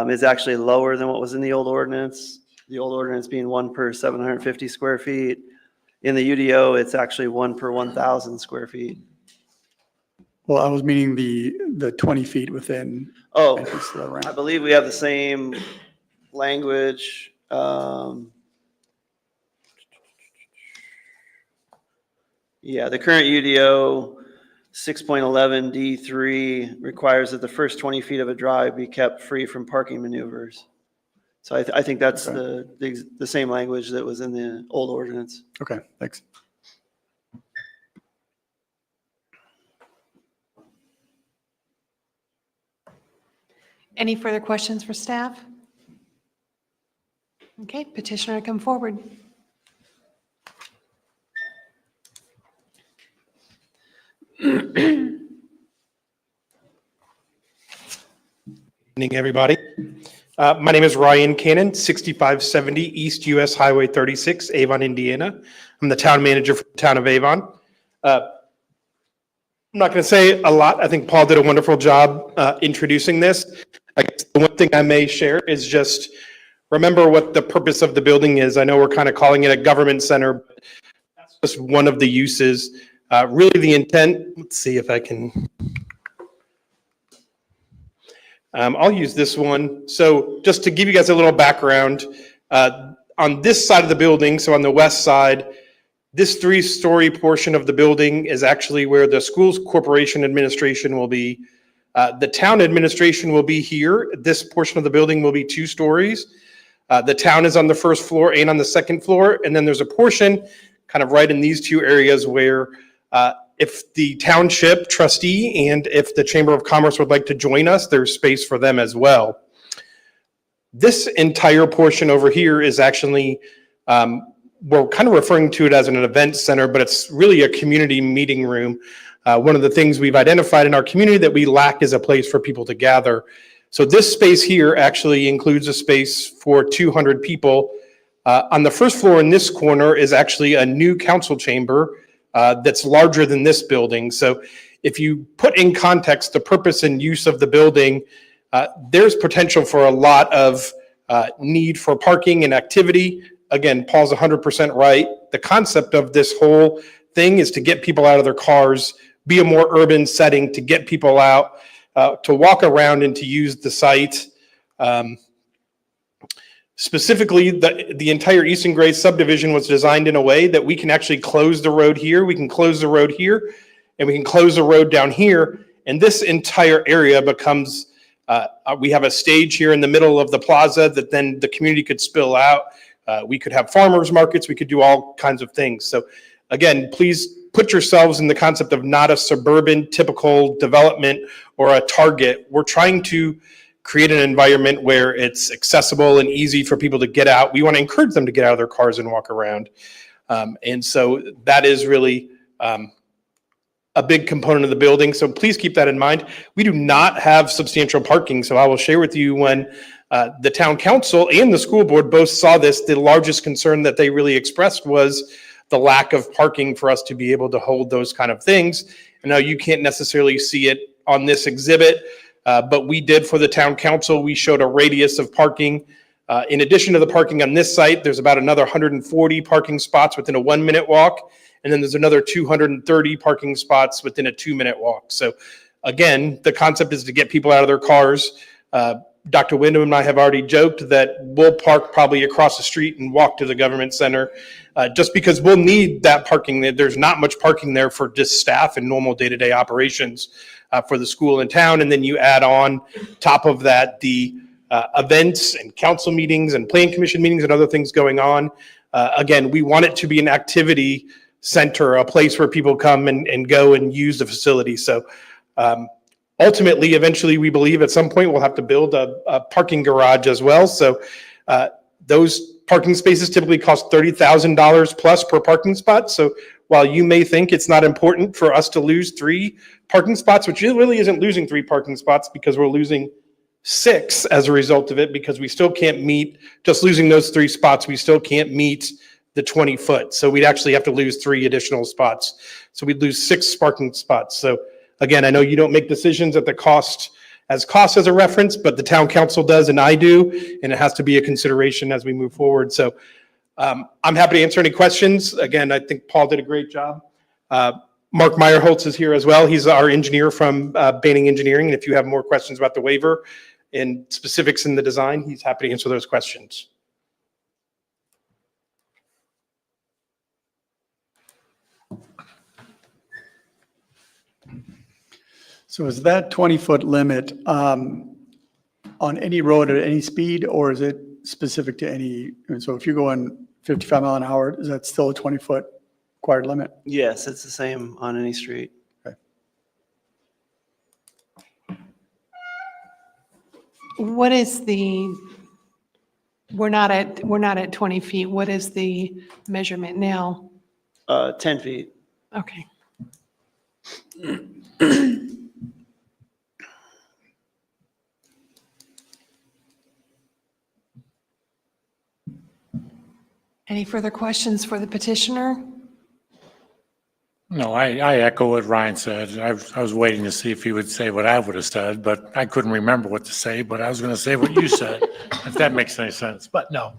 is actually lower than what was in the old ordinance. The old ordinance being 1 per 750 square feet. In the UDO, it's actually 1 per 1,000 square feet. Well, I was meaning the 20 feet within. Oh, entrance to the ramp. I believe we have the same language. Yeah, the current UDO 6.11 D3 requires that the first 20 feet of a drive be kept free from parking maneuvers. So I think that's the same language that was in the old ordinance. Okay, thanks. Any further questions for staff? Okay, petitioner, come forward. Evening, everybody. My name is Ryan Cannon, 6570 East US Highway 36, Avon, Indiana. I'm the town manager for the town of Avon. I'm not going to say a lot. I think Paul did a wonderful job introducing this. I guess the one thing I may share is just remember what the purpose of the building is. I know we're kind of calling it a government center, but that's just one of the uses. Really the intent, let's see if I can... I'll use this one. So just to give you guys a little background, on this side of the building, so on the west side, this 3-story portion of the building is actually where the schools corporation administration will be. The town administration will be here. This portion of the building will be 2 stories. The town is on the first floor and on the second floor. And then there's a portion kind of right in these 2 areas where if the township trustee and if the Chamber of Commerce would like to join us, there's space for them as well. This entire portion over here is actually, we're kind of referring to it as an event center, but it's really a community meeting room. One of the things we've identified in our community that we lack is a place for people to gather. So this space here actually includes a space for 200 people. On the first floor in this corner is actually a new council chamber that's larger than this building. So if you put in context the purpose and use of the building, there's potential for a lot of need for parking and activity. Again, Paul's 100% right. The concept of this whole thing is to get people out of their cars, be a more urban setting, to get people out, to walk around and to use the site. Specifically, the entire Easton Gray subdivision was designed in a way that we can actually close the road here, we can close the road here, and we can close the road down here. And this entire area becomes, we have a stage here in the middle of the plaza that then the community could spill out. We could have farmers markets, we could do all kinds of things. So again, please put yourselves in the concept of not a suburban typical development or a target. We're trying to create an environment where it's accessible and easy for people to get out. We want to encourage them to get out of their cars and walk around. And so that is really a big component of the building. So please keep that in mind. We do not have substantial parking. So I will share with you when the town council and the school board both saw this, the largest concern that they really expressed was the lack of parking for us to be able to hold those kind of things. And now you can't necessarily see it on this exhibit, but we did for the town council. We showed a radius of parking. In addition to the parking on this site, there's about another 140 parking spots within a 1-minute walk. And then there's another 230 parking spots within a 2-minute walk. So again, the concept is to get people out of their cars. Dr. Wyndham and I have already joked that we'll park probably across the street and walk to the government center just because we'll need that parking. There's not much parking there for just staff and normal day-to-day operations for the school in town. And then you add on top of that the events and council meetings and plan commission meetings and other things going on. Again, we want it to be an activity center, a place where people come and go and use the facility. So ultimately, eventually, we believe at some point we'll have to build a parking garage as well. So those parking spaces typically cost $30,000 plus per parking spot. So while you may think it's not important for us to lose 3 parking spots, which really isn't losing 3 parking spots because we're losing 6 as a result of it, because we still can't meet, just losing those 3 spots, we still can't meet the 20 foot. So we'd actually have to lose 3 additional spots. So we'd lose 6 parking spots. So again, I know you don't make decisions at the cost as a reference, but the town council does and I do, and it has to be a consideration as we move forward. So I'm happy to answer any questions. Again, I think Paul did a great job. Mark Meyerholtz is here as well. He's our engineer from Banning Engineering. And if you have more questions about the waiver and specifics in the design, he's happy to answer those questions. So is that 20-foot limit on any road at any speed, or is it specific to any? And so if you're going 55 mile an hour, is that still a 20-foot required limit? Yes, it's the same on any street. What is the, we're not at 20 feet. What is the measurement now? 10 feet. Okay. Any further questions for the petitioner? No, I echo what Ryan said. I was waiting to see if he would say what I would have said, but I couldn't remember what to say, but I was going to say what you said, if that makes any sense. But no,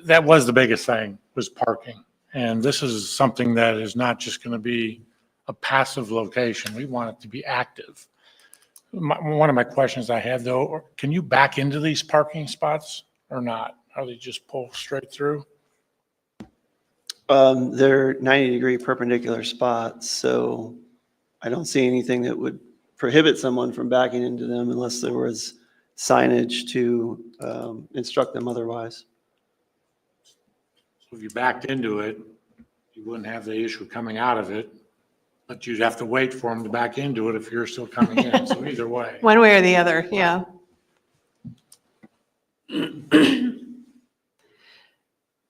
that was the biggest thing, was parking. And this is something that is not just going to be a passive location. We want it to be active. One of my questions I had though, can you back into these parking spots or not? Are they just pull straight through? They're 90-degree perpendicular spots, so I don't see anything that would prohibit someone from backing into them unless there was signage to instruct them otherwise. So if you backed into it, you wouldn't have the issue coming out of it, but you'd have to wait for them to back into it if you're still coming in. So either way. One way or the other, yeah.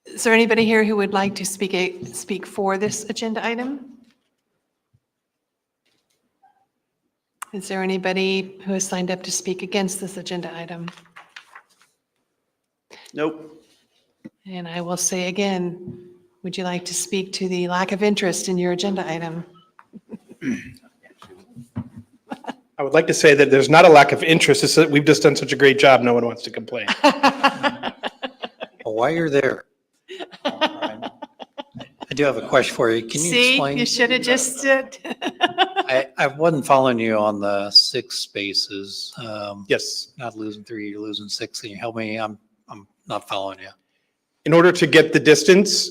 Is there anybody here who would like to speak for this agenda item? Is there anybody who has signed up to speak against this agenda item? Nope. And I will say again, would you like to speak to the lack of interest in your agenda item? I would like to say that there's not a lack of interest. It's that we've just done such a great job, no one wants to complain. While you're there, I do have a question for you. Can you See, explain? you should have just stood. I wasn't following you on the 6 spaces. Yes. Not losing 3, you're losing 6. Can you help me? I'm not following you. In order to get the distance,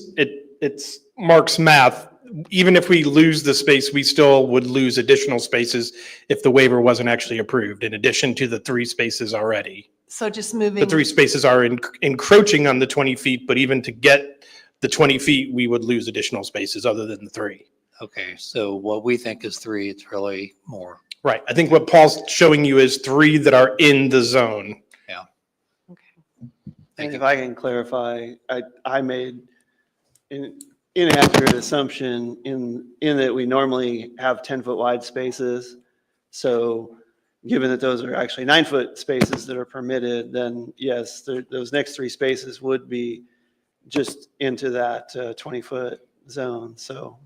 it's Mark's math. Even if we lose the space, we still would lose additional spaces if the waiver wasn't actually approved, in addition to the 3 spaces already. So just moving. The 3 spaces are encroaching on the 20 feet, but even to get the 20 feet, we would lose additional spaces other than the 3. Okay, so what we think is 3, it's really more. Right. I think what Paul's showing you is 3 that are in the zone. Yeah. And if I can clarify, I made an inaccurate assumption in that we normally have 10-foot wide spaces. So given that those are actually 9-foot spaces that are permitted, then yes, those next 3 spaces would be just into that 20-foot zone. So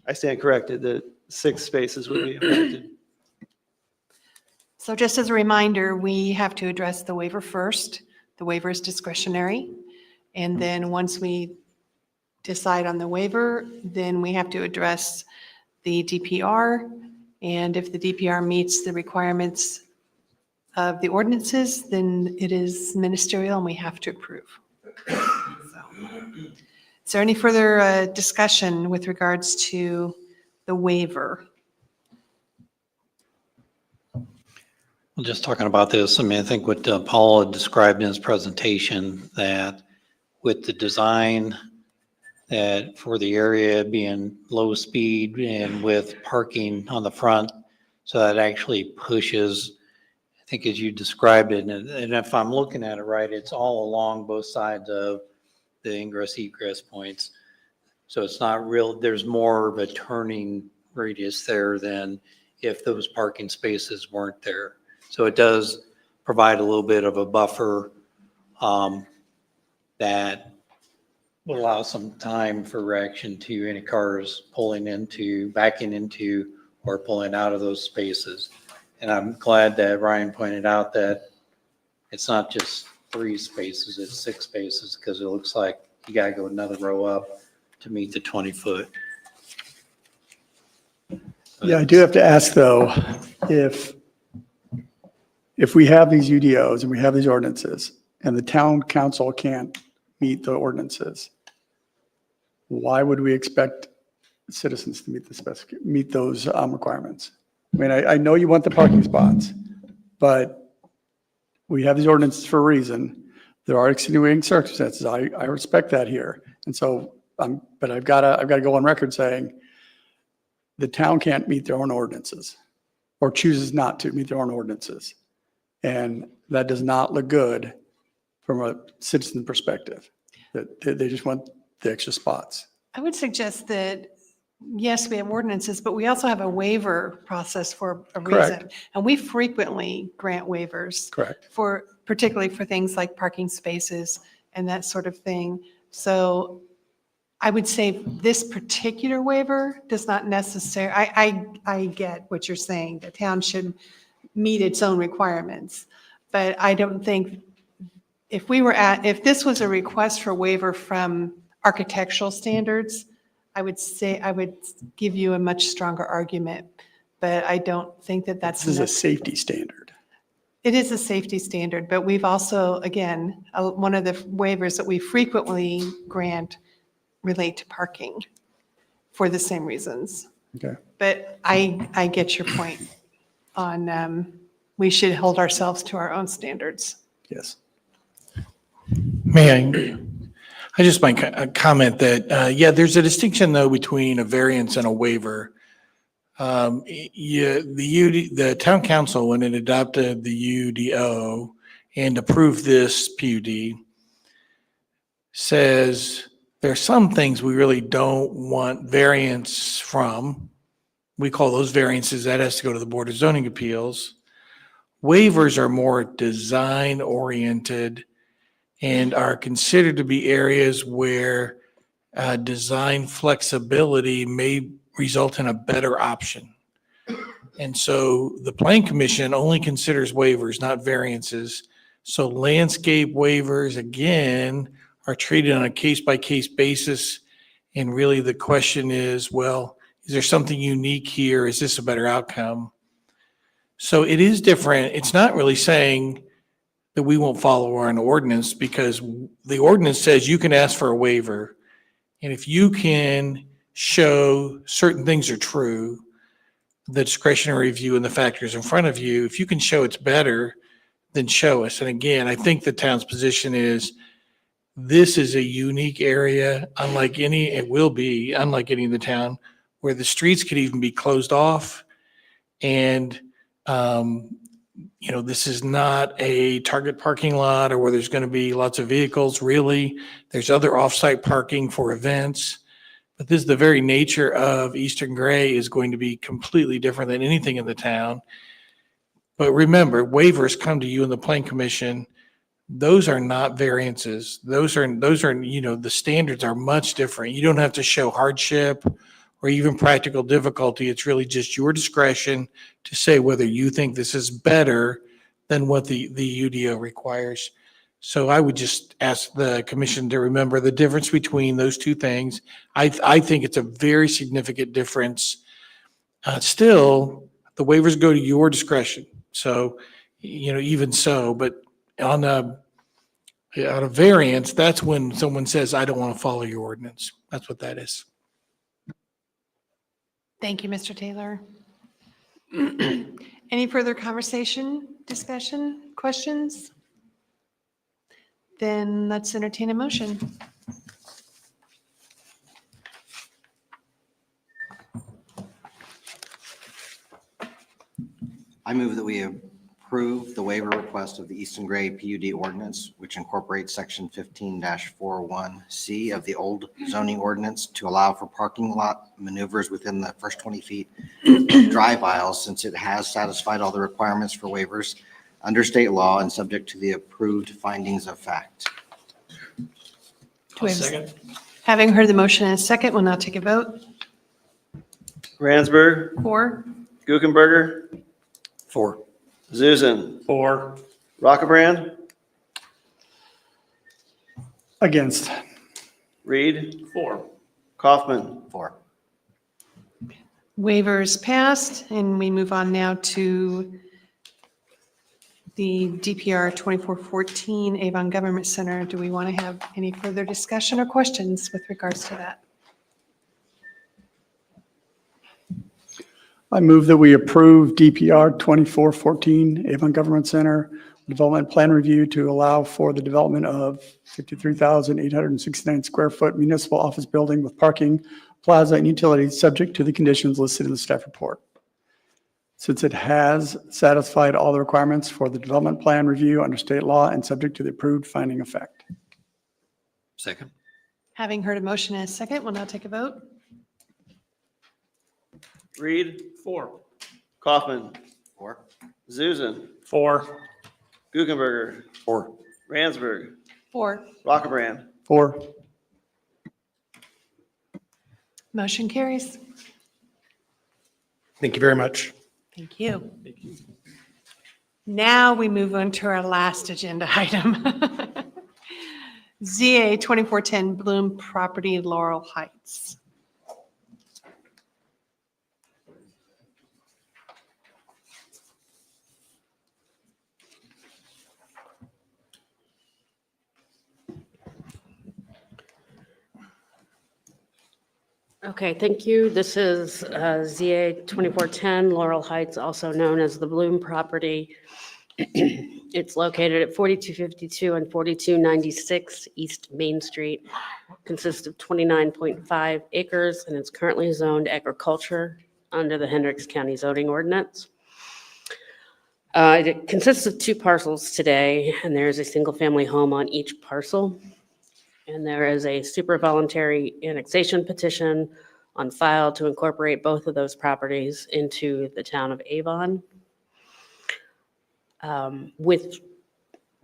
I stand corrected that 6 spaces would be affected. So just as a reminder, we have to address the waiver first. The waiver is discretionary. And then once we decide on the waiver, then we have to address the DPR. And if the DPR meets the requirements of the ordinances, then it is ministerial and we have to approve. Is there any further discussion with regards to the waiver? Well, just talking about this, I mean, I think what Paul had described in his presentation, that with the design that for the area being low speed and with parking on the front, so that actually pushes, I think as you described it, and if I'm looking at it right, it's all along both sides of the ingress egress points. So it's not real, there's more of a turning radius there than if those parking spaces weren't there. So it does provide a little bit of a buffer that will allow some time for reaction to any cars pulling into, backing into, or pulling out of those spaces. And I'm glad that Ryan pointed out that it's not just 3 spaces, it's 6 spaces, because it looks like you gotta go another row up to meet the 20-foot. Yeah, I do have to ask though, if we have these UDOs and we have these ordinances and the town council can't meet the ordinances, why would we expect citizens to meet those requirements? I mean, I know you want the parking spots, but we have these ordinances for a reason. There are extenuating circumstances. I respect that here. And so, but I've got to go on record saying the town can't meet their own ordinances or chooses not to meet their own ordinances. And that does not look good from a citizen perspective, that they just want the extra spots. I would suggest that, yes, we have ordinances, but we also have a waiver process for a reason. Correct. And we frequently grant waivers. Correct. For, particularly for things like parking spaces and that sort of thing. So I would say this particular waiver does not necessarily, I get what you're saying, the town should meet its own requirements. But I don't think, if this was a request for waiver from architectural standards, I would say, I would give you a much stronger argument, but I don't think that that's. This is a safety standard. It is a safety standard, but we've also, again, one of the waivers that we frequently grant relate to parking for the same reasons. Okay. But I get your point on, we should hold ourselves to our own standards. Yes. May I just make a comment that, yeah, there's a distinction though between a variance and a waiver. The town council, when it adopted the UDO and approved this PUD, says there are some things we really don't want variance from. We call those variances. That has to go to the Board of Zoning Appeals. Waivers are more design oriented and are considered to be areas where design flexibility may result in a better option. And so the Plan Commission only considers waivers, not variances. So landscape waivers, again, are treated on a case-by-case basis. And really the question is, well, is there something unique here? Is this a better outcome? So it is different. It's not really saying that we won't follow our own ordinance, because the ordinance says you can ask for a waiver. And if you can show certain things are true, the discretionary review and the factors in front of you, if you can show it's better, then show us. And again, I think the town's position is this is a unique area, unlike any, it will be unlike any in the town, where the streets could even be closed off. And, this is not a target parking lot or where there's going to be lots of vehicles, really. There's other off-site parking for events. But this is the very nature of Eastern Gray is going to be completely different than anything in the town. But remember, waivers come to you in the Plan Commission. Those are not variances. Those are, the standards are much different. You don't have to show hardship or even practical difficulty. It's really just your discretion to say whether you think this is better than what the UDO requires. So I would just ask the commission to remember the difference between those two things. I think it's a very significant difference. Still, the waivers go to your discretion. So, even so, but on a variance, that's when someone says, I don't want to follow your ordinance. That's what that is. Thank you, Mr. Taylor. Any further conversation, discussion, questions? Then let's entertain a motion. I move that we approve the waiver request of the Eastern Gray PUD ordinance, which incorporates section 15-41C of the old zoning ordinance to allow for parking lot maneuvers within the first 20 feet of drive aisles, since it has satisfied all the requirements for waivers under state law and subject to the approved findings of fact. Second. Having heard the motion in a second, we'll now take a vote. Ransberg, For, Guckenberger, 4. Zuzen, 4. Rockabrand, Against. Reed, 4. Kaufman. 4. waivers passed, and we move on now to the DPR 2414 Avon Government Center. Do we want to have any further discussion or questions with regards to that? I move that we approve DPR 2414 Avon Government Center Development Plan Review to allow for the development of 53,869 square foot municipal office building with parking, plaza, and utilities, subject to the conditions listed in the staff report. Since it has satisfied all the requirements for the development plan review under state law and subject to the approved finding of fact. Second. Having heard a motion and a second, we'll now take a vote. Reed, 4. Kaufman, Or Zuzen, 4. Guckenberger, 4. Ransberg, 4. Rockerbrand. 4. Motion carries. Thank you very much. Thank you. Now we move on to our last agenda item. ZA 2410 Bloom Property, Laurel Heights. Okay, thank you. This is ZA 2410 Laurel Heights, also known as the Bloom property. It's located at 4252 and 4296 East Main Street. Consists of 29.5 acres, and it's currently zoned agriculture under the Hendricks County zoning ordinance. It consists of 2 parcels today, and there is a single-family home on each parcel. And there is a super voluntary annexation petition on file to incorporate both of those properties into the town of Avon. With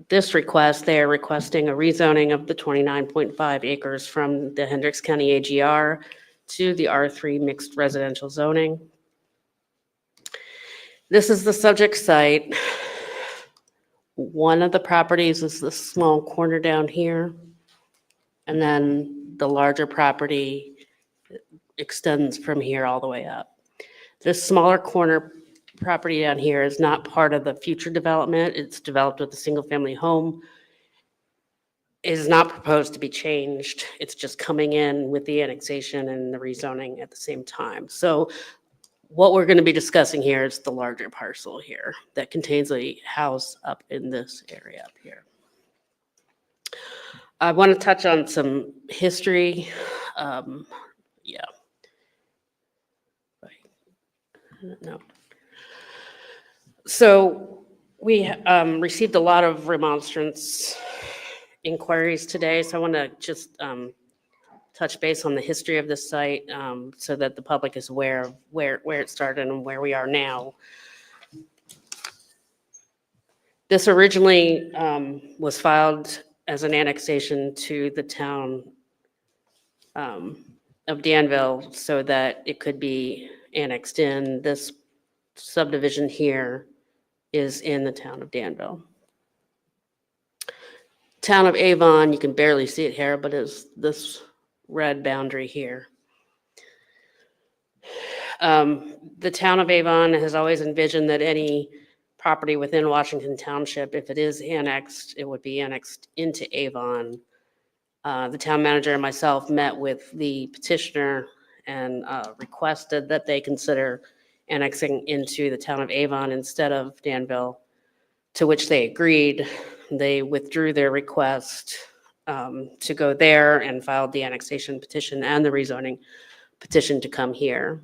this request, they are requesting a rezoning of the 29.5 acres from the Hendricks County AGR to the R3 mixed residential zoning. This is the subject site. One of the properties is this small corner down here. And then the larger property extends from here all the way up. This smaller corner property down here is not part of the future development. It's developed with a single-family home. It is not proposed to be changed. It's just coming in with the annexation and the rezoning at the same time. So what we're going to be discussing here is the larger parcel here that contains a house up in this area up here. I want to touch on some history. No. So we received a lot of remonstrance inquiries today. So I want to just touch base on the history of this site so that the public is aware of where it started and where we are now. This originally was filed as an annexation to the town of Danville so that it could be annexed in. This subdivision here is in the town of Danville. Town of Avon, you can barely see it here, but it's this red boundary here. The town of Avon has always envisioned that any property within Washington Township, if it is annexed, it would be annexed into Avon. The town manager and myself met with the petitioner and requested that they consider annexing into the town of Avon instead of Danville, to which they agreed. They withdrew their request to go there and filed the annexation petition and the rezoning petition to come here.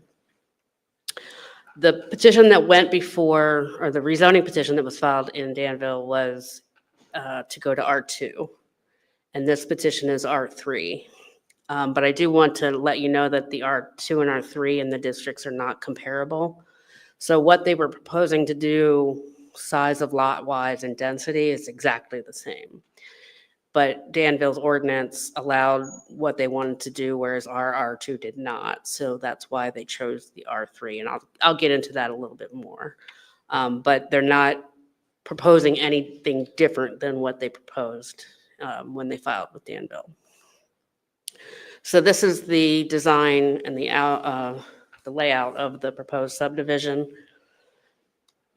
The petition that went before, or the rezoning petition that was filed in Danville was to go to R2. And this petition is R3. But I do want to let you know that the R2 and R3 in the districts are not comparable. So what they were proposing to do, size of lot wise and density, is exactly the same. But Danville's ordinance allowed what they wanted to do, whereas our R2 did not. So that's why they chose the R3. And I'll get into that a little bit more. But they're not proposing anything different than what they proposed when they filed with Danville. So this is the design and the layout of the proposed subdivision.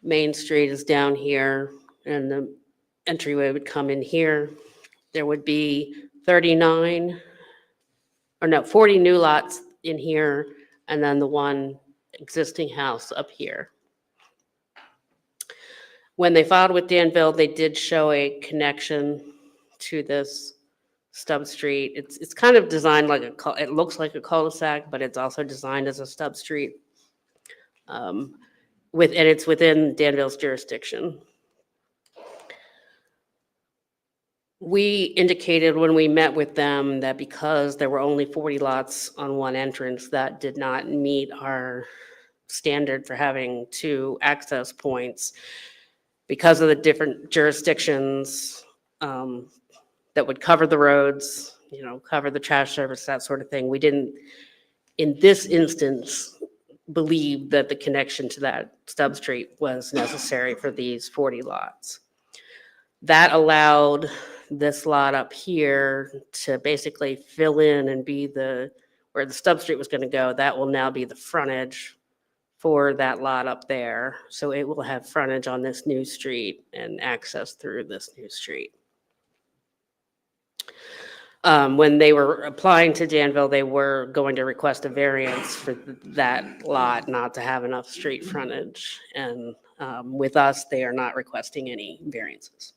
Main Street is down here, and the entryway would come in here. There would be 40 new lots in here, and then the one existing house up here. When they filed with Danville, they did show a connection to this stub street. It's kind of designed like it looks like a cul-de-sac, but it's also designed as a stub street. And it's within Danville's jurisdiction. We indicated when we met with them that because there were only 40 lots on one entrance, that did not meet our standard for having 2 access points because of the different jurisdictions that would cover the roads, cover the trash service, that sort of thing. We didn't, in this instance, believe that the connection to that stub street was necessary for these 40 lots. That allowed this lot up here to basically fill in and be where the stub street was going to go. That will now be the frontage for that lot up there. So it will have frontage on this new street and access through this new street. When they were applying to Danville, they were going to request a variance for that lot not to have enough street frontage. And with us, they are not requesting any variances.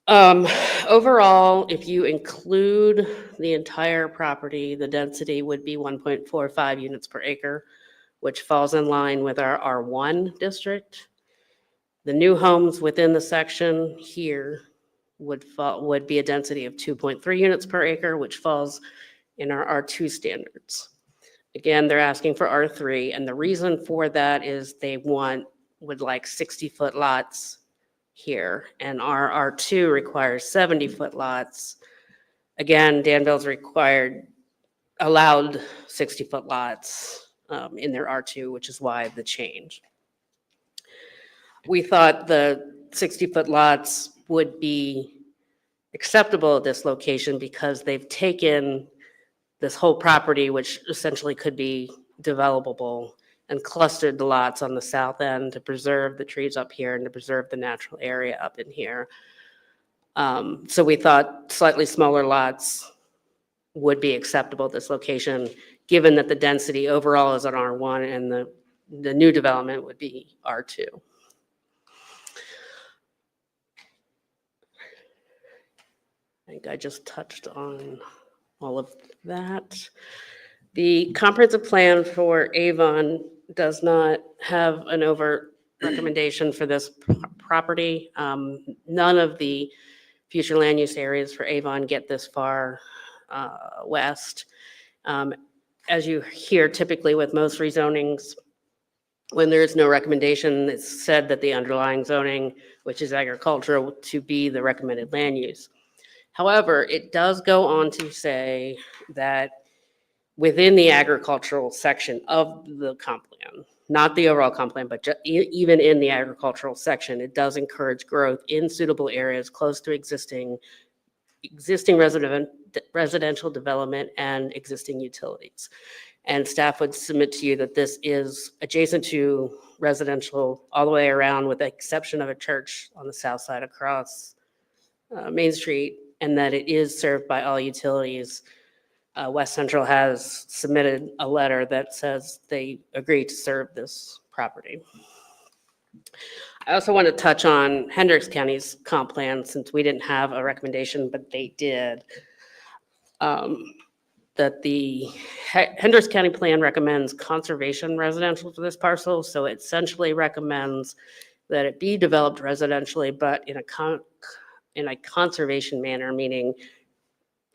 Overall, if you include the entire property, the density would be 1.45 units per acre, which falls in line with our R1 district. The new homes within the section here would be a density of 2.3 units per acre, which falls in our R2 standards. Again, they're asking for R3, and the reason for that is they would like 60-foot lots here, and our R2 requires 70-foot lots. Again, Danville's allowed 60-foot lots in their R2, which is why the change. We thought the 60-foot lots would be acceptable at this location because they've taken this whole property, which essentially could be developable, and clustered the lots on the south end to preserve the trees up here and to preserve the natural area up in here. So we thought slightly smaller lots would be acceptable at this location, given that the density overall is on R1 and the new development would be R2. I think I just touched on all of that. The comprehensive plan for Avon does not have an overt recommendation for this property. None of the future land use areas for Avon get this far west. As you hear typically with most rezonings, when there is no recommendation, it's said that the underlying zoning, which is agricultural, to be the recommended land use. However, it does go on to say that within the agricultural section of the comp plan, not the overall comp plan, but even in the agricultural section, it does encourage growth in suitable areas close to existing residential development and existing utilities. And staff would submit to you that this is adjacent to residential all the way around, with the exception of a church on the south side across Main Street, and that it is served by all utilities. West Central has submitted a letter that says they agree to serve this property. I also want to touch on Hendricks County's comp plan, since we didn't have a recommendation, but they did. That the Hendricks County plan recommends conservation residential for this parcel. So it essentially recommends that it be developed residentially, but in a conservation manner, meaning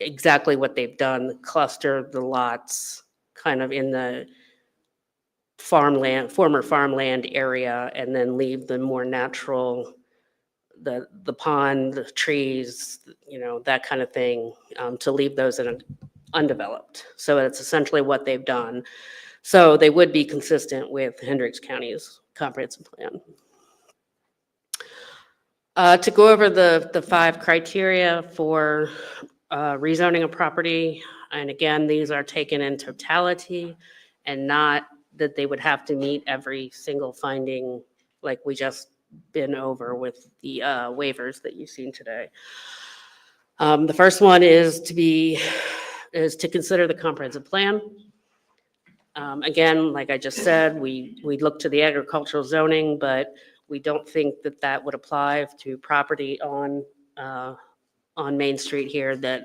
exactly what they've done, cluster the lots kind of in the former farmland area, and then leave the more natural, the pond, the trees, that kind of thing, to leave those in undeveloped. So it's essentially what they've done. So they would be consistent with Hendricks County's comprehensive plan. To go over the 5 criteria for rezoning a property, and again, these are taken in totality and not that they would have to meet every single finding like we just been over with the waivers that you've seen today. The first one is to consider the comprehensive plan. Again, like I just said, we look to the agricultural zoning, but we don't think that that would apply to property on Main Street here, that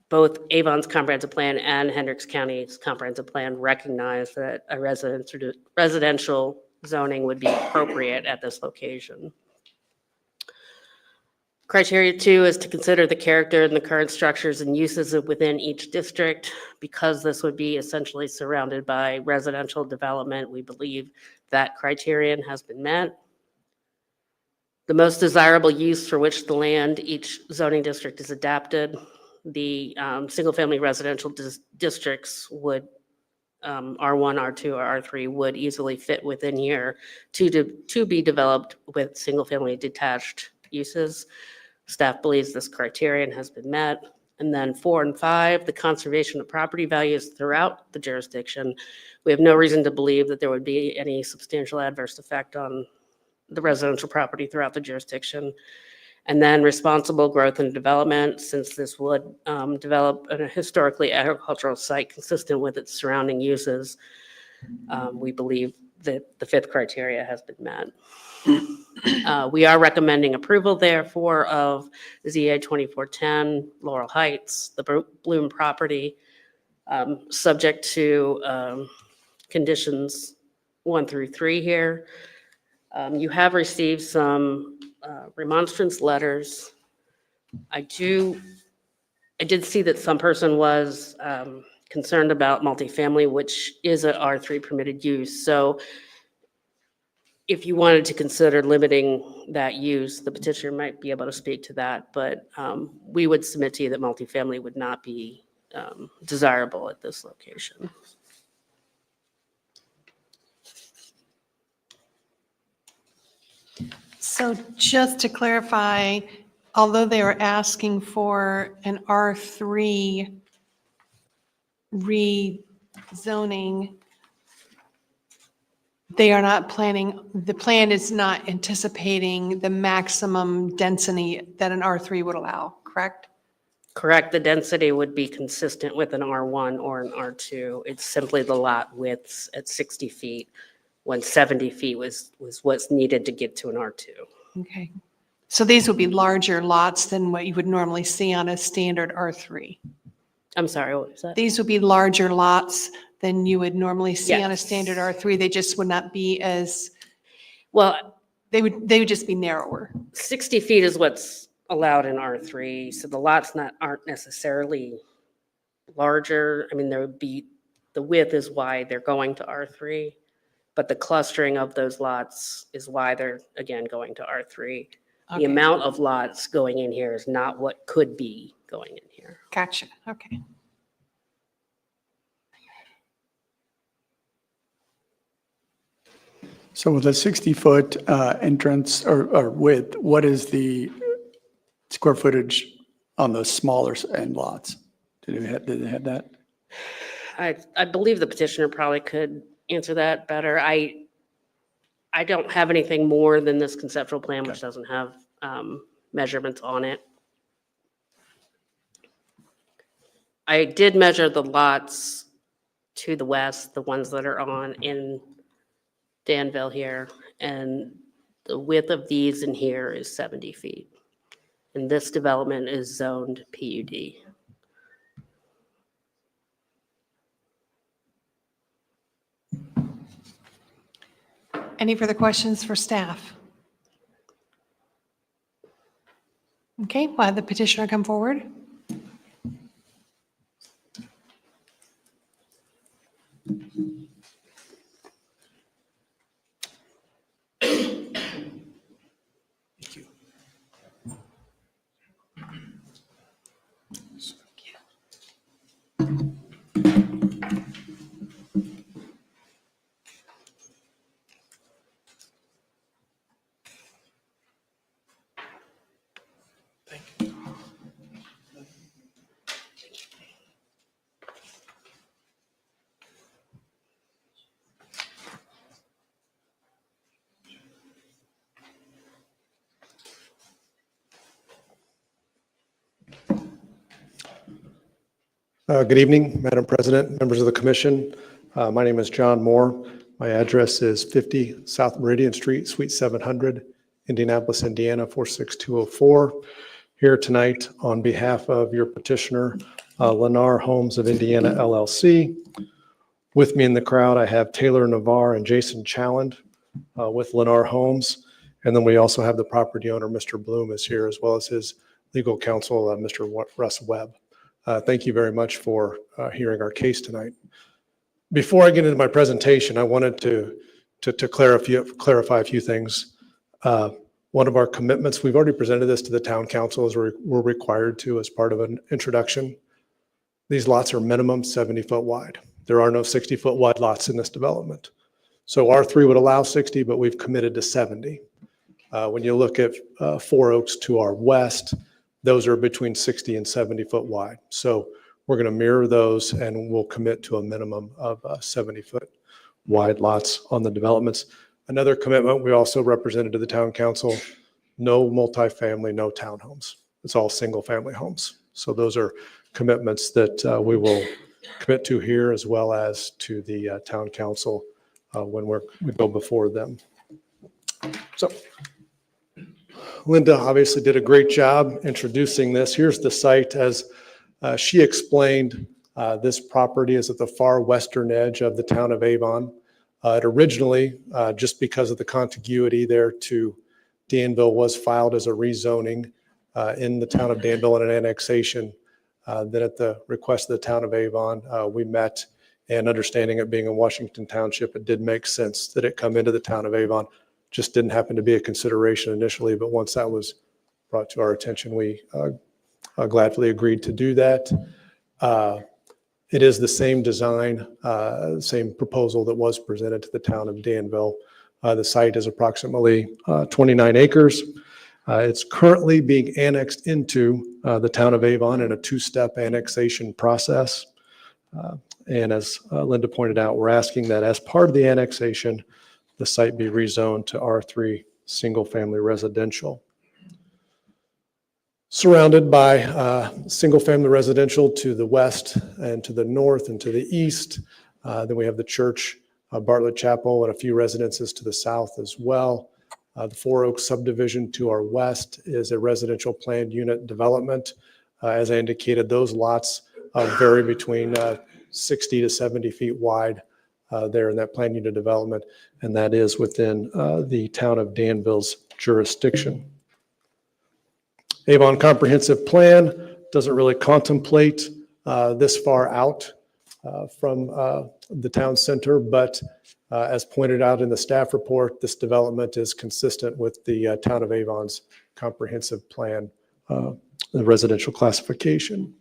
both Avon's comprehensive plan and Hendricks County's comprehensive plan recognize that a residential zoning would be appropriate at this location. Criteria 2 is to consider the character and the current structures and uses within each district. Because this would be essentially surrounded by residential development, we believe that criterion has been met. The most desirable use for which the land each zoning district is adapted. The single-family residential districts would, R1, R2, or R3 would easily fit within here to be developed with single-family detached uses. Staff believes this criterion has been met. And then 4 and 5, the conservation of property values throughout the jurisdiction. We have no reason to believe that there would be any substantial adverse effect on the residential property throughout the jurisdiction. And then responsible growth and development, since this would develop a historically agricultural site consistent with its surrounding uses. We believe that the 5th criteria has been met. We are recommending approval, therefore, of ZA 2410 Laurel Heights, the Bloom property, subject to conditions 1 through 3 here. You have received some remonstrance letters. I did see that some person was concerned about multifamily, which is an R3 permitted use. So if you wanted to consider limiting that use, the petitioner might be able to speak to that, but we would submit to you that multifamily would not be desirable at this location. So just to clarify, although they were asking for an R3 rezoning, they are not planning, the plan is not anticipating the maximum density that an R3 would allow, correct? Correct. The density would be consistent with an R1 or an R2. It's simply the lot widths at 60 feet, when 70 feet was what's needed to get to an R2. Okay. So these would be larger lots than what you would normally see on a standard R3. I'm sorry, what was that? These would be larger lots than you would normally see on a Yes. standard R3. They just would not be as, Well, they would just be narrower. 60 feet is what's allowed in R3, so the lots aren't necessarily larger. I mean, there would be, the width is why they're going to R3, but the clustering of those lots is why they're, again, going to R3. The Okay. amount of lots going in here is not what could be going in here. Gotcha, okay. So with a 60-foot entrance or width, what is the square footage on the smaller end lots? Did they have that? I believe the petitioner probably could answer that better. I don't have anything more than this conceptual plan, which doesn't have measurements on it. I did measure the lots to the west, the ones that are on in Danville here, and the width of these in here is 70 feet. And this development is zoned PUD. Any further questions for staff? Okay, we'll have the petitioner come forward. Good evening, Madam President, members of the commission. My name is John Moore. My address is 50 South Meridian Street, Suite 700, Indianapolis, Indiana, 46204. Here tonight on behalf of your petitioner, Lennar Homes of Indiana LLC. With me in the crowd, I have Taylor Navarre and Jason Challand with Lennar Homes. And then we also have the property owner, Mr. Bloom, is here, as well as his legal counsel, Mr. Russ Webb. Thank you very much for hearing our case tonight. Before I get into my presentation, I wanted to clarify a few things. One of our commitments, we've already presented this to the town council as we're required to as part of an introduction. These lots are minimum 70-foot wide. There are no 60-foot wide lots in this development. So R3 would allow 60, but we've committed to 70. When you look at Four Oaks to our west, those are between 60 and 70-foot wide. So we're going to mirror those and we'll commit to a minimum of 70-foot wide lots on the developments. Another commitment we also represented to the town council, no multifamily, no townhomes. It's all single family homes. So those are commitments that we will commit to here as well as to the town council when we go before them. So Linda obviously did a great job introducing this. Here's the site as she explained. This property is at the far western edge of the town of Avon. It originally, just because of the contiguity there to Danville, was filed as a rezoning in the town of Danville and an annexation. Then at the request of the town of Avon, we met, and understanding it being in Washington Township, it did make sense that it come into the town of Avon. Just didn't happen to be a consideration initially, but once that was brought to our attention, we gladly agreed to do that. It is the same design, same proposal that was presented to the town of Danville. The site is approximately 29 acres. It's currently being annexed into the town of Avon in a two-step annexation process. And as Linda pointed out, we're asking that as part of the annexation, the site be rezoned to R3 single-family residential. Surrounded by single-family residential to the west and to the north and to the east. Then we have the church, Bartlett Chapel, and a few residences to the south as well. The Four Oaks subdivision to our west is a residential planned unit development. As I indicated, those lots vary between 60 to 70 feet wide there in that planned unit development, and that is within the town of Danville's jurisdiction. Avon Comprehensive Plan doesn't really contemplate this far out from the town center, but as pointed out in the staff report, this development is consistent with the town of Avon's comprehensive plan, the residential classification.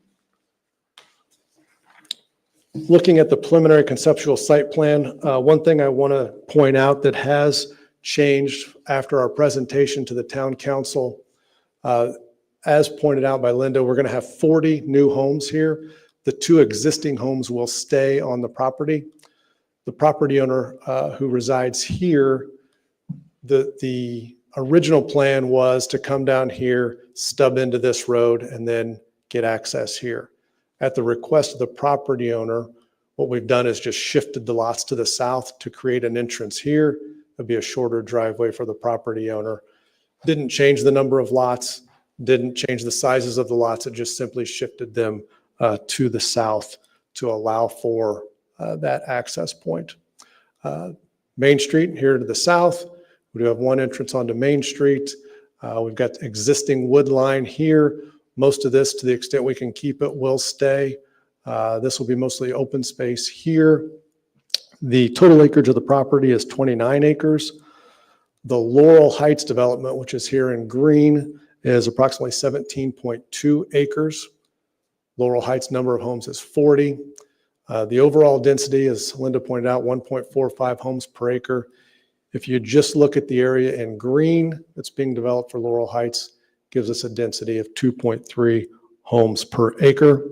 Looking at the preliminary conceptual site plan, one thing I want to point out that has changed after our presentation to the town council, as pointed out by Linda, we're going to have 40 new homes here. The 2 existing homes will stay on the property. The property owner who resides here, the original plan was to come down here, stub into this road, and then get access here. At the request of the property owner, what we've done is just shifted the lots to the south to create an entrance here. It'll be a shorter driveway for the property owner. Didn't change the number of lots, didn't change the sizes of the lots. It just simply shifted them to the south to allow for that access point. Main Street here to the south, we do have one entrance onto Main Street. We've got existing wood line here. Most of this, to the extent we can keep it, will stay. This will be mostly open space here. The total acreage of the property is 29 acres. The Laurel Heights development, which is here in green, is approximately 17.2 acres. Laurel Heights number of homes is 40. The overall density, as Linda pointed out, 1.45 homes per acre. If you just look at the area in green that's being developed for Laurel Heights, gives us a density of 2.3 homes per acre.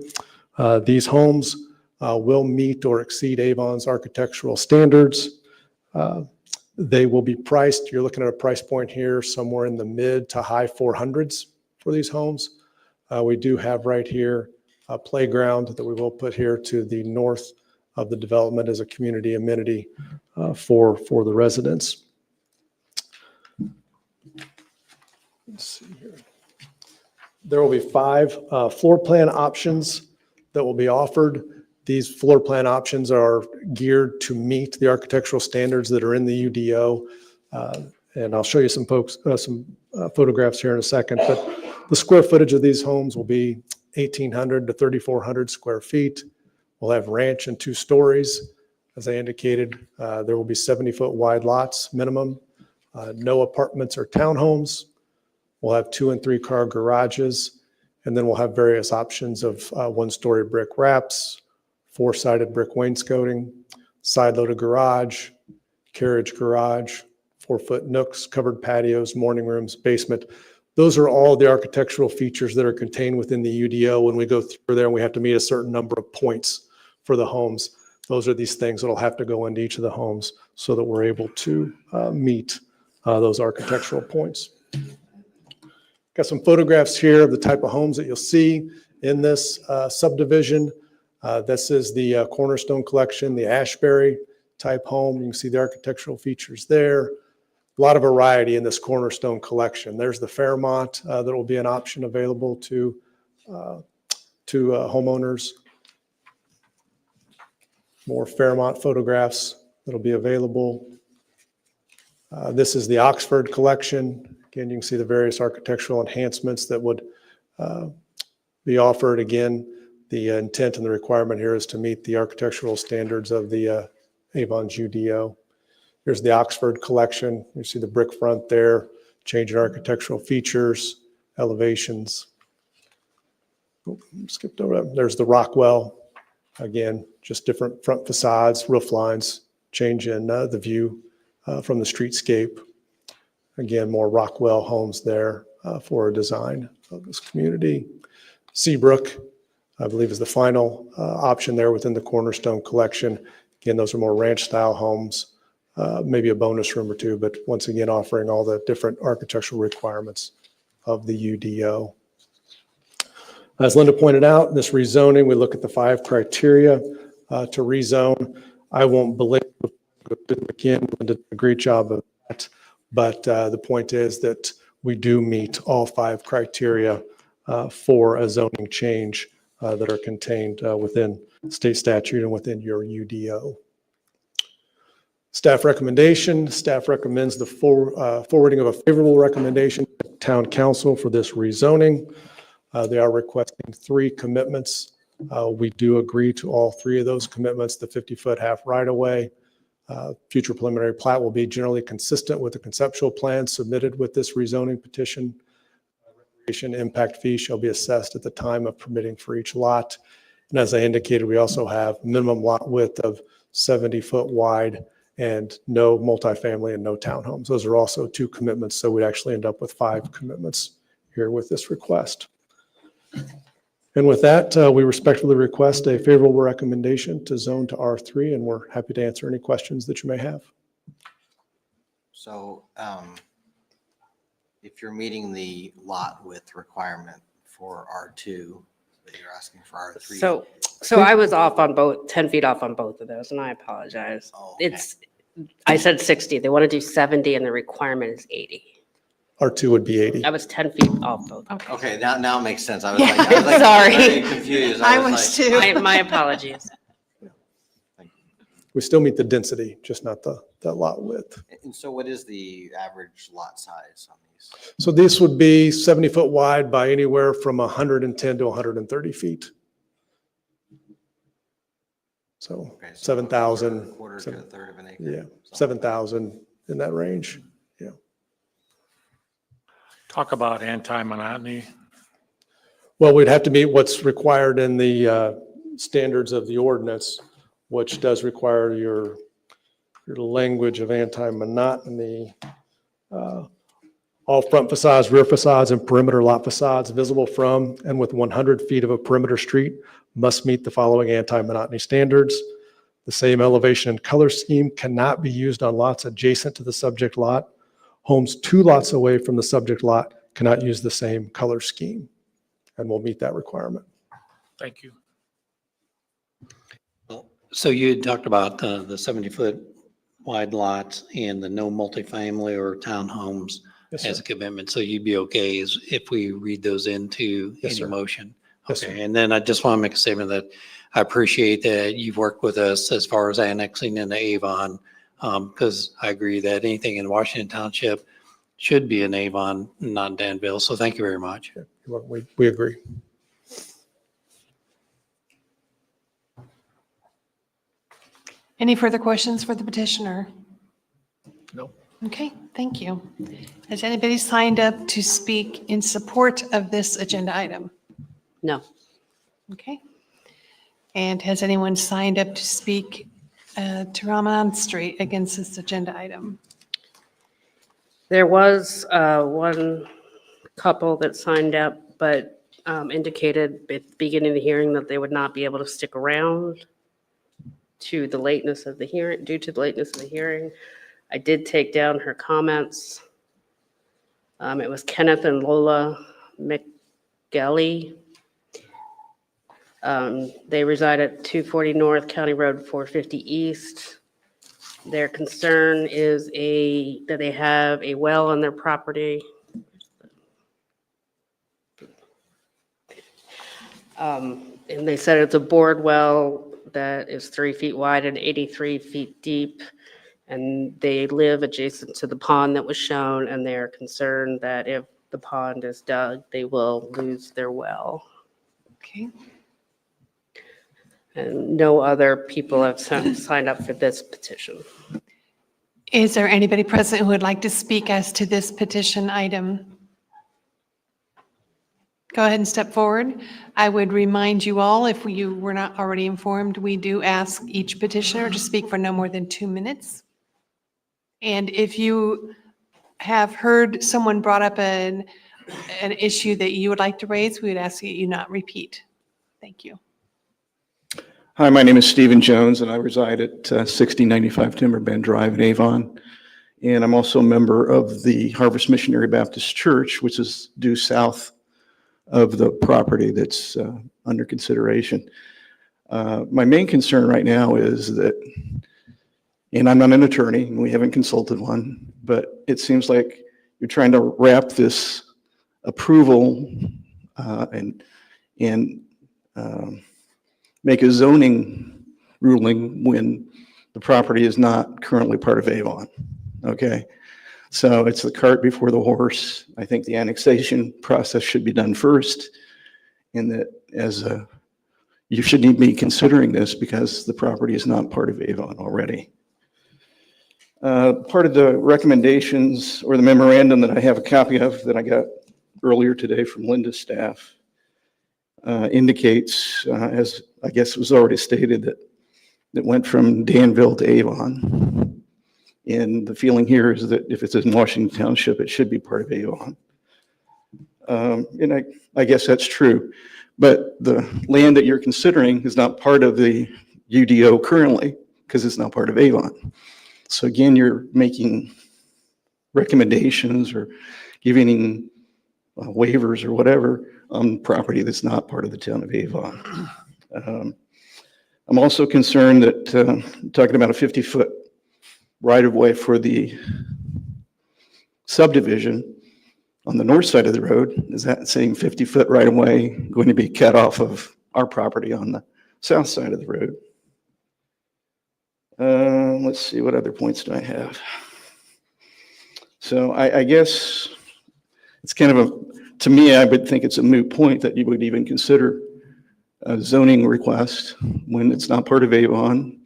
These homes will meet or exceed Avon's architectural standards. They will be priced, you're looking at a price point here, somewhere in the mid to high 400s for these homes. We do have right here playground that we will put here to the north of the development as a community amenity for the residents. Let's see here. There will be 5 floor plan options that will be offered. These floor plan options are geared to meet the architectural standards that are in the UDO. And I'll show you some photographs here in a second, but the square footage of these homes will be 1,800 to 3,400 square feet. We'll have ranch and 2 stories. As I indicated, there will be 70-foot wide lots minimum, no apartments or townhomes. We'll have 2 and 3 car garages, and then we'll have various options of 1-story brick wraps, 4-sided brick wainscoting, side-loaded garage, carriage garage, 4-foot nooks, covered patios, morning rooms, basement. Those are all the architectural features that are contained within the UDO. When we go through there and we have to meet a certain number of points for the homes, those are these things that'll have to go into each of the homes so that we're able to meet those architectural points. Got some photographs here of the type of homes that you'll see in this subdivision. This is the Cornerstone Collection, the Ashbury type home. You can see the architectural features there. A lot of variety in this Cornerstone Collection. There's the Fairmont that will be an option available to homeowners. More Fairmont photographs that'll be available. This is the Oxford Collection. Again, you can see the various architectural enhancements that would be offered. Again, the intent and the requirement here is to meet the architectural standards of the Avon's UDO. Here's the Oxford Collection. You see the brick front there, change in architectural features, elevations. Oh, skipped over that. There's the Rockwell. Again, just different front facades, roof lines, change in the view from the streetscape. Again, more Rockwell homes there for a design of this community. Seabrook, I believe, is the final option there within the Cornerstone Collection. Again, those are more ranch-style homes, maybe a bonus room or 2, but once again, offering all the different architectural requirements of the UDO. As Linda pointed out, in this rezoning, we look at the 5 criteria to rezone. I won't belabor again. Linda did a great job of that. But the point is that we do meet all 5 criteria for a zoning change that are contained within state statute and within your UDO. Staff recommendation. Staff recommends the forwarding of a favorable recommendation to Town Council for this rezoning. They are requesting 3 commitments. We do agree to all 3 of those commitments. The 50-foot half right-of-way. Future preliminary plat will be generally consistent with the conceptual plan submitted with this rezoning petition. Recreation impact fee shall be assessed at the time of permitting for each lot. And as I indicated, we also have minimum lot width of 70-foot wide and no multifamily and no townhomes. Those are also 2 commitments. So we'd actually end up with 5 commitments here with this request. And with that, we respectfully request a favorable recommendation to zone to R3, and we're happy to answer any questions that you may have. So if you're meeting the lot width requirement for R2, that you're asking for R3. So I was off on both, 10 feet off on both of those, and I apologize. Oh, okay. I said 60. They want to do 70, and the requirement is 80. R2 would be 80. I was 10 feet off both. Okay, now it makes sense. I was Yeah, like sorry. very confused. I was too. My apologies. We still meet the density, just not the lot width. And so what is the average lot size on these? So this would be 70-foot wide by anywhere from 110 to 130 feet. So Okay, so 7,000. Quarter to a third of an acre. Yeah, 7,000 in that range. Yeah. Talk about anti-monotony. Well, we'd have to meet what's required in the standards of the ordinance, which does require your language of anti-monotony. All front facades, rear facades, and perimeter lot facades visible from and with 100 feet of a perimeter street must meet the following anti-monotony standards. The same elevation and color scheme cannot be used on lots adjacent to the subject lot. Homes 2 lots away from the subject lot cannot use the same color scheme, and we'll meet that requirement. Thank you. So you had talked about the 70-foot wide lots and the no multifamily or townhomes Yes, as sir. a commitment. So you'd be okay if we read those into Yes, any sir. motion? Yes, Okay, sir. and then I just want to make a statement that I appreciate that you've worked with us as far as annexing into Avon, because I agree that anything in Washington Township should be in Avon, not Danville. So thank you very much. We agree. Any further questions for the petitioner? No. Okay, thank you. Has anybody signed up to speak in support of this agenda item? No. Okay. And has anyone signed up to speak to Ramadan Street against this agenda item? There was one couple that signed up, but indicated at the beginning of the hearing that they would not be able to stick around due to the lateness of the hearing. I did take down her comments. It was Kenneth and Lola McGelly. They reside at 240 North County Road 450 East. Their concern is that they have a well on their property. And they said it's a bored well that is 3 feet wide and 83 feet deep. And they live adjacent to the pond that was shown, and they're concerned that if the pond is dug, they will lose their well. Okay. And no other people have signed up for this petition. Is there anybody present who would like to speak as to this petition item? Go ahead and step forward. I would remind you all, if you were not already informed, we do ask each petitioner to speak for no more than 2 minutes. And if you have heard someone brought up an issue that you would like to raise, we would ask that you not repeat. Thank you. Hi, my name is Stephen Jones, and I reside at 6095 Timber Bend Drive in Avon. And I'm also a member of the Harvest Missionary Baptist Church, which is due south of the property that's under consideration. My main concern right now is that, and I'm not an attorney, and we haven't consulted one, but it seems like you're trying to wrap this approval and make a zoning ruling when the property is not currently part of Avon, okay? So it's the cart before the horse. I think the annexation process should be done first, and that you shouldn't even be considering this because the property is not part of Avon already. Part of the recommendations or the memorandum that I have a copy of that I got earlier today from Linda's staff indicates, as I guess was already stated, that it went from Danville to Avon. And the feeling here is that if it's in Washington Township, it should be part of Avon. And I guess that's true. But the land that you're considering is not part of the UDO currently because it's not part of Avon. So again, you're making recommendations or giving waivers or whatever on property that's not part of the town of Avon. I'm also concerned that talking about a 50-foot right-of-way for the subdivision on the north side of the road. Is that same 50-foot right-of-way going to be cut off of our property on the south side of the road? Let's see, what other points do I have? So I guess it's kind of to me, I would think it's a moot point that you would even consider a zoning request when it's not part of Avon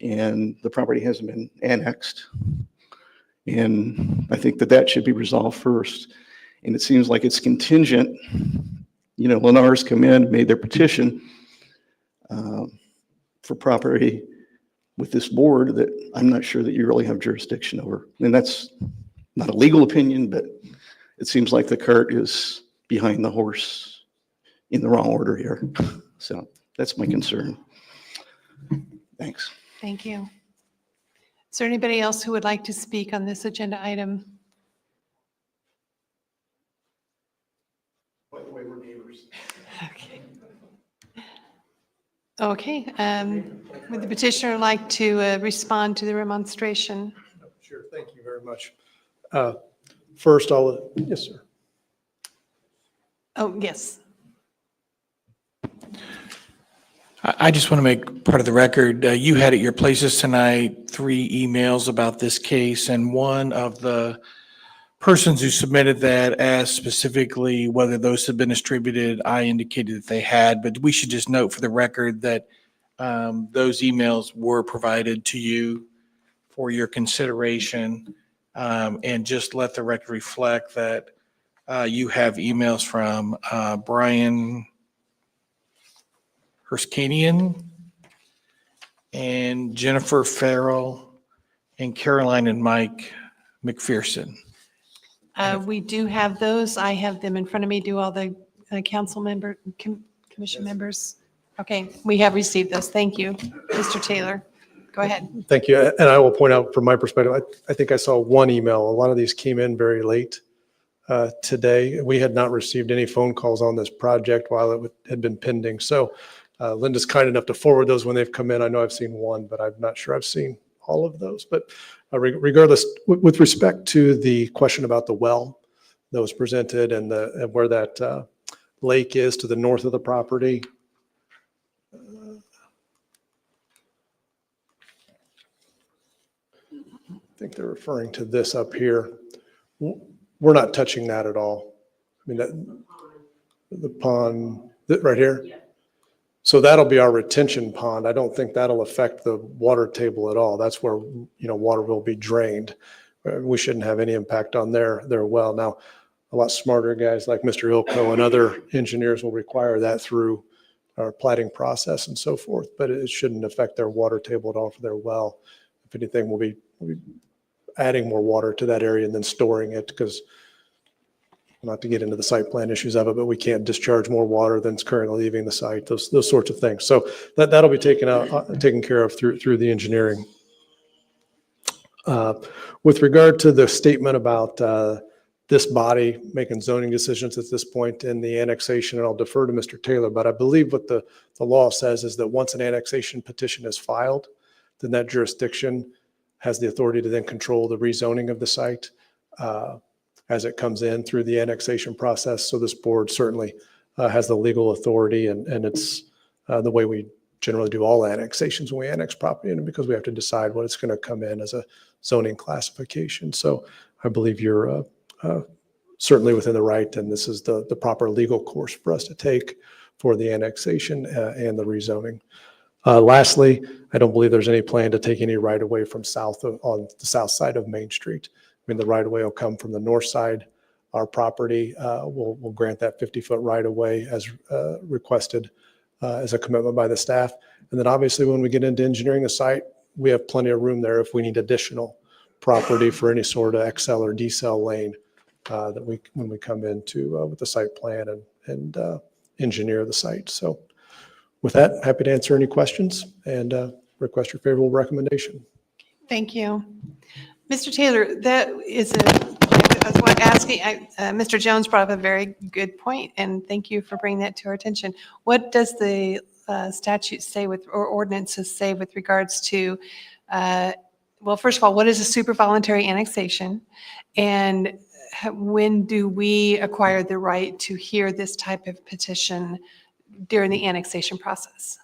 and the property hasn't been annexed. And I think that should be resolved first. And it seems like it's contingent. You know, Lennar's come in, made their petition for property with this board that I'm not sure that you really have jurisdiction over. And that's not a legal opinion, but it seems like the cart is behind the horse in the wrong order here. So that's my concern. Thanks. Thank you. Is there anybody else who would like to speak on this agenda item? By the way, we're neighbors. Okay. Okay, would the petitioner like to respond to the remonstration? Sure, thank you very much. First, yes, sir. Oh, yes. I just want to make part of the record, you had at your places tonight 3 emails about this case, and one of the persons who submitted that asked specifically whether those had been distributed. I indicated that they had, but we should just note for the record that those emails were provided to you for your consideration, and just let the record reflect that you have emails from Brian Herskanian and Jennifer Farrell and Caroline and Mike McPherson. We do have those. I have them in front of me. Do all the commission members? Okay, we have received those. Thank you. Mr. Taylor, go ahead. Thank you. And I will point out from my perspective, I think I saw one email. A lot of these came in very late today. We had not received any phone calls on this project while it had been pending. So Linda's kind enough to forward those when they've come in. I know I've seen one, but I'm not sure I've seen all of those. But regardless, with respect to the question about the well that was presented and where that lake is to the north of the property, I think they're referring to this up here. We're not touching that at all. I mean, the pond right here. So that'll be our retention pond. I don't think that'll affect the water table at all. That's where, water will be drained. We shouldn't have any impact on their well. Now, a lot smarter guys like Mr. Ilko and other engineers will require that through our plating process and so forth, but it shouldn't affect their water table at all for their well. If anything, we'll be adding more water to that area and then storing it, because not to get into the site plan issues of it, but we can't discharge more water than's currently leaving the site, those sorts of things. So that'll be taken care of through the engineering. With regard to the statement about this body making zoning decisions at this point in the annexation, and I'll defer to Mr. Taylor, but I believe what the law says is that once an annexation petition is filed, then that jurisdiction has the authority to then control the rezoning of the site as it comes in through the annexation process. So this board certainly has the legal authority, and it's the way we generally do all annexations when we annex property, and because we have to decide what it's going to come in as a zoning classification. So I believe you're certainly within the right, and this is the proper legal course for us to take for the annexation and the rezoning. Lastly, I don't believe there's any plan to take any right of way from on the south side of Main Street. I mean, the right of way will come from the north side. Our property will grant that 50-foot right of way as requested as a commitment by the staff. And then obviously when we get into engineering the site, we have plenty of room there if we need additional property for any sort of XL or decel lane when we come into with the site plan and engineer the site. So with that, happy to answer any questions and request your favorable recommendation. Thank you. Mr. Taylor, that is I was asking, Mr. Jones brought up a very good point, and thank you for bringing that to our attention. What does the statute say or ordinances say with regards to, well, first of all, what is a super voluntary annexation? And when do we acquire the right to hear this type of petition during the annexation process?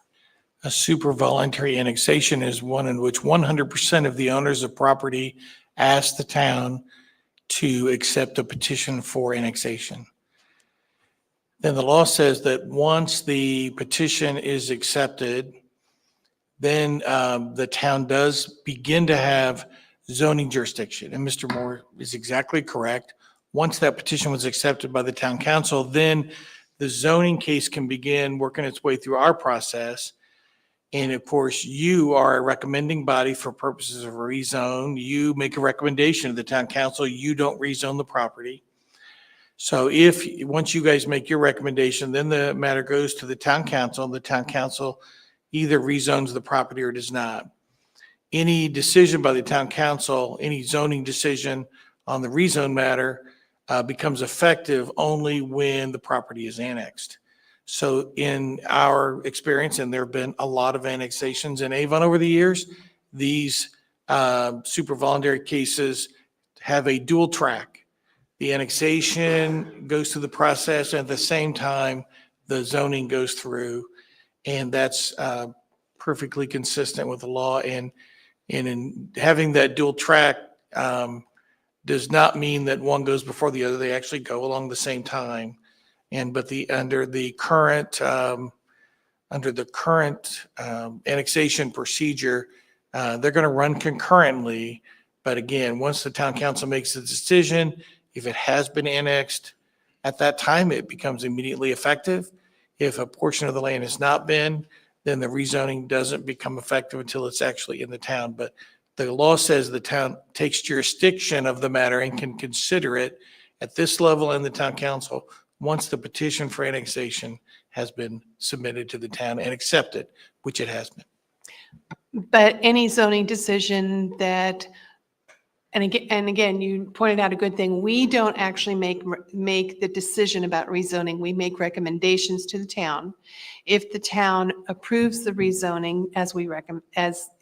A super voluntary annexation is one in which 100% of the owners of property ask the town to accept a petition for annexation. Then the law says that once the petition is accepted, then the town does begin to have zoning jurisdiction. And Mr. Moore is exactly correct. Once that petition was accepted by the town council, then the zoning case can begin working its way through our process. And of course, you are a recommending body for purposes of rezone. You make a recommendation to the town council. You don't rezone the property. So once you guys make your recommendation, then the matter goes to the town council. The town council either rezones the property or does not. Any decision by the town council, any zoning decision on the rezone matter becomes effective only when the property is annexed. So in our experience, and there have been a lot of annexations in Avon over the years, these super voluntary cases have a dual track. The annexation goes through the process, and at the same time, the zoning goes through. And that's perfectly consistent with the law. And in having that dual track does not mean that one goes before the other. They actually go along the same time. But under the current annexation procedure, they're going to run concurrently. But again, once the town council makes a decision, if it has been annexed, at that time, it becomes immediately effective. If a portion of the land has not been, then the rezoning doesn't become effective until it's actually in the town. But the law says the town takes jurisdiction of the matter and can consider it at this level in the town council once the petition for annexation has been submitted to the town and accepted, which it has been. But any zoning decision that, and again, you pointed out a good thing, we don't actually make the decision about rezoning. We make recommendations to the town. If the town approves the rezoning as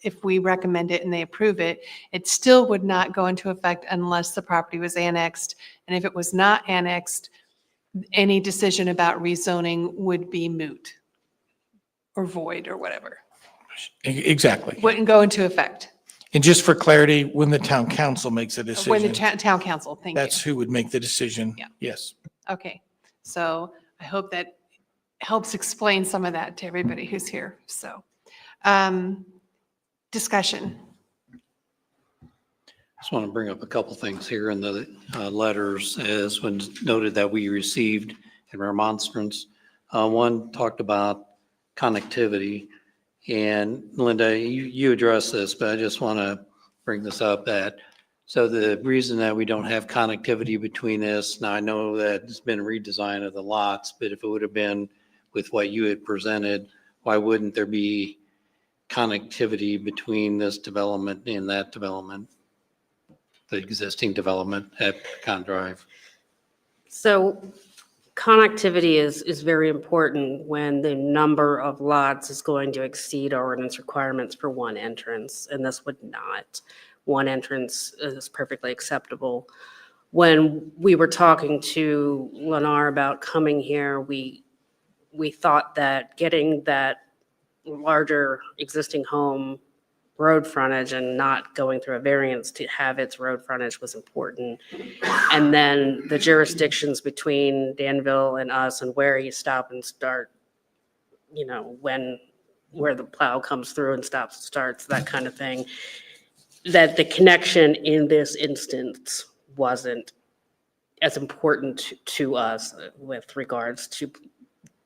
if we recommend it and they approve it, it still would not go into effect unless the property was annexed. And if it was not annexed, any decision about rezoning would be moot or void or whatever. Exactly. Wouldn't go into effect. And just for clarity, when the town council makes a When the decision, town council, thank you. that's who would make the decision. Yeah. Yes. Okay, so I hope that helps explain some of that to everybody who's here, so. Discussion. Just want to bring up a couple things here in the letters, as when noted that we received in remonstrance. One talked about connectivity, and Linda, you addressed this, but I just want to bring this up that, so the reason that we don't have connectivity between this, now I know that it's been a redesign of the lots, but if it would have been with what you had presented, why wouldn't there be connectivity between this development and that development? The existing development at Pecan Drive. So connectivity is very important when the number of lots is going to exceed our ordinance requirements for one entrance, and this would not. One entrance is perfectly acceptable. When we were talking to Lennar about coming here, we thought that getting that larger existing home road frontage and not going through a variance to have its road frontage was important. And then the jurisdictions between Danville and us and where you stop and start, you know, where the plow comes through and starts, that kind of thing, that the connection in this instance wasn't as important to us with regards to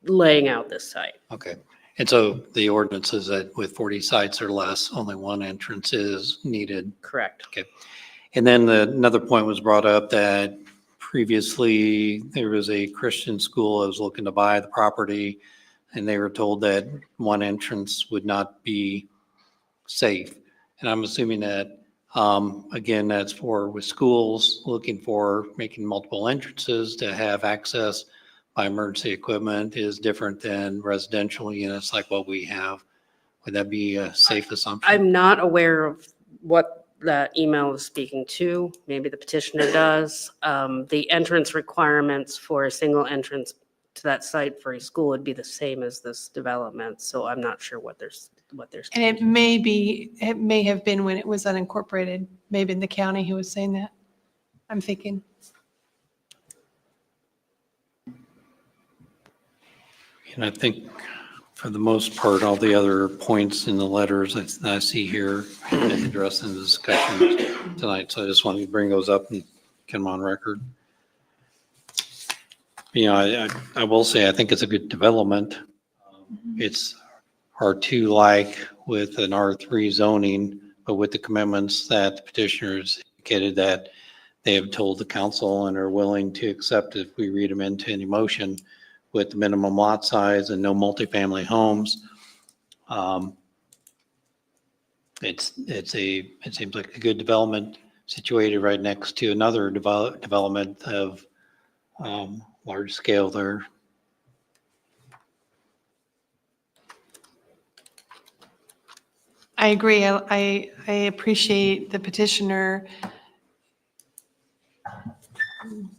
laying out this site. Okay. And so the ordinance is that with 40 sites or less, only one entrance is needed. Correct. Okay. And then another point was brought up that previously there was a Christian school that was looking to buy the property, and they were told that one entrance would not be safe. And I'm assuming that, again, that's for with schools looking for making multiple entrances to have access by emergency equipment is different than residential units like what we have. Would that be a safe assumption? I'm not aware of what the email is speaking to. Maybe the petitioner does. The entrance requirements for a single entrance to that site for a school would be the same as this development. So I'm not sure what they're And it may have been when it was unincorporated, maybe in the county who was saying that, I'm thinking. And I think for the most part, all the other points in the letters that I see here have been addressed in the discussion tonight. So I just wanted to bring those up and get them on record. You know, I will say, I think it's a good development. It's R2-like with an R3 zoning, but with the commitments that the petitioners indicated that they have told the council and are willing to accept if we read them into any motion, with the minimum lot size and no multifamily homes. It seems like a good development situated right next to another development of large scale there. I agree. I appreciate the petitioner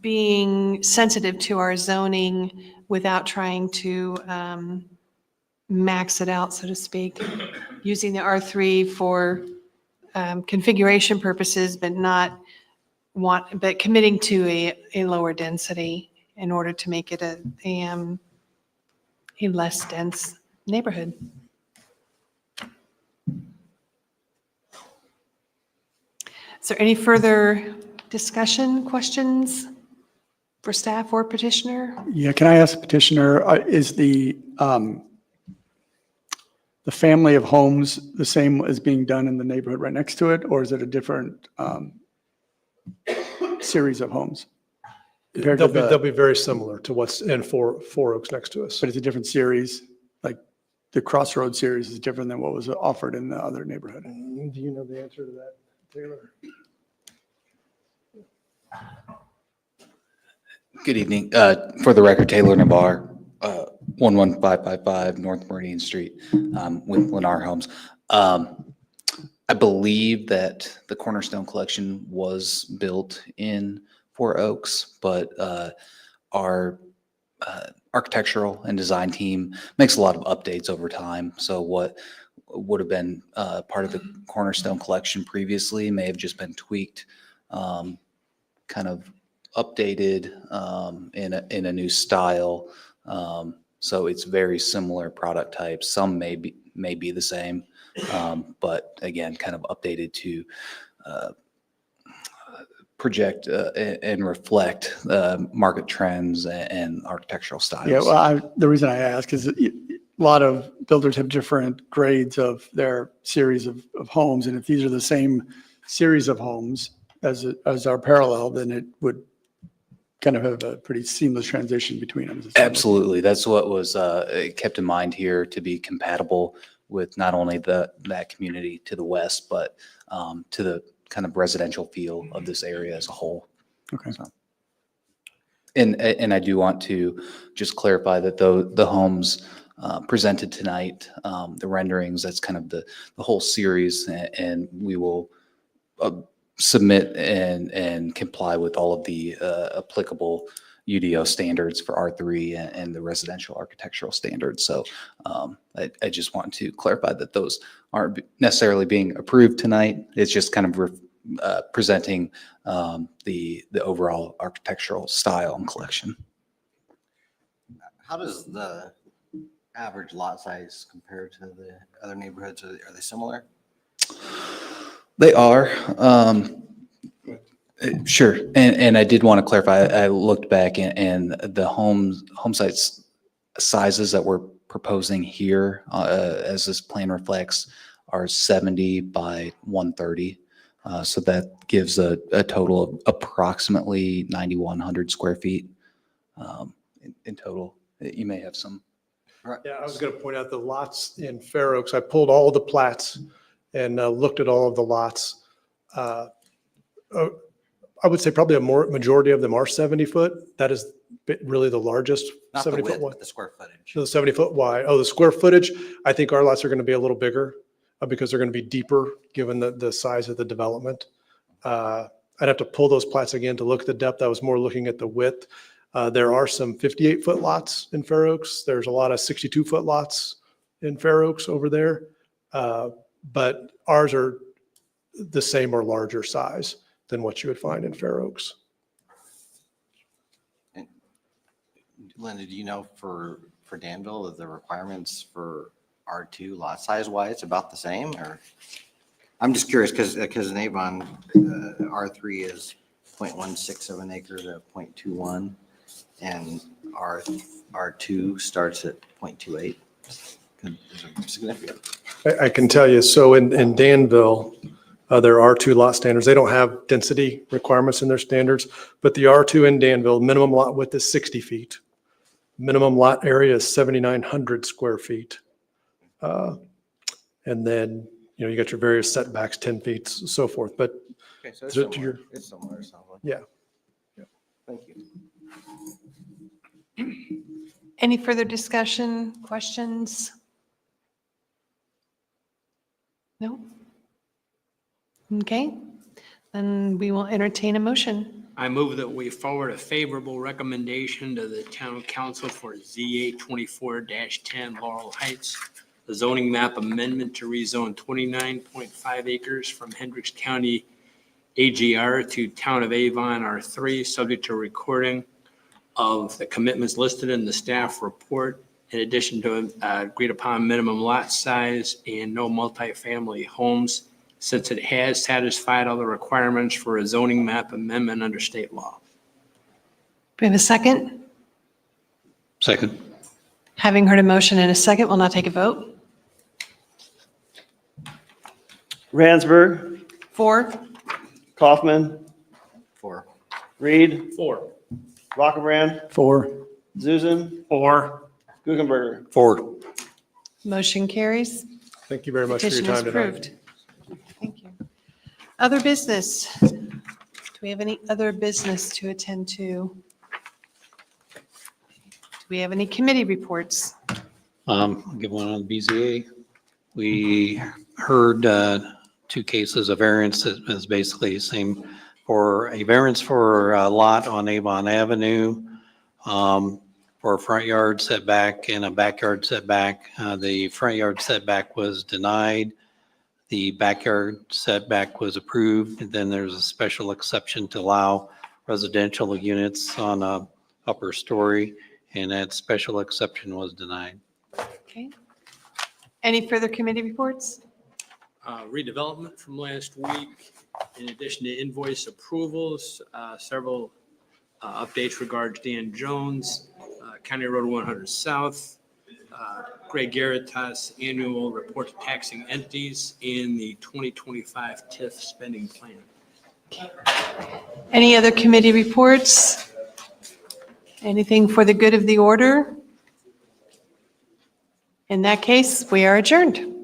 being sensitive to our zoning without trying to max it out, so to speak, using the R3 for configuration purposes, but committing to a lower density in order to make it a less dense neighborhood. Is there any further discussion, questions for staff or petitioner? Yeah, can I ask petitioner, is the family of homes the same as being done in the neighborhood right next to it, or is it a different series of homes? Compared to They'll be very similar to what's in Four Oaks next to us. But it's a different series, like the Crossroad series is different than what was offered in the other neighborhood. Do you know the answer to that, Taylor? Good evening. For the record, Taylor Nabar, 11555 North Meridian Street, with Lennar Homes. I believe that the Cornerstone Collection was built in Four Oaks, but our architectural and design team makes a lot of updates over time. So what would have been part of the Cornerstone Collection previously may have just been tweaked, kind of updated in a new style. So it's very similar product types. Some may be the same, but again, kind of updated to project and reflect market trends and architectural styles. Yeah, well, the reason I ask is that a lot of builders have different grades of their series of homes, and if these are the same series of homes as our parallel, then it would kind of have a pretty seamless transition between them. Absolutely. That's what was kept in mind here, to be compatible with not only that community to the west, but to the kind of residential feel of this area as a whole. Okay. So. And I do want to just clarify that the homes presented tonight, the renderings, that's kind of the whole series, and we will submit and comply with all of the applicable UDO standards for R3 and the residential architectural standards. So I just want to clarify that those aren't necessarily being approved tonight. It's just kind of presenting the overall architectural style and collection. How does the average lot size compare to the other neighborhoods? Are they similar? They are. Sure. And I did want to clarify, I looked back and the home sites sizes that we're proposing here, as this plan reflects, are 70 by 130. So that gives a total of approximately 9,100 square feet in total. You may have some. Yeah, I was going to point out the lots in Fair Oaks. I pulled all the plats and looked at all of the lots. I would say probably a majority of them are 70 foot. That is really the largest. Not the 70 width, foot wide. but the square footage. So the 70 foot wide. Oh, the square footage. I think our lots are going to be a little bigger because they're going to be deeper given the size of the development. I'd have to pull those plats again to look at the depth. I was more looking at the width. There are some 58 foot lots in Fair Oaks. There's a lot of 62 foot lots in Fair Oaks over there. But ours are the same or larger size than what you would find in Fair Oaks. And Linda, do you know for Danville, the requirements for R2 lot size wise about the same? Or I'm just curious because in Avon, R3 is 0.167 acres to 0.21, and R2 starts at 0.28. Significant. I can tell you, so in Danville, there are R2 lot standards. They don't have density requirements in their standards, but the R2 in Danville, minimum lot width is 60 feet. Minimum lot area is 7,900 square feet. And then, you got your various setbacks, 10 feet, so forth, but. Okay, so it's to similar. your- It's similar. It sounds like. Yeah. Thank you. Any further discussion, questions? No? Okay, then we will entertain a motion. I move that we forward a favorable recommendation to the town council for ZA 24-10 Laurel Heights, the zoning map amendment to rezone 29.5 acres from Hendricks County AGR to Town of Avon R3, subject to recording of the commitments listed in the staff report, in addition to agreed upon minimum lot size and no multifamily homes, since it has satisfied all the requirements for a zoning map amendment under state law. Do we have a second? Second. Having heard a motion and a second, we'll now take a vote. Ransberg, 4, Kaufman, 4. Reed, 4. Rockabrand, 4. Zuzen, 4. Guggenberger. 4. motion carries. Thank you very much for your Petition is time tonight. approved. Thank you. Other business? Do we have any other business to attend to? Do we have any committee reports? I'll give one on BZA. We heard 2 cases of variance that is basically the same for a variance for a lot on Avon Avenue for a front yard setback and a backyard setback. The front yard setback was denied. The backyard setback was approved. And then there's a special exception to allow residential units on a upper story, and that special exception was denied. Okay. Any further committee reports? Redevelopment from last week, in addition to invoice approvals, several updates regarding Dan Jones, County Road 100 South, Greg Garritas annual report to taxing entities, and the 2025 TIF spending plan. Any other committee reports? Anything for the good of the order? In that case, we are adjourned.